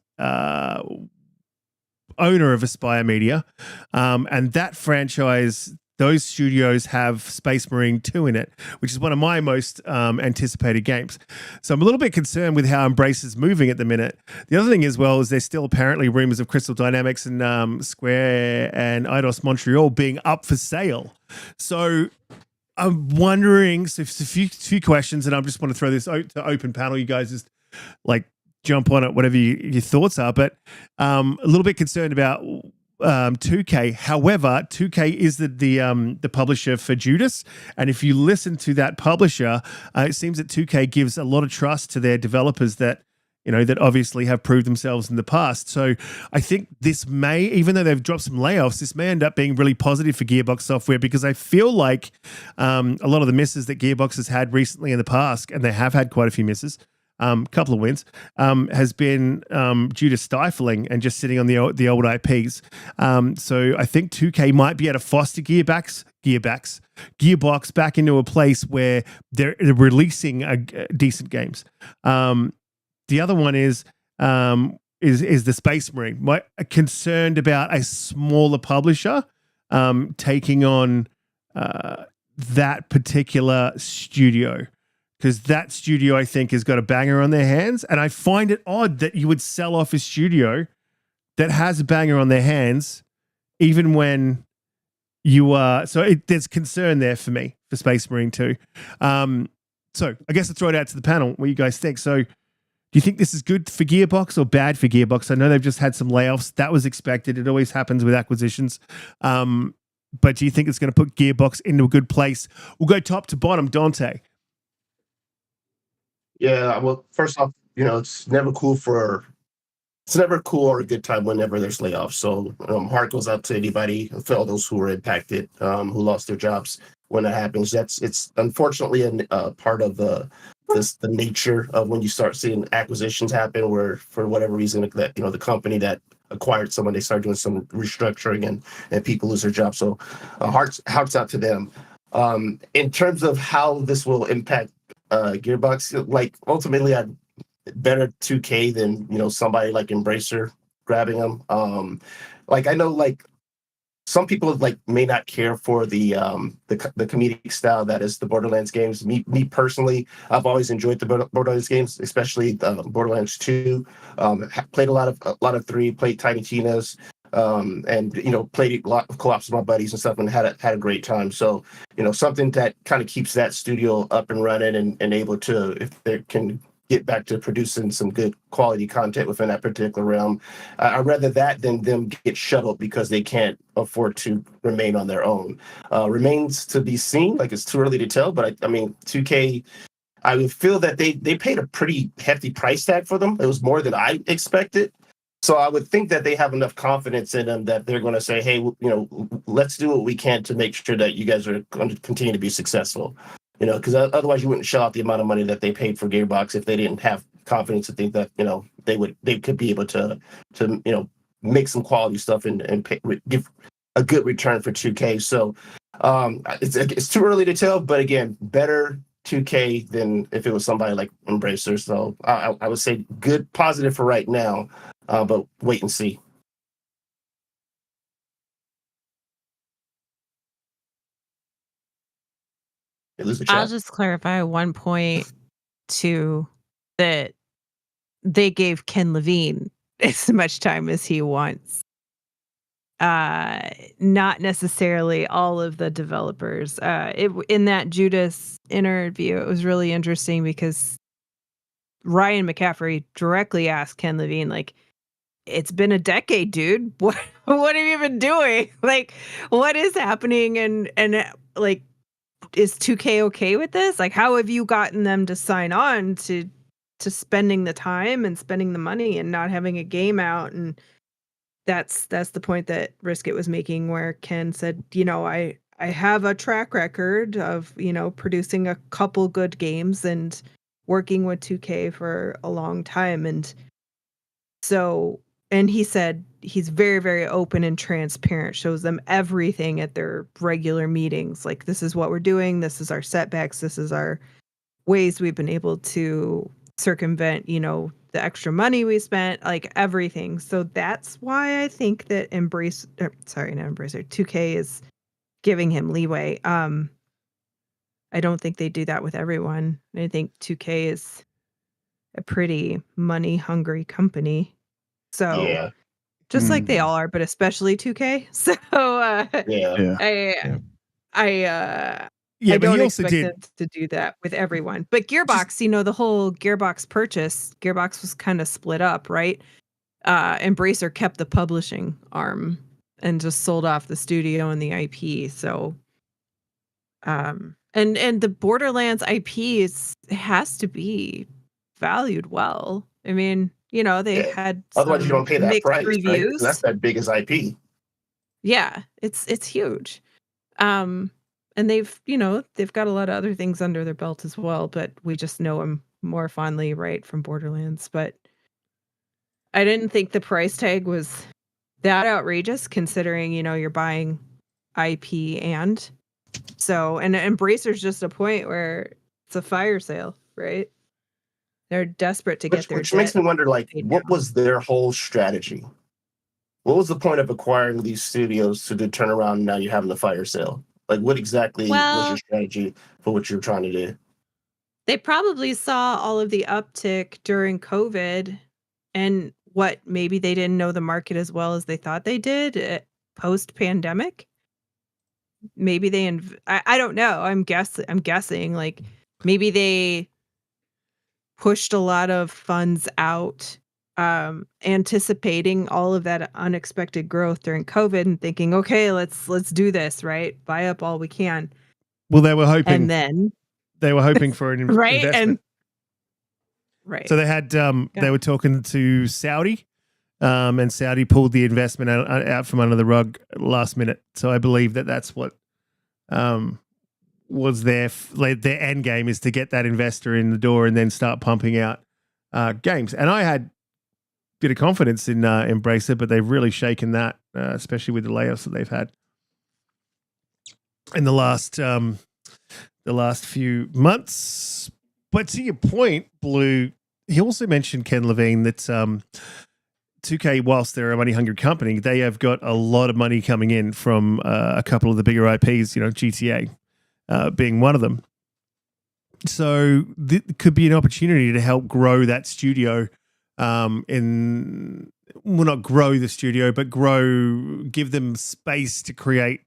owner of Aspire Media, and that franchise, those studios have Space Marine 2 in it, which is one of my most anticipated games. So I'm a little bit concerned with how Embrace is moving at the minute. The other thing as well is there's still apparently rumors of Crystal Dynamics and Square and Eidos Montreal being up for sale. So I'm wondering, so a few questions, and I just want to throw this to open panel. You guys just like jump on it, whatever your thoughts are. But a little bit concerned about 2K. However, 2K is the publisher for Judas, and if you listen to that publisher, it seems that 2K gives a lot of trust to their developers that obviously have proved themselves in the past. So I think this may, even though they've dropped some layoffs, this may end up being really positive for Gearbox Software, because I feel like a lot of the misses that Gearbox has had recently in the past, and they have had quite a few misses, couple of wins, has been due to stifling and just sitting on the old IPs. So I think 2K might be able to foster Gearbox back into a place where they're releasing decent games. The other one is the Space Marine. My concerned about a smaller publisher taking on that particular studio, because that studio, I think, has got a banger on their hands. And I find it odd that you would sell off a studio that has a banger on their hands, even when you are. So there's concern there for me for Space Marine 2. So I guess I'll throw it out to the panel. What you guys think? So do you think this is good for Gearbox or bad for Gearbox? I know they've just had some layoffs. That was expected. It always happens with acquisitions. but do you think it's going to put Gearbox into a good place? We'll go top to bottom, Donte. Yeah, well, first off, it's never cool or a good time whenever there's layoffs. So heart goes out to anybody, for all those who were impacted, who lost their jobs when that happens. It's unfortunately a part of the nature of when you start seeing acquisitions happen, where for whatever reason that the company that acquired someone, they start doing some restructuring and people lose their jobs. So hearts out to them. In terms of how this will impact Gearbox, like ultimately better 2K than somebody like Embracer grabbing them. Like I know like some people like may not care for the comedic style that is the Borderlands games. Me personally, I've always enjoyed the Borderlands games, especially Borderlands 2. Played a lot of 3, played Tiny Tina's, and played a lot of co-ops with my buddies and stuff, and had a great time. So something that kind of keeps that studio up and running and able to, if they can get back to producing some good quality content within that particular realm. I'd rather that than them get shuttled because they can't afford to remain on their own. Remains to be seen. Like, it's too early to tell, but I mean, 2K, I would feel that they paid a pretty hefty price tag for them. It was more than I expected. So I would think that they have enough confidence in them that they're going to say, hey, let's do what we can to make sure that you guys are going to continue to be successful. Because otherwise you wouldn't shell out the amount of money that they paid for Gearbox if they didn't have confidence to think that they could be able to make some quality stuff and give a good return for 2K. So it's too early to tell, but again, better 2K than if it was somebody like Embracer. So I would say good, positive for right now, but wait and see. I'll just clarify one point too, that they gave Ken Levine as much time as he wants. Not necessarily all of the developers. In that Judas interview, it was really interesting because Ryan McCaffrey directly asked Ken Levine, like, it's been a decade, dude. What have you been doing? Like, what is happening? And like, is 2K okay with this? Like, how have you gotten them to sign on to spending the time and spending the money and not having a game out? And that's the point that Riskit was making, where Ken said, I have a track record of, producing a couple good games and working with 2K for a long time. And so, and he said he's very, very open and transparent, shows them everything at their regular meetings. Like, this is what we're doing. This is our setbacks. This is our ways we've been able to circumvent, the extra money we spent, like everything. So that's why I think that 2K is giving him leeway. I don't think they do that with everyone. I think 2K is a pretty money hungry company. So Yeah. just like they all are, but especially 2K. So Yeah. I don't expect them to do that with everyone. But Gearbox, the whole Gearbox purchase, Gearbox was kind of split up, right? Embracer kept the publishing arm and just sold off the studio and the IP. So, and the Borderlands IP has to be valued well. I mean, they had otherwise you don't pay that price, reviews. right? 'Cause that's that big as IP. Yeah, it's huge. And they've got a lot of other things under their belt as well, but we just know them more fondly, right, from Borderlands. But I didn't think the price tag was that outrageous, considering, you're buying IP. And Embracer's just a point where it's a fire sale, right? They're desperate to get their which makes me wonder, like, what was their whole strategy? What was the point of acquiring these studios to turn around and now you're having a fire sale? Like, what exactly was your strategy for what you're trying to do? They probably saw all of the uptick during COVID, and maybe they didn't know the market as well as they thought they did post-pandemic. Maybe I don't know. I'm guessing like maybe they pushed a lot of funds out anticipating all of that unexpected growth during COVID and thinking, okay, let's do this, right? Buy up all we can. Well, they were hoping. And then for an right investment. and right. So they had they were talking to Saudi, and Saudi pulled the investment out from under the rug last minute. So I believe that's what was their end game, is to get that investor in the door and then start pumping out games. And I had a bit of confidence in Embracer, but they've really shaken that, especially with the layoffs that they've had in the last few months. But to your point, Blue, he also mentioned, Ken Levine, that 2K, whilst they're a money-hungry company, they have got a lot of money coming in from a couple of the bigger IPs, GTA being one of them. So this could be an opportunity to help grow that studio not grow the studio, but give them space to create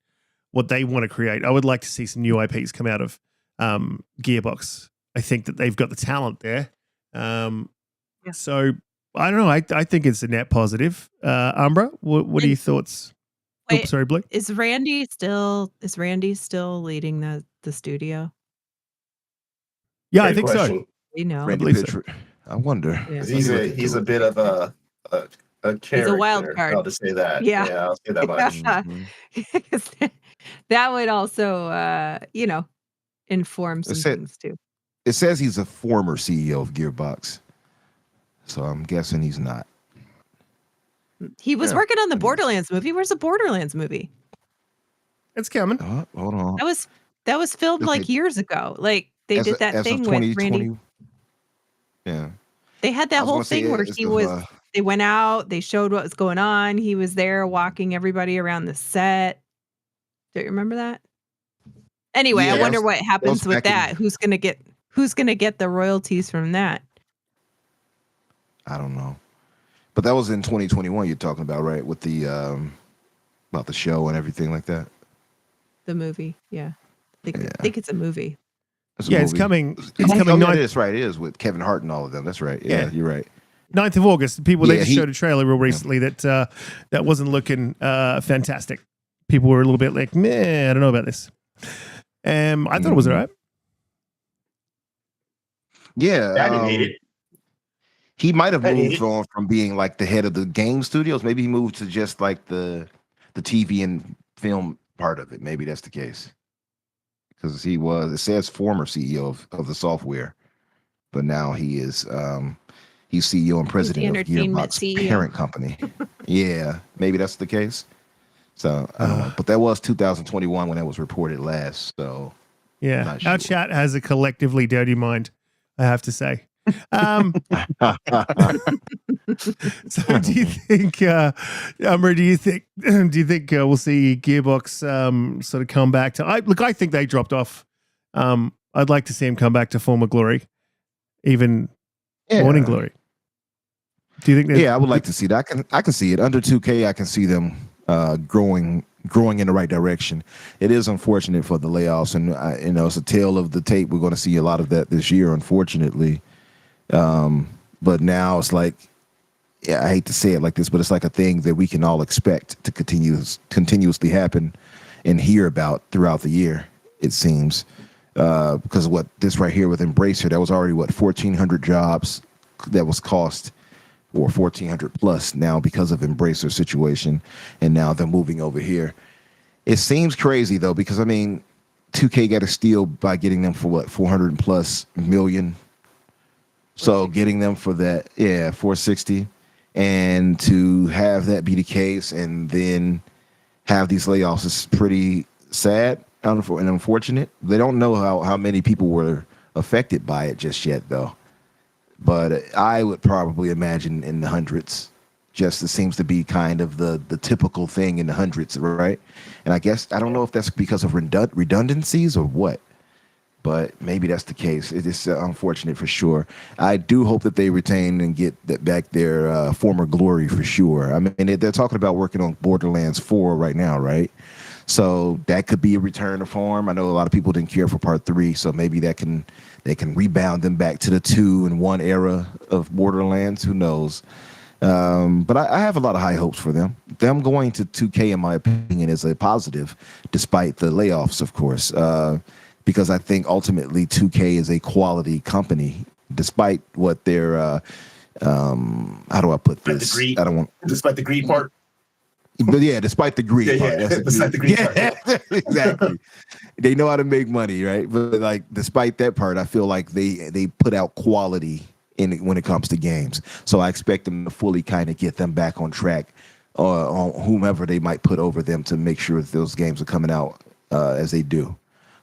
what they want to create. I would like to see some new IPs come out of Gearbox. I think that they've got the talent there. So I don't know. I think it's a net positive. Umbra, what are your thoughts? Wait, sorry, Blake. Is Randy still leading the studio? Yeah, Great I think question. so. You know, Randy believe so. Pitchford. I wonder. Yeah. He's a bit of a character. He's a wild card. I'll just say that. Yeah. I'll say that much. Mhm. That would also, inform some things too. It says he's a former CEO of Gearbox, so I'm guessing he's not. He was working on the Borderlands movie. Where's the Borderlands movie? It's coming. Hold on. That was filmed Okay. like years ago. Like they did that as thing of with 2020. Randy. Yeah. They had that whole thing where they went out, they showed what was going on. He was there walking everybody around the set. Do you remember that? Anyway, Yeah, I wonder what happens with back that. Who's gonna get the royalties from that? I don't know. But that was in 2021 you're talking about, right? With the about the show and everything like that. The movie, yeah. I think it's a movie. It's a Yeah, it's movie. coming. It's coming. Ninth, It is right. It is with Kevin Hart and all of them. That's right. Yeah, you're right. 9th of August. People, they just he- showed a trailer real recently that wasn't looking fantastic. People were a little bit like, meh, I don't know about this. I thought it was all right. Yeah. I didn't hate it. He might have I hate moved it. on from being like the head of the game studios. Maybe he moved to just like the TV and film part of it. Maybe that's the case. Because it says former CEO of the software, but now he is he's CEO and president of entertainment Gearbox CEO. parent company. Yeah, maybe that's the case. So I don't know. But that was 2021 when that was reported last. So Yeah. Not Our sure. chat has a collectively dirty mind, I have to say. So do you think, Umbra, do you think we'll see Gearbox sort of come back to? I think they dropped off. I'd like to see him come back to former glory, even morning glory. Do you think? Yeah, I would like to see that. I can see it under 2K. I can see them growing in the right direction. It is unfortunate for the layoffs, and it's a tale of the tape. We're going to see a lot of that this year, unfortunately. But now it's like, I hate to say it like this, but it's like a thing that we can all expect to continuously happen and hear about throughout the year, it seems. Because what this right here with Embracer, that was already 1,400 jobs that was cost, or 1,400 plus now because of Embracer situation, and now they're moving over here. It seems crazy though, because 2K got a steal by getting them for 400 plus million. So getting them for that, 460, and to have that be the case and then have these layoffs is pretty sad and unfortunate. They don't know how many people were affected by it just yet though. But I would probably imagine in the hundreds. Just it seems to be kind of the typical thing in the hundreds, right? And I guess I don't know if that's because of redundancies or what, but maybe that's the case. It is unfortunate for sure. I do hope that they retain and get back their former glory for sure. They're talking about working on Borderlands 4 right now, right? So that could be a return to form. I know a lot of people didn't care for Part 3, so maybe they can rebound them back to the 2 and 1 era of Borderlands. Who knows? But I have a lot of high hopes for them. Them going to 2K, in my opinion, is a positive, despite the layoffs, of course, because I think ultimately 2K is a quality company, despite what their how do I put this? I don't want despite the greed part. But yeah, despite the greed part. Yeah, That's despite the greed part. exactly. They know how to make money, right? But like, despite that part, I feel like they put out quality when it comes to games. So I expect them to fully kind of get them back on track, on whomever they might put over them to make sure that those games are coming out as they do.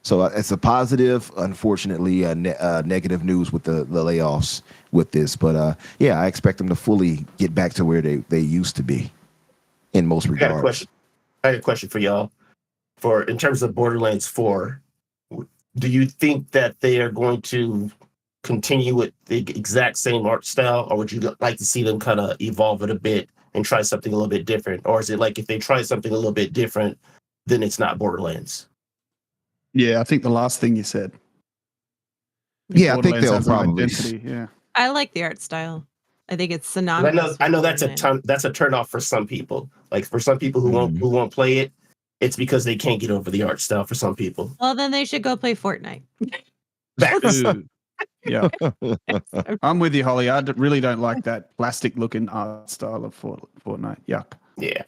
So it's a positive. Unfortunately, negative news with the layoffs with this. But yeah, I expect them to fully get back to where they used to be in most regards. I got a question for y'all. For in terms of Borderlands 4, do you think that they are going to continue with the exact same art style, or would you like to see them kind of evolve it a bit and try something a little bit different? Or is it like if they try something a little bit different, then it's not Borderlands? Yeah, I think the last thing you said. Yeah, I think Borderlands they'll has an probably. identity, yeah. I like the art style. I think it's 'Cause synonymous. I know with that's a Borderlands. that's a turn off for some people. Like for some people who won't play it, it's because they can't get over the art style for some people. Well, then they should go play Fortnite. Ooh. Yeah, I'm with you, Holly. I really don't like that plastic looking art style of Fortnite. Yuck. Yeah.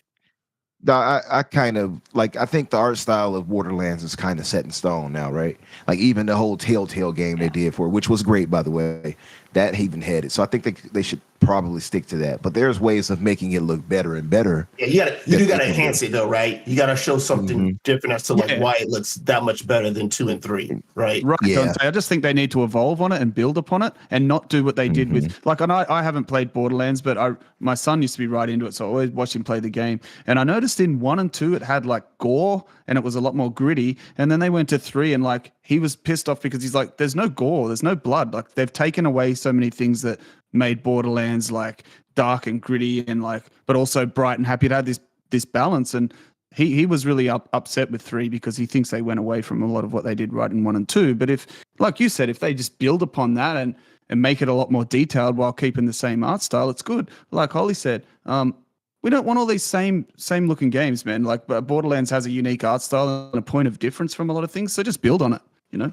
No, I kind of like. I think the art style of Borderlands is kind of set in stone now, right? Like even the whole Telltale game they did for it, which was great, by the way, that even had it. So I think they should probably stick to that. But there's ways of making it look better and better. Yeah, you do gotta enhance it though, right? You gotta show something different as to like why it looks that much better than 2 and 3, right? Right, Yeah. Donte. I just think they need to evolve on it and build upon it and not do what they did with like. And I haven't played Borderlands, but my son used to be right into it, so I always watched him play the game. And I noticed in 1 and 2 it had like gore and it was a lot more gritty. And then they went to 3 and like he was pissed off because he's like, "There's no gore, there's no blood. Like they've taken away so many things that made Borderlands like dark and gritty and like, but also bright and happy. It had this balance." And he was really upset with 3 because he thinks they went away from a lot of what they did right in 1 and 2. But if, like you said, if they just build upon that and make it a lot more detailed while keeping the same art style, it's good. Like Holly said, we don't want all these same looking games, man. Like Borderlands has a unique art style and a point of difference from a lot of things. So just build on it,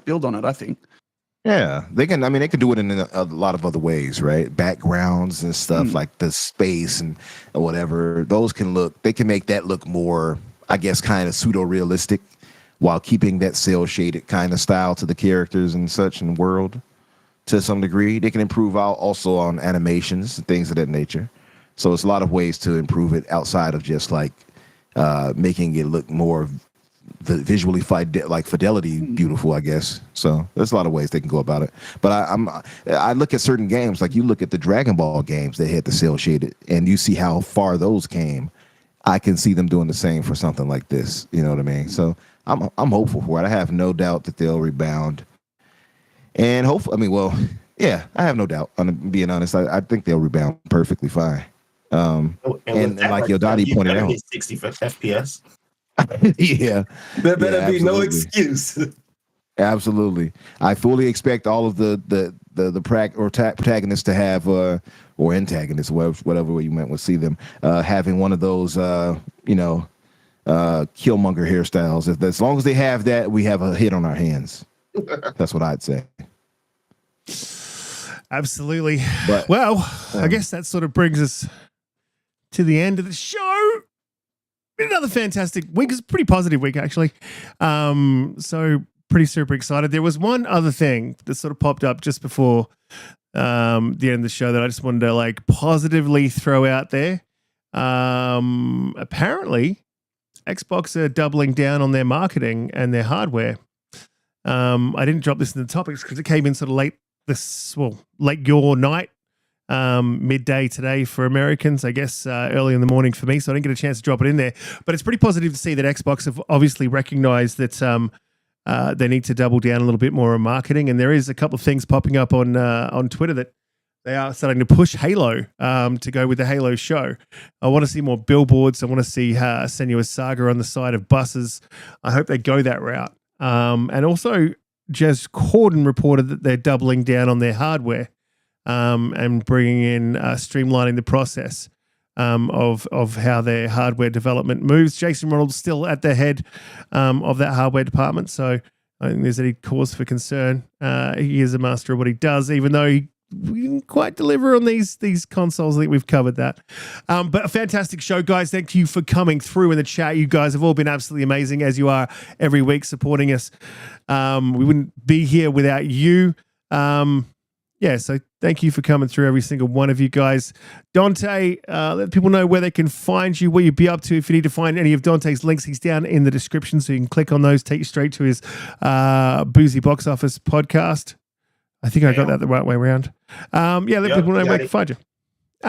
build on it, I think. Yeah, they can. I mean, they can do it in a lot of other ways, right? Backgrounds and stuff like the space and whatever. Those can look. They can make that look more, I guess, kind of pseudo realistic, while keeping that cel shaded kind of style to the characters and such in the world to some degree. They can improve out also on animations and things of that nature. So it's a lot of ways to improve it outside of just like making it look more the visually fidelity beautiful, I guess. So there's a lot of ways they can go about it. But I look at certain games, like you look at the Dragon Ball games that had the cel shaded, and you see how far those came. I can see them doing the same for something like this. You know what I mean? So I'm hopeful for it. I have no doubt that they'll rebound. And hopefully, I mean, well, yeah, I have no doubt. On being honest, I think they'll rebound perfectly fine. And like Yodati pointed out, 60 FPS. Yeah, There better be no excuse. Absolutely. I fully expect all of the protagonists to have or antagonists, whatever way you meant would see them, having one of those Killmonger hairstyles. As long as they have that, we have a hit on our hands. That's what I'd say. Absolutely. But, well, I guess that sort of brings us to the end of the show. Been another fantastic week. It's a pretty positive week, actually. So pretty super excited. There was one other thing that sort of popped up just before the end of the show that I just wanted to like positively throw out there. Apparently, Xbox are doubling down on their marketing and their hardware. I didn't drop this in the topics because it came in sort of late your night, midday today for Americans, I guess early in the morning for me, so I didn't get a chance to drop it in there. But it's pretty positive to see that Xbox have obviously recognized that they need to double down a little bit more on marketing, and there is a couple of things popping up on Twitter that they are starting to push Halo to go with the Halo show. I want to see more billboards. I want to see Senua's Saga on the side of buses. I hope they go that route. And also, Jez Corden reported that they're doubling down on their hardware and bringing in streamlining the process. of how their hardware development moves. Jason Ronald's still at the head of that hardware department, so I don't think there's any cause for concern. He is a master of what he does, even though we didn't quite deliver on these consoles. I think we've covered that. But a fantastic show, guys. Thank you for coming through in the chat. You guys have all been absolutely amazing, as you are every week supporting us. We wouldn't be here without you. So thank you for coming through, every single one of you guys. Donte, let people know where they can find you, what you'd be up to. If you need to find any of Donte's links, he's down in the description, so you can click on those, take you straight to his Boozy Box Office podcast. I think I got that the right way around. Let people know where they can find you.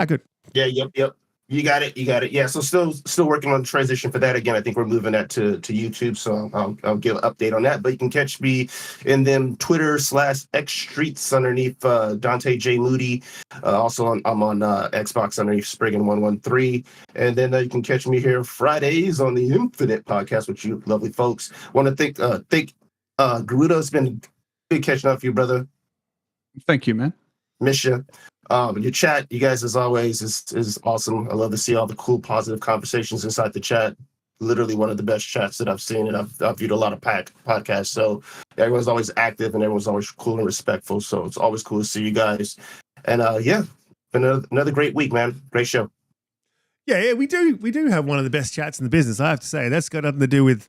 Good. Yeah, yep. You got it. Yeah, so still working on the transition for that. Again, I think we're moving that to YouTube, so I'll give an update on that. But you can catch me in them Twitter/X streets underneath Donte J Moody. Also, I'm on Xbox underneath Spriggan113. And then you can catch me here Fridays on the Infinite podcast with you lovely folks. Want to thank Garuda. It's been big catching up with you, brother. Thank you, man. Miss you. Your chat, you guys, as always, is awesome. I love to see all the cool, positive conversations inside the chat. Literally one of the best chats that I've seen, and I've viewed a lot of podcasts. So everyone's always active, and everyone's always cool and respectful. So it's always cool to see you guys. And been another great week, man. Great show. Yeah, we do have one of the best chats in the business. I have to say, that's got nothing to do with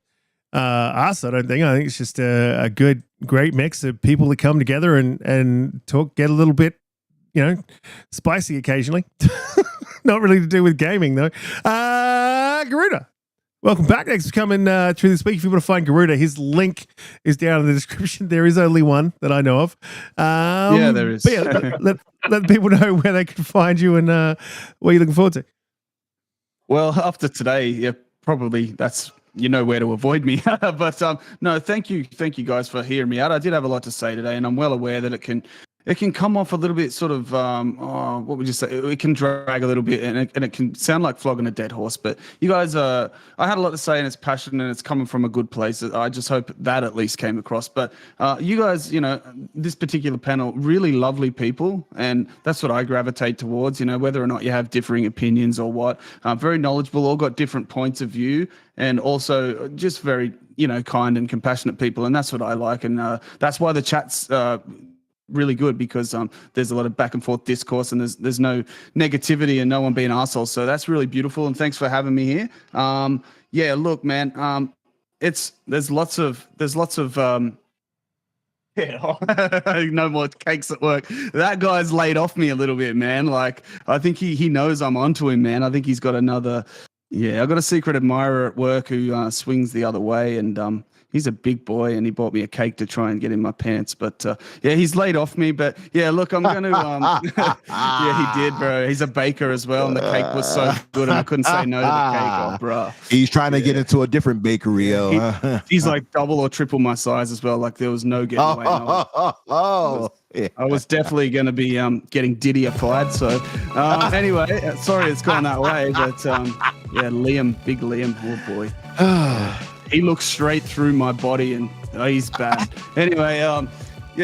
us. I don't think. I think it's just a great mix of people that come together and talk, get a little bit, spicy occasionally. Not really to do with gaming, though. Garuda, welcome back. Thanks for coming through this week. If you want to find Garuda, his link is down in the description. There is only one that I know of. There is. But let people know where they can find you and what you're looking forward to. Well, after today, probably that's where to avoid me. But no, thank you guys for hearing me out. I did have a lot to say today, and I'm well aware that it can come off a little bit sort of, what would you say? It can drag a little bit, and it can sound like flogging a dead horse. But you guys, I had a lot to say, and it's passionate, and it's coming from a good place. I just hope that at least came across. But you guys, this particular panel, really lovely people, and that's what I gravitate towards, whether or not you have differing opinions or what. Very knowledgeable, all got different points of view, and also just very, kind and compassionate people. And that's what I like. And that's why the chat's really good, because there's a lot of back and forth discourse, and there's no negativity and no one being assholes. So that's really beautiful, and thanks for having me here. Look, man, there's lots of no more cakes at work. That guy's laid off me a little bit, man. Like, I think he knows I'm onto him, man. I think he's got another. Yeah, I got a secret admirer at work who swings the other way, and he's a big boy, and he bought me a cake to try and get in my pants. But he's laid off me. But yeah, look, I'm going to. Yeah, he did, bro. He's a baker as well, and the cake was so good, and I couldn't say no to the cake. Oh, bro. He's trying to get into a different bakery. He's like double or triple my size as well. Like, there was no getting away. I was definitely going to be getting Diddy-ified. So anyway, sorry it's gone that way. But Liam, big Liam, oh boy. He looks straight through my body, and he's bad. Anyway,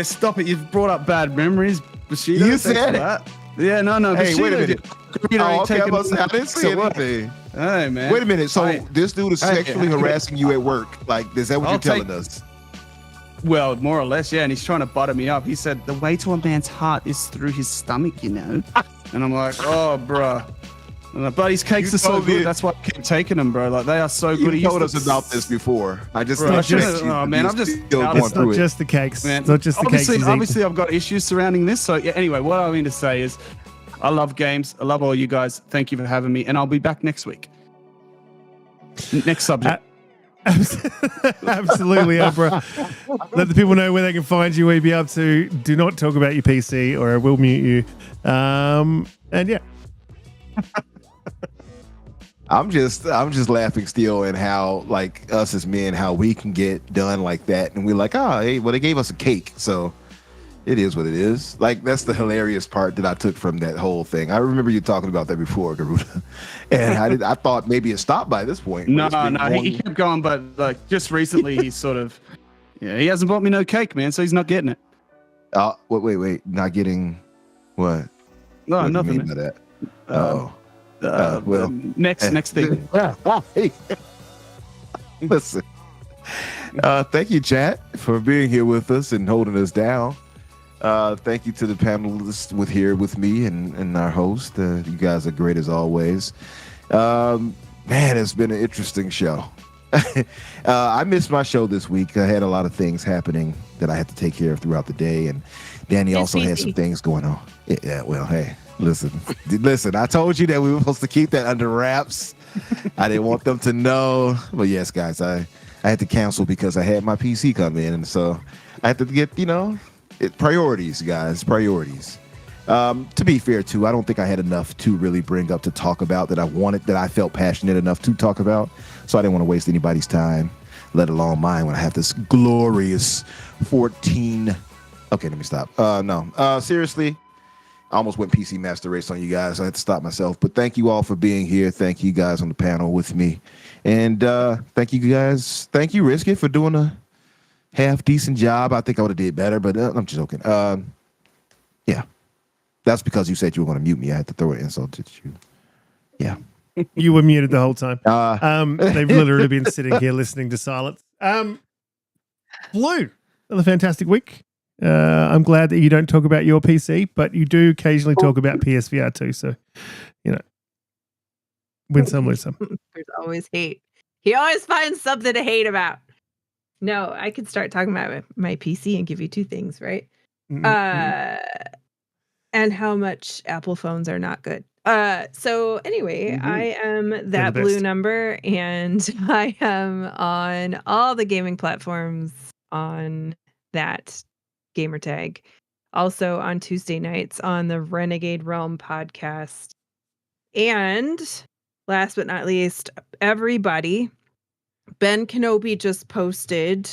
stop it. You've brought up bad memories, Bushido. You said it. Yeah, no. Hey, Bushido, wait a minute. I didn't say anything. Hey, man. Wait a minute. So this dude is sexually harassing you at work. Like, is that what you're telling us? Well, more or less, yeah. And he's trying to butter me up. He said, the way to a man's heart is through his stomach, And I'm like, oh, bruh. But his cakes are so good. That's why I keep taking them, bro. Like, they are so good. You told us about this before. I just I'm just it's not just the cakes. Man. It's not just the cakes. Obviously, I've got issues surrounding this. So yeah, anyway, what I mean to say is, I love games. I love all you guys. Thank you for having me, and I'll be back next week. Next subject. Absolutely, Umbra. Let the people know where they can find you, where you be up to. Do not talk about your PC, or I will mute you. And yeah. I'm just laughing still at how, like, us as men, how we can get done like that, and we're like, hey, well, they gave us a cake, so it is what it is. Like, that's the hilarious part that I took from that whole thing. I remember you talking about that before, Garuda, and I thought maybe it stopped by this point. No, he kept going, but like just recently, he's sort of, he hasn't bought me no cake, man, so he's not getting it. Wait, not getting what? No, what nothing. Do you mean by that? Well, next thing. Hey. Listen. Thank you, chat, for being here with us and holding us down. Thank you to the panelists here with me and our host. You guys are great as always. Man, it's been an interesting show. I missed my show this week. I had a lot of things happening that I had to take care of throughout the day, and Danny also had some things going on. Yeah, well, hey, listen. I told you that we were supposed to keep that under wraps. I didn't want them to know. But yes, guys, I had to cancel because I had my PC come in, and so I had to get, priorities, guys, priorities. To be fair, too, I don't think I had enough to really bring up to talk about that I felt passionate enough to talk about. So I didn't want to waste anybody's time, let alone mine, when I have this glorious 14. Okay, let me stop. No, seriously, I almost went PC Master Race on you guys. I had to stop myself. But thank you all for being here. Thank you guys on the panel with me. And thank you guys. Thank you, Riskit, for doing a half decent job. I think I would have did better, but I'm just joking. Yeah. That's because you said you were going to mute me. I had to throw an insult at you. Yeah. You were muted the whole time. They've literally been sitting here listening to silence. Blue, another fantastic week. I'm glad that you don't talk about your PC, but you do occasionally talk about PSVR too. So, win some, lose some. There's always hate. He always finds something to hate about. No, I could start talking about my PC and give you two things, right? Mm-hmm. And how much Apple phones are not good. So anyway, I am that blue number, and I am on all the gaming platforms on that gamer tag. Also on Tuesday nights on the Renegade Realm podcast. And last but not least, everybody, Ben Kenobi just posted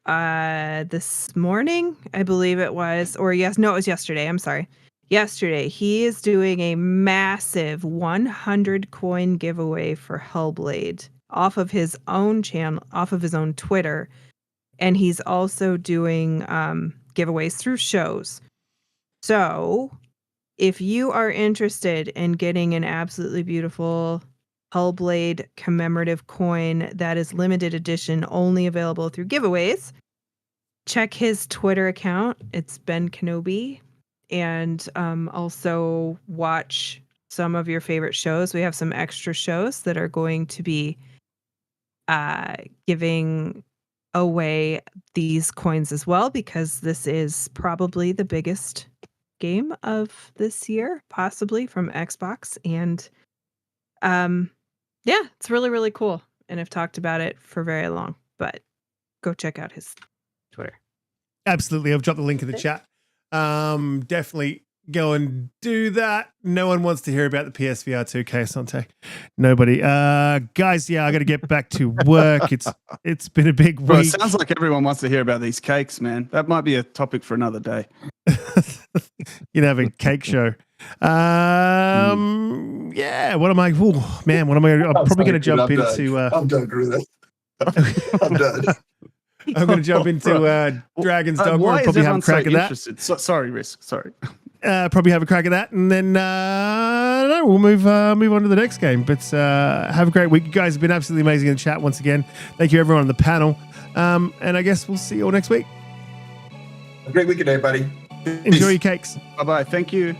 this morning, I believe it was, it was yesterday. I'm sorry. Yesterday, he is doing a massive 100 coin giveaway for Hellblade off of his own channel, off of his own Twitter. And he's also doing giveaways through shows. So if you are interested in getting an absolutely beautiful Hellblade commemorative coin that is limited edition, only available through giveaways, check his Twitter account. It's Ben Kenobi. And also watch some of your favorite shows. We have some extra shows that are going to be giving away these coins as well, because this is probably the biggest game of this year, possibly from Xbox. And yeah, it's really, really cool. And I've talked about it for very long, but go check out his Twitter. Absolutely. I've dropped the link in the chat. Definitely go and do that. No one wants to hear about the PSVR 2K, Donte. Nobody. Guys, yeah, I got to get back to work. It's been a big week. Bro, it sounds like everyone wants to hear about these cakes, man. That might be a topic for another day. You know, have a cake show. Yeah. What am I? Oh man, what am I? I'm probably going to jump into. I'm done, Greta. I'm done. I'm going to jump into Dragon's Dogma. Why Probably is have a everyone crack so at that. interested? Sorry, Risk. Sorry. Probably have a crack at that, and then we'll move on to the next game. But have a great week. You guys have been absolutely amazing in the chat once again. Thank you, everyone on the panel. And I guess we'll see you all next week. A great weekend, everybody. Enjoy your cakes. Bye-bye. Thank you.